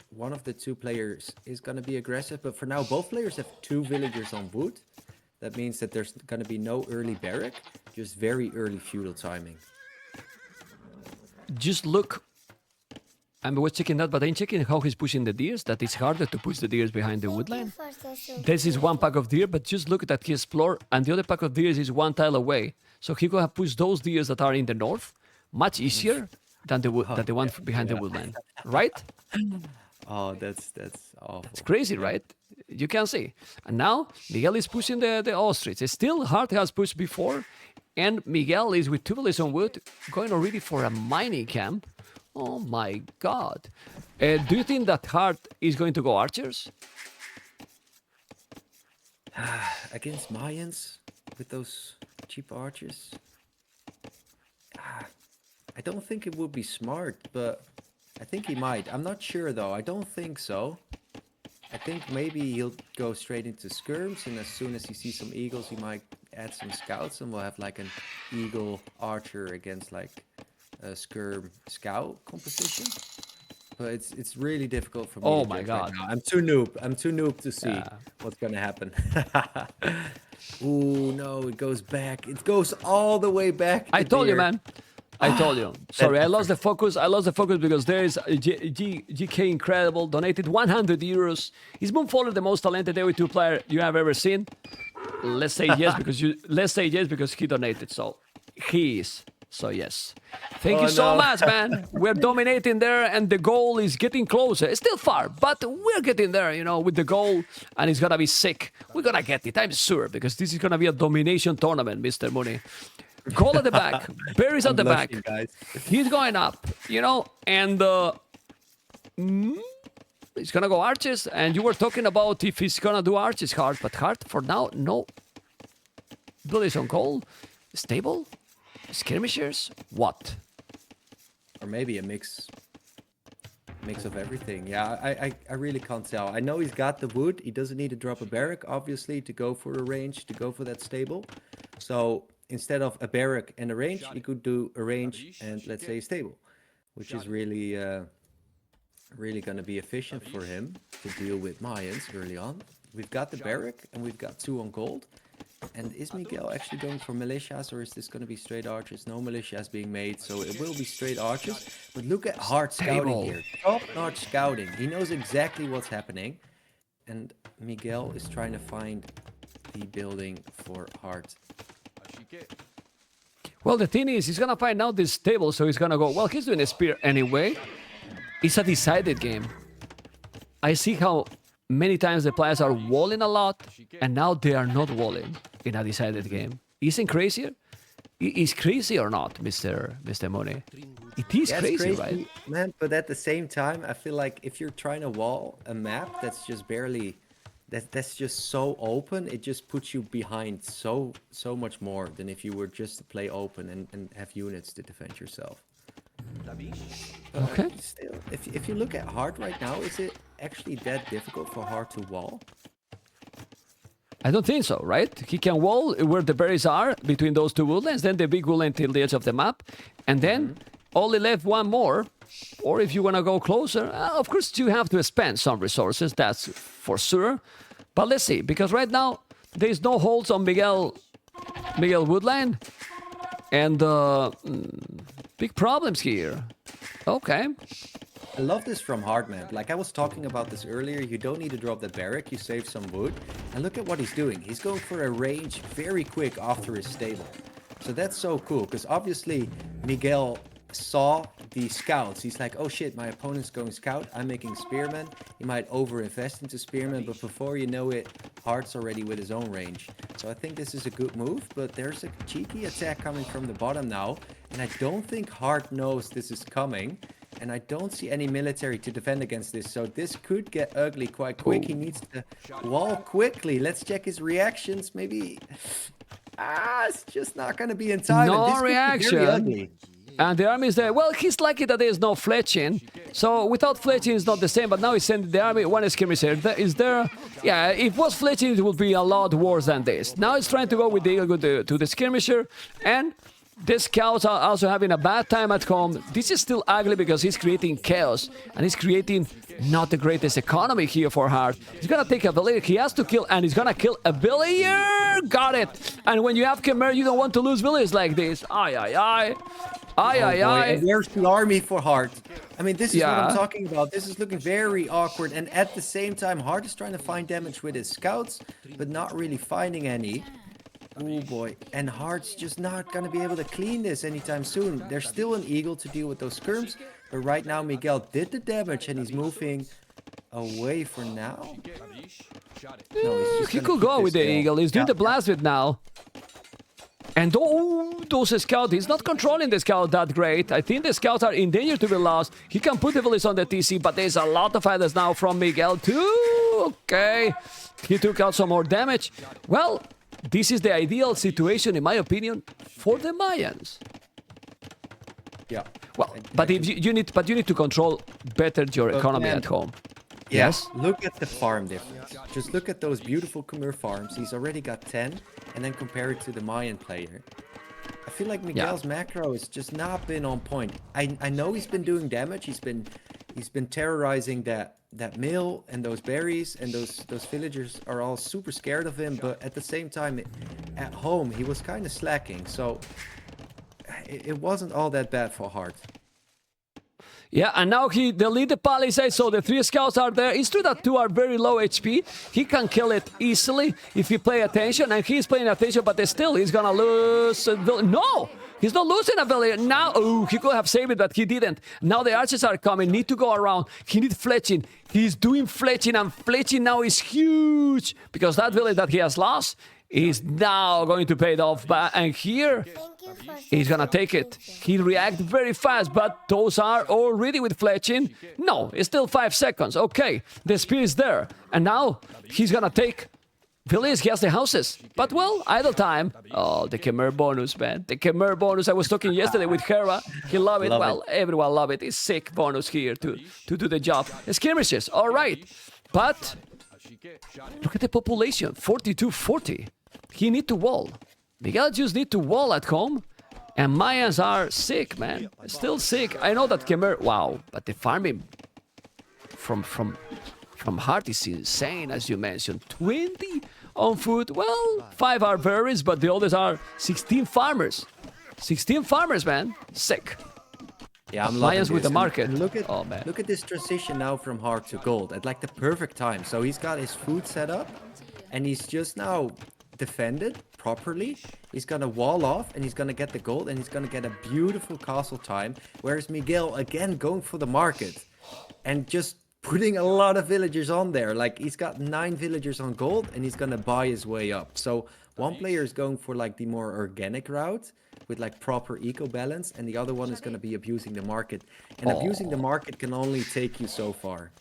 one of the two players is going to be aggressive. But for now, both players have 2 villagers on wood. That means that there's going to be no early barrack, just very early feudal timing. Just look. I was checking that, but I'm checking how he's pushing the deers. That it's harder to push the deers behind the woodland. This is one pack of deer, but just look that he explored, and the other pack of deers is 1 tile away. So he could have pushed those deers that are in the north much easier than the one behind the woodland, right? Oh, that's awful. It's crazy, right? You can see. And now Miguel is pushing the ostrich. Still, Hearttt has pushed before, and Miguel is with 2 villages on wood, going already for a mining camp. Oh my God! Do you think that Hearttt is going to go archers? Against Mayans with those cheap archers? I don't think it would be smart, but I think he might. I'm not sure though. I don't think so. I think maybe he'll go straight into skirms, and as soon as he sees some eagles, he might add some scouts, and we'll have like an eagle archer against like skirm scout composition. But it's really difficult for me Oh to my judge God. right now. I'm too noob. I'm too noob to see Yeah. what's gonna happen. Ooh, no, it goes back. It goes all the way back. I to told you, there. man. I told you. Sorry, I lost the focus. I lost the focus because there is GK Incredible donated 100 euros. Is Moonfaller the most talented AoE2 player you have ever seen? Let's say yes because he donated. So he is. So yes. Thank you so no. much, man. We're dominating there, and the goal is getting closer. It's still far, but we're getting there, you know, with the goal, and it's gonna be sick. We're gonna get it, I'm sure, because this is gonna be a domination tournament, Mr. Mooney. Goal at the back, Barry's at the back. Blushing, guys. He's going up, you know, and he's gonna go arches. And you were talking about if he's gonna do arches, Heartt, but Heartt for now, no. Bullies on goal, stable, skirmishers, what? Or maybe a mix of everything. Yeah, I really can't tell. I know he's got the wood. He doesn't need to drop a barrack, obviously, to go for a range, to go for that stable. So instead of a barrack and a range, he could do a range and, let's say, a stable, which is really really going to be efficient for him to deal with Mayans early on. We've got the barrack and we've got 2 on gold. And is Miguel actually going for militias, or is this going to be straight archers? No militias being made, so it will be straight archers. But look at Heartt scouting here. Top-notch scouting. He knows exactly what's happening. And Miguel is trying to find the building for Heartt. Well, the thing is, he's gonna find out this table, so he's gonna go, well, he's doing a spear anyway. It's a decided game. I see how many times the players are walling a lot, and now they are not walling in a decided game. Isn't crazier? Is crazy or not, Mr. Mooney? It is crazy, right? Man, but at the same time, I feel like if you're trying to wall a map that's just barely, that's just so open, it just puts you behind so much more than if you were just to play open and have units to defend yourself. Okay. Still, if you look at Heartt right now, is it actually that difficult for Heartt to wall? I don't think so, right? He can wall where the berries are between those 2 woodlands, then the big woodland till the edge of the map, and then only left 1 more. Or if you want to go closer, of course you have to spend some resources, that's for sure. But let's see, because right now there's no holds on Miguel Woodland, and big problems here. Okay. I love this from Heartt, man. Like I was talking about this earlier, you don't need to drop the barrack, you save some wood. And look at what he's doing. He's going for a range very quick after his stable. So that's so cool, because obviously Miguel saw the scouts. He's like, oh shit, my opponent's going scout, I'm making spearmen. He might overinvest into spearmen, but before you know it, Heartt's already with his own range. So I think this is a good move, but there's a cheeky attack coming from the bottom now. And I don't think Heartt knows this is coming. And I don't see any military to defend against this. So this could get ugly quite quick. He needs to wall quickly. Let's check his reactions. Maybe... it's just not going to be in time. No and this reaction. Could be very ugly. And the army is there. Well, he's lucky that there's no fletching. So without fletching, it's not the same. But now he's sending the army. 1 skirmisher is there. Yeah, if it was fletching, it would be a lot worse than this. Now he's trying to go with the eagle to the skirmisher. And the scouts are also having a bad time at home. This is still ugly because he's creating chaos. And he's creating not the greatest economy here for Heartt. He's going to take a villager. He has to kill. And he's going to kill a villager. Got it. And when you have Khmer, you don't want to lose villagers like this. Aye, aye, aye. Aye, aye, aye. And where's the army for Heartt? I mean, this is what I'm talking about. This is looking very awkward. And at the same time, Heartt is trying to find damage with his scouts, but not really finding any. Oh boy. And Heartt's just not going to be able to clean this anytime soon. There's still an eagle to deal with those skirms. But right now, Miguel did the damage and he's moving away for now. No, he could go with the eagle. He's doing the blast with now. And those scouts, he's not controlling the scout that great. I think the scouts are in danger to be lost. He can put the village on the TC, but there's a lot of fighters now from Miguel too. Okay. He took out some more damage. Well, this is the ideal situation, in my opinion, for the Mayans. Yeah. Well, but if you need to control better your economy at home. Yes. Look at the farm difference. Just look at those beautiful Khmer farms. He's already got 10, and then compare it to the Mayan player. I feel like Miguel's macro has just not been on point. I know he's been doing damage. He's been terrorizing that mill and those berries, and those villagers are all super scared of him. But at the same time, at home he was kind of slacking. So it wasn't all that bad for Hearttt. Yeah, and now he delete the palisade, so the 3 scouts are there. It's true that 2 are very low HP. He can kill it easily if he play attention, and he's paying attention, but still, he's gonna lose. No! He's not losing a village. Now, oh, he could have saved it, but he didn't. Now the archers are coming, need to go around. He needs fletching. He's doing fletching, and fletching now is huge, because that village that he has lost is now going to pay it off. And here, he's gonna take it. He reacts very fast, but those are already with fletching. No, it's still 5 seconds. Okay, the speed is there. And now, he's gonna take village. He has the houses. But, well, idle time. Oh, the Khmer bonus, man. The Khmer bonus. I was talking yesterday with Hera. He loved it. Well, everyone loved it. It's sick bonus here to do the job. Skirmishes, all right. But, look at the population. 4240. He need to wall. Miguel just need to wall at home. And Mayans are sick, man. Still sick. I know that Khmer... Wow. But the farming from Hearttt is insane, as you mentioned. 20 on food. Well, 5 are berries, but the others are 16 farmers. 16 farmers, man. Sick. Yeah, I'm loving Mayans with the market. And look at, oh, man. Look at this transition now from Hearttt to gold at like the perfect time. So he's got his food set up, and he's just now defended properly. He's gonna wall off, and he's gonna get the gold, and he's gonna get a beautiful castle time. Whereas Miguel again going for the market and just putting a lot of villagers on there. Like he's got 9 villagers on gold, and he's gonna buy his way up. So one player is going for like the more organic route with like proper eco balance, and the other one is gonna be abusing the market. And abusing the market can only take you so far.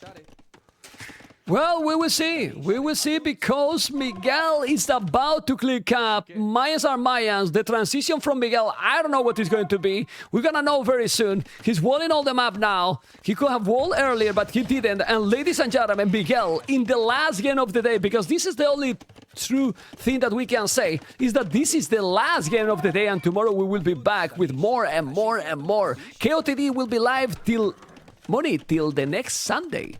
Well, we will see. We will see, because Miguel is about to click up. Mayans are Mayans. The transition from Miguel, I don't know what it's going to be. We're going to know very soon. He's walling all the map now. He could have walled earlier, but he didn't. And ladies and gentlemen, Miguel, in the last game of the day, because this is the only true thing that we can say, is that this is the last game of the day, and tomorrow we will be back with more and more and more. KOTD will be live till the next Sunday.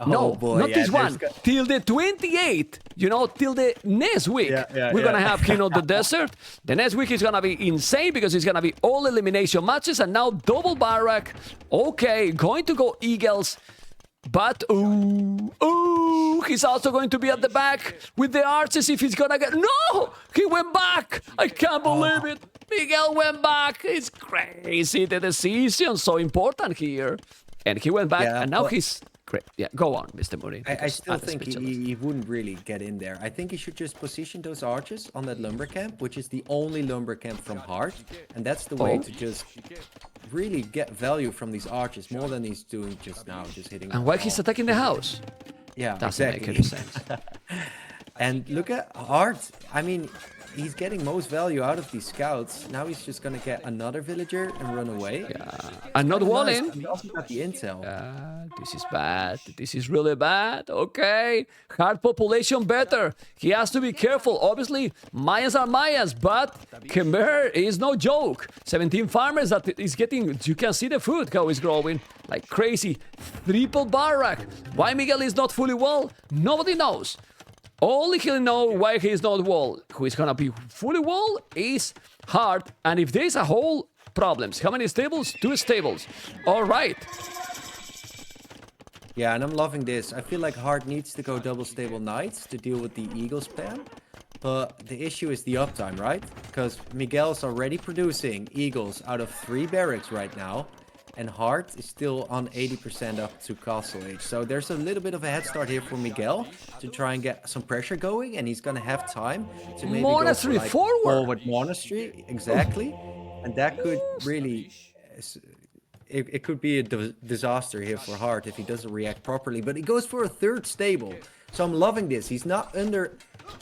No, boy, not this one. Till the 28th, you know, till the next week. We're going to have King of the Desert. The next week is going to be insane, because it's going to be all elimination matches, and now double barrack. Okay, going to go Eagles. But, he's also going to be at the back with the archers if he's going to get... No! He went back! I can't believe it. Miguel went back. It's crazy. The decision so important here. And he went back, and now he's... Great. Yeah, go on, Mr. Moody. I still think he wouldn't really get in there. I think he should just position those archers on that lumber camp, which is the only lumber camp from Hearttt. And that's the way to just really get value from these archers, more than he's doing just now, just hitting. And why he's attacking the house? Yeah, doesn't make any sense. And look at Hearttt. I mean, he's getting most value out of these scouts. Now he's just gonna get another villager and run away. Yeah, and not walling. He also got the intel. This is bad. This is really bad. Okay, hard population better. He has to be careful. Obviously, Mayans are Mayans, but Khmer is no joke. 17 farmers that is getting. You can see the food how it's growing like crazy. Triple barrack. Why Miguel is not fully wall? Nobody knows. Only he'll know why he's not wall. Who is gonna be fully wall is Hearttt. And if there's a hole, problems. How many stables? 2 stables. All right. Yeah, and I'm loving this. I feel like Hearttt needs to go double stable knights to deal with the eagle spam. But the issue is the uptime, right? Because Miguel's already producing eagles out of 3 barracks right now. And Hearttt is still on 80% up to castle age. So there's a little bit of a head start here for Miguel to try and get some pressure going. And he's going to have time to maybe monastery go for, like, forward monastery. Exactly. And that could really... It could be a disaster here for Hearttt if he doesn't react properly. But he goes for a 3rd stable. So I'm loving this. He's not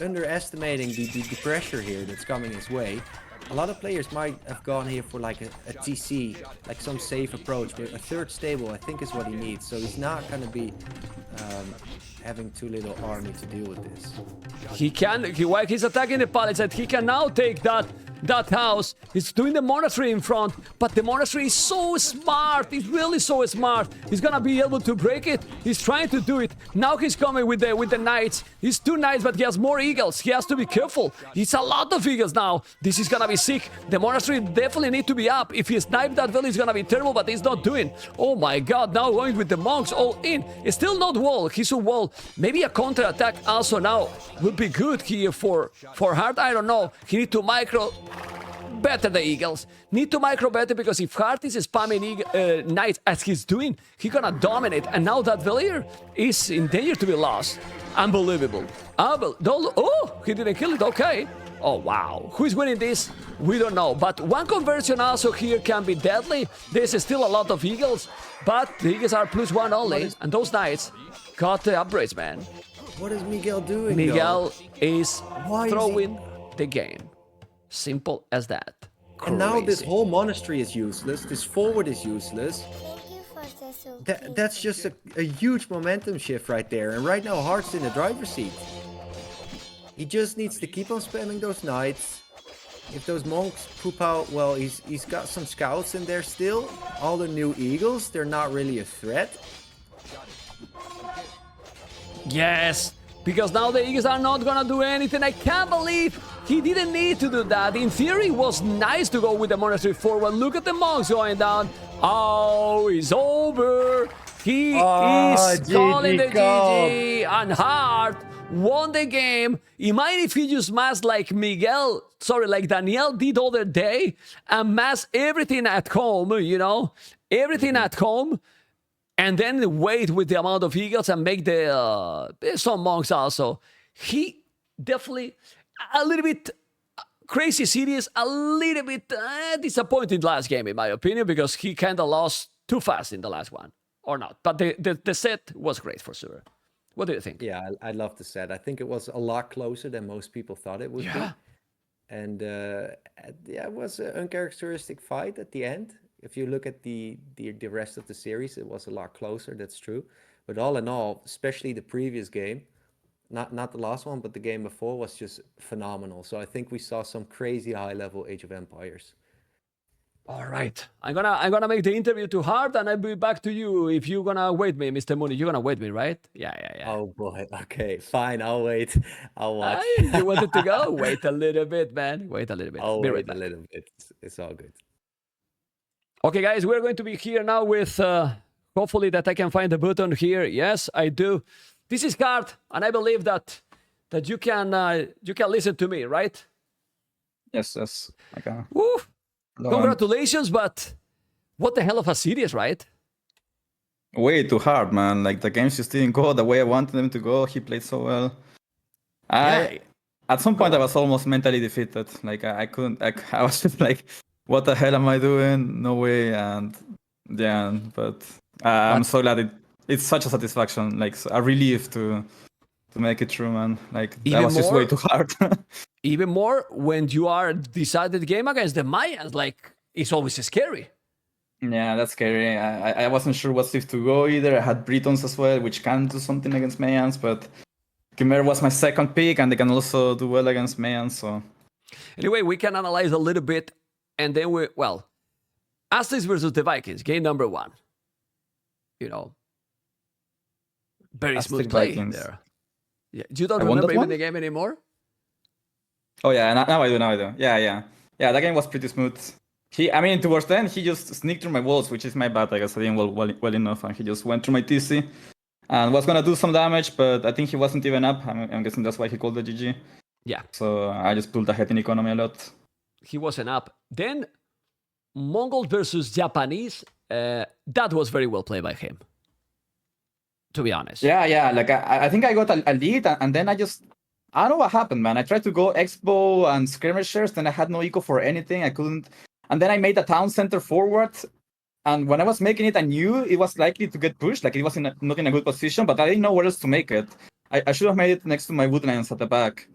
underestimating the pressure here that's coming his way. A lot of players might have gone here for like a TC, like some safe approach, but a 3rd stable I think is what he needs. So he's not going to be having too little army to deal with this. While he's attacking the palisade, he can now take that that house. He's doing the monastery in front, but the monastery is so smart. He's really so smart. He's gonna be able to break it. He's trying to do it. Now he's coming with the knights. He's 2 knights, but he has more eagles. He has to be careful. It's a lot of eagles now. This is gonna be sick. The monastery definitely need to be up. If he snipes that village, it's gonna be terrible, but he's not doing. Oh my god, now going with the monks all in. It's still not wall. He's a wall. Maybe a counter attack also now would be good here for Hearttt. I don't know. He need to micro better the eagles. Need to micro better, because if Hearttt is spamming knights as he's doing, he's gonna dominate. And now that villager is in danger to be lost. Unbelievable. Oh, he didn't kill it. Okay. Oh, wow. Who is winning this? We don't know. But one conversion also here can be deadly. There's still a lot of eagles, but the eagles are +1 only. And those knights got the upgrades, man. What is Miguel doing? Miguel is throwing the game. Simple as that. And now this Crazy. whole monastery is useless. This forward is useless. Thank you for the support. That's just a huge momentum shift right there. And right now, Heartt's in the driver's seat. He just needs to keep on spamming those knights. If those monks poop out, well, he's got some scouts in there still. All the new eagles, they're not really a threat. Yes, because now the eagles are not gonna do anything. I can't believe he didn't need to do that. In theory, it was nice to go with the monastery forward. Look at the monks going down. Oh, it's over. He is calling the GG, and Hearttt won the game. Imagine if he just massed like Daniel did the other day, and mass everything at home, you know, everything at home, and then wait with the amount of eagles and make the some monks also. He definitely a little bit crazy serious, a little bit disappointed last game in my opinion, because he kind of lost too fast in the last one, or not. But the set was great for sure. What do you think? Yeah, I love the set. I think it was a lot closer than most people thought it would be. And yeah, it was an uncharacteristic fight at the end. If you look at the rest of the series, it was a lot closer, that's true. But all in all, especially the previous game, not the last one, but the game before, was just phenomenal. So I think we saw some crazy high-level Age of Empires. All right, I'm gonna make the interview to Hearttt, and I'll be back to you if you're gonna wait me, Mr. Mooney. You're gonna wait me, right? Yeah. Oh boy, okay, fine, I'll wait. I'll watch. You wanted to go? Wait a little bit, man. Wait a little bit. I'll Be wait right a back. little bit. It's all good. Okay, guys, we're going to be here now with, hopefully that I can find the button here. Yes, I do. This is Hearttt, and I believe that you can listen to me, right? Yes, I can. Woo! Hello. Congratulations, but what the hell of a series, right? Way too hard, man. Like, the games just didn't go the way I wanted them to go. He played so well. At some point, I was almost mentally defeated. Like, I couldn't. I was just like, what the hell am I doing? No way. And yeah, but I'm so glad it's such a satisfaction. Like, a relief to make it through, man. Like, that was just way too hard. Even more when you are decided game against the Mayans. Like, it's always scary. Yeah, that's scary. I wasn't sure what Steve to go either. I had Britons as well, which can do something against Mayans, but Khmer was my second pick, and they can also do well against Mayans, so... Anyway, we can analyze a little bit, and then Aztecs versus the Vikings, game number 1. You know, very Aztec smooth play Vikings. there. Yeah, you don't I won remember that even one? the game anymore? Oh yeah, now I do. Yeah, that game was pretty smooth. Towards the end, he just sneaked through my walls, which is my bad. I guess I didn't well enough, and he just went through my TC and was gonna do some damage, but I think he wasn't even up. I'm guessing that's why he called the GG. Yeah. So I just pulled ahead in economy a lot. He wasn't up. Then Mongols versus Japanese, that was very well played by him, to be honest. Yeah. Like I think I got a lead, and then I don't know what happened, man. I tried to go Expo and skirmishers, then I had no eco for anything. I couldn't. And then I made a town center forward. And when I was making it, I knew it was likely to get pushed. Like, it was not in a good position, but I didn't know where else to make it. I should have made it next to my woodlands at the back.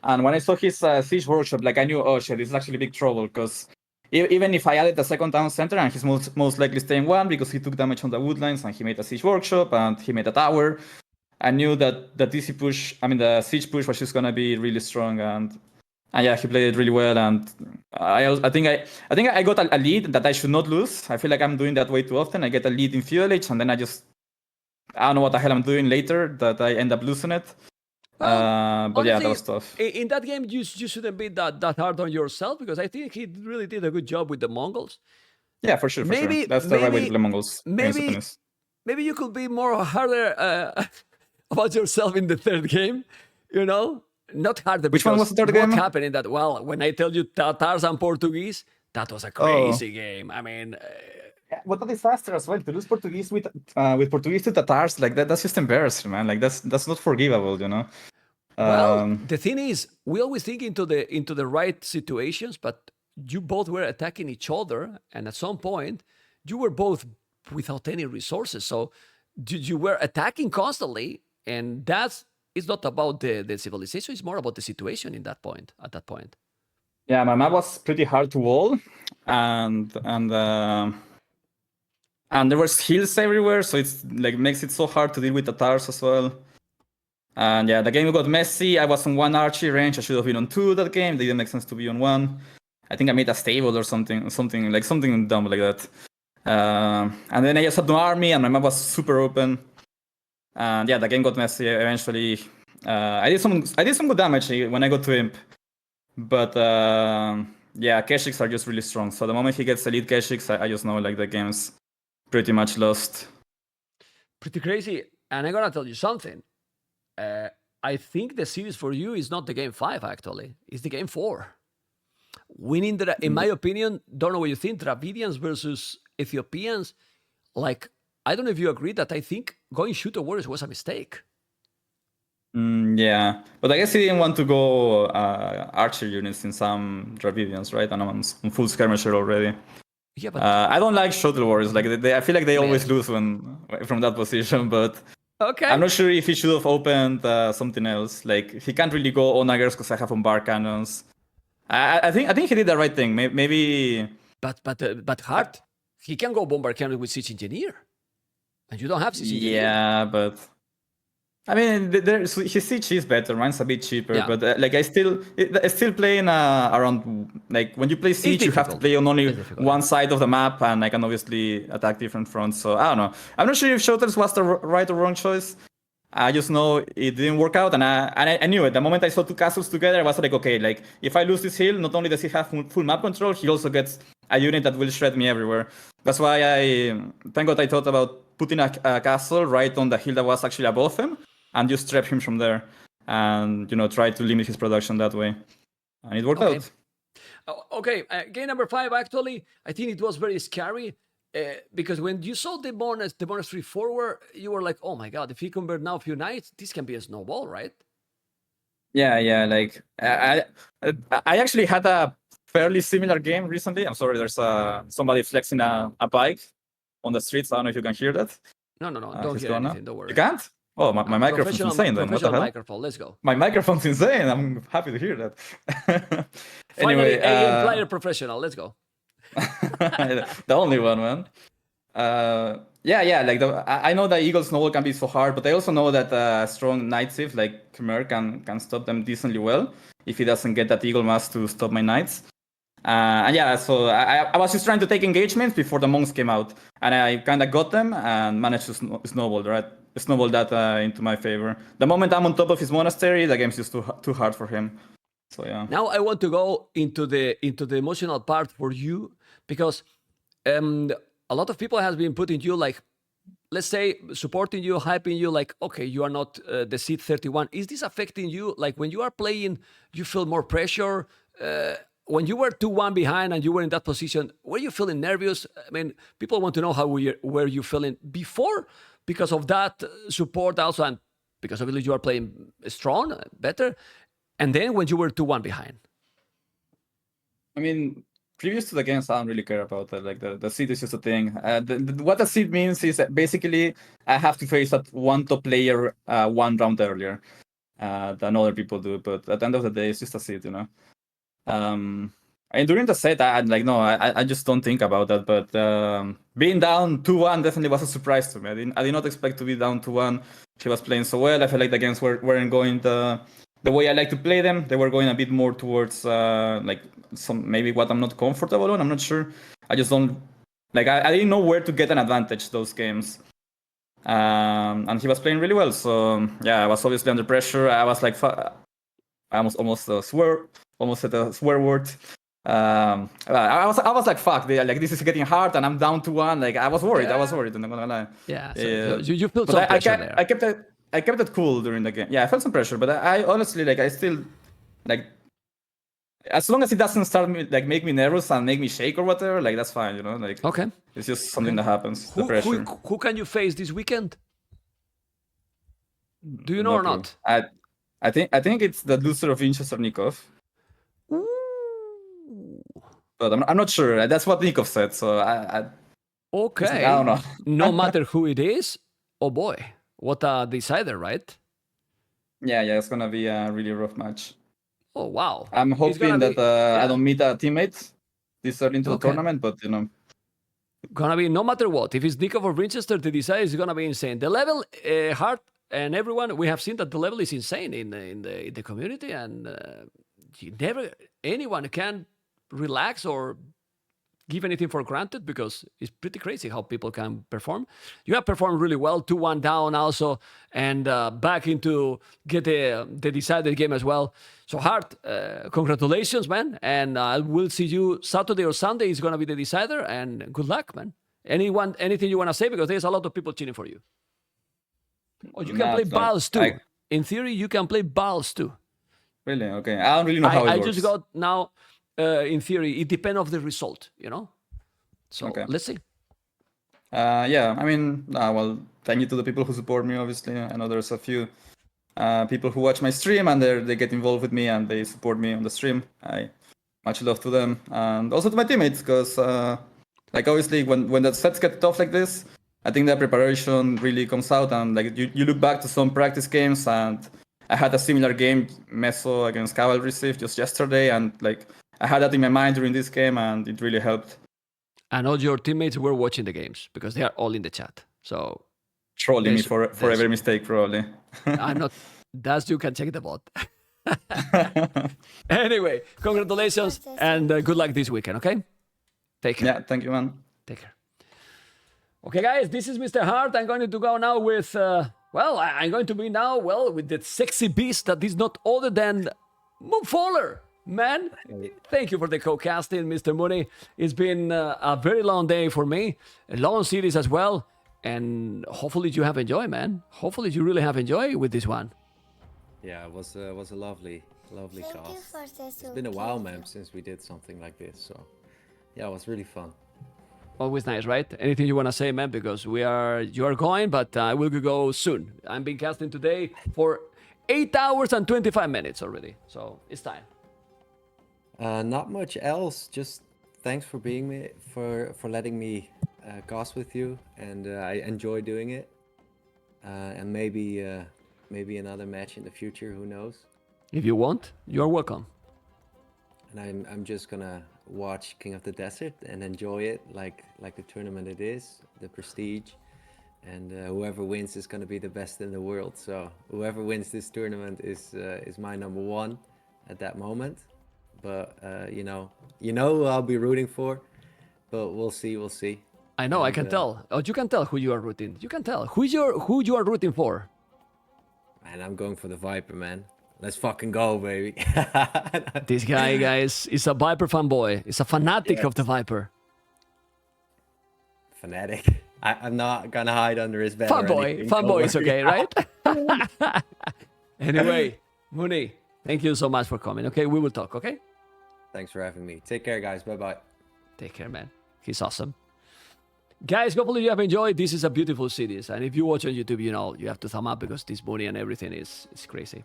And when I saw his siege workshop, like, I knew, oh shit, this is actually big trouble. Because even if I added the second town center, and he's most likely staying 1 because he took damage on the woodlands and he made a siege workshop and he made a tower. I knew that the siege push was just gonna be really strong, and And yeah, he played it really well, and I think I got a lead that I should not lose. I feel like I'm doing that way too often. I get a lead in Fuel Age, and then I don't know what the hell I'm doing later that I end up losing it. Well, But yeah, that honestly, was tough. in that game, you shouldn't be that hard on yourself, because I think he really did a good job with the Mongols. Yeah, for sure. Maybe That's the right way to play Mongols. Maybe you could be more harder about yourself in the third game. You know, not harder. Which one was the third game? What happened in that? Well, when I tell you Tatars and Portuguese, that was a crazy game. I mean, what a disaster as well to lose Portuguese with Portuguese to Tatars, like that. That's just embarrassing, man. Like that's not forgivable, you know. Well, the thing is, we always think into the right situations, but you both were attacking each other, and at some point, you were both without any resources. So you were attacking constantly, and it's not about the civilization; it's more about the situation in that point. At that point, yeah, my map was pretty hard to wall, and there was hills everywhere, so it's like makes it so hard to deal with Tatars as well. And yeah, the game got messy. I was on 1 archery range. I should have been on 2 that game. It didn't make sense to be on 1. I think I made a stable or something dumb like that. And then I just had no army, and my map was super open. And yeah, the game got messy eventually. I did some good damage when I got to Imp. But yeah, Keshiks are just really strong. So the moment he gets elite Keshiks, I just know like the game's pretty much lost. Pretty crazy. And I'm gonna tell you something. I think the series for you is not the game 5, actually. It's the game 4. Winning, in my opinion, don't know what you think, Dravidians versus Ethiopians. Like, I don't know if you agree that I think going Shooter Warriors was a mistake. Yeah, but I guess he didn't want to go archer units in some Dravidians, right? And I'm on full skirmisher already. Yeah, but I don't like Shuttle Warriors. Like I feel like they always lose when from that position, but... Okay. I'm not sure if he should have opened something else. Like he can't really go Onagers because I have on bar cannons. I think he did the right thing. Maybe. But Hearttt, he can go bomber cannon with Siege Engineer, and you don't have Siege Engineer. Yeah, but I mean, his Siege is better. Mine's a bit cheaper, Yeah. but like I still playing around. Like when you play Siege, you have to play on only one side of the map, and I can obviously attack different fronts. So I don't know. I'm not sure if Shotters was the right or wrong choice. I just know it didn't work out, and I knew it. The moment I saw 2 castles together, I was like, okay, like if I lose this hill, not only does he have full map control, he also gets a unit that will shred me everywhere. That's why thank God I thought about putting a castle right on the hill that was actually above him, and just trap him from there, and try to limit his production that way, and it worked out. Okay, game number 5. Actually, I think it was very scary. Because when you saw the monastery forward, you were like, "Oh my god! If he convert now a few knights, this can be a snowball, right?" Yeah. Like I actually had a fairly similar game recently. I'm sorry, there's somebody flexing a bike on the streets. I don't know if you can hear that. No, don't hear anything. Don't worry. You can't? Oh, my microphone's insane then. What the hell? Microphone. Let's go. My microphone's insane. I'm happy to hear that. Finally, AM player professional. Let's go. The only one, man. Yeah. Like I know that Eagle's Snowball can be so hard, but I also know that strong Knight Sith like Khmer can stop them decently well if he doesn't get that Eagle Mass to stop my knights. And yeah, so I was just trying to take engagements before the monks came out, and I kind of got them and managed to snowball that into my favor. The moment I'm on top of his monastery, the game's just too hard for him. So yeah. Now I want to go into the emotional part for you, because a lot of people has been putting you like, let's say, supporting you, hyping you, like, okay, you are not the seed 31. Is this affecting you? Like when you are playing, you feel more pressure? When you were 2-1 behind and you were in that position, were you feeling nervous? I mean, people want to know how were you feeling before, because of that support also, and because obviously you are playing strong, better. And then when you were 2-1 behind. I mean, previous to the games, I don't really care about that. Like the seed is just a thing. What the seed means is that basically I have to face that one top player 1 round earlier than other people do. But at the end of the day, it's just a seed, And during the set, I just don't think about that. But being down 2-1 definitely was a surprise to me. I did not expect to be down 2-1. She was playing so well. I felt like the games weren't going the way I like to play them, they were going a bit more towards like some maybe what I'm not comfortable on. I'm not sure. I just don't like. I didn't know where to get an advantage those games. And he was playing really well. So yeah, I was obviously under pressure. I was like, I almost said a swear word. I was like, fuck, like this is getting hard, and I'm down to 1. Like I was worried. Yeah. I was worried. I'm not gonna lie. Yeah, so you feel But some pressure there. I kept it cool during the game. Yeah, I felt some pressure, but I honestly like I still like as long as it doesn't start me like make me nervous and make me shake or whatever, like that's fine, you know. Like Okay. it's just something that happens. The pressure. Who can you face this weekend? Do you know or not? I think it's the loser of Inches or Nikov. But I'm not sure. That's what Nikov said, so Okay. I don't know. No matter who it is, oh boy, what a decider, right? Yeah, it's gonna be a really rough match. Oh wow. I'm hoping that I don't meet a teammate this early into the Okay. tournament, but you know. Gonna be no matter what. If it's Nikov or Winchester, the decider is gonna be insane. The level, Heartt and everyone, we have seen that the level is insane in the community, and anyone can relax or give anything for granted because it's pretty crazy how people can perform. You have performed really well, 2-1 down also, and back into get the decided game as well. So Heartt, congratulations, man, and we'll see you Saturday or Sunday is going to be the decider, and good luck, man. Anything you want to say, because there's a lot of people cheering for you. Oh, you can play balls too. In theory, you can play balls too. Really? Okay. I don't really know how it works. I just got now. In theory, it depends on the result, you know. So Okay. let's see. Yeah, I mean, well, thank you to the people who support me. Obviously, I know there's a few people who watch my stream and they get involved with me and they support me on the stream. I much love to them, and also to my teammates, because like obviously when the sets get tough like this, I think that preparation really comes out, and like you look back to some practice games, and I had a similar game, Meso against Cavalry Thief just yesterday, and like I had that in my mind during this game, and it really helped. And all your teammates were watching the games because they are all in the chat. So Trolling me for every mistake, probably. I'm not. That you can check the bot. Anyway, congratulations and good luck this weekend. Okay, take care. Yeah, thank you, man. Take care. Okay, guys, this is Mr. Heartt. I'm going to go now with. I'm going to be now with the sexy beast that is not other than Moonfaller. Man, thank you for the co-casting, Mr. Mooney. It's been a very long day for me, a long series as well, and hopefully you have enjoyed, man. Hopefully you really have enjoyed with this one. Yeah, it was a lovely Thank you cast. for the It's been a while, man, since we did something like this. So yeah, it was really fun. Always nice, right? Anything you want to say, man? Because you are going, but I will go soon. I'm being casting today for 8 hours and 25 minutes already, so it's time. Not much else. Just thanks for for letting me cast with you, and I enjoy doing it. And maybe another match in the future. Who knows? If you want, you're welcome. And I'm just gonna watch King of the Desert and enjoy it like the tournament it is, the prestige, and whoever wins is gonna be the best in the world. So whoever wins this tournament is my number one at that moment. But you know who I'll be rooting for. But we'll see. I know, I can tell. Oh, you can tell who you are rooting. You can tell who you are rooting for. And I'm going for the Viper, man. Let's fucking go, baby. This guy, guys, is a Viper fanboy. He's a fanatic of the Viper. Fanatic. I'm not gonna hide under his bed. Fanboy is okay, right? Anyway, Mooney, thank you so much for coming. Okay, we will talk. Okay. Thanks for having me. Take care, guys. Bye bye. Take care, man. He's awesome. Guys, hopefully you have enjoyed. This is a beautiful series. And if you watch on YouTube, you know you have to thumb up because this Mooney and everything is crazy.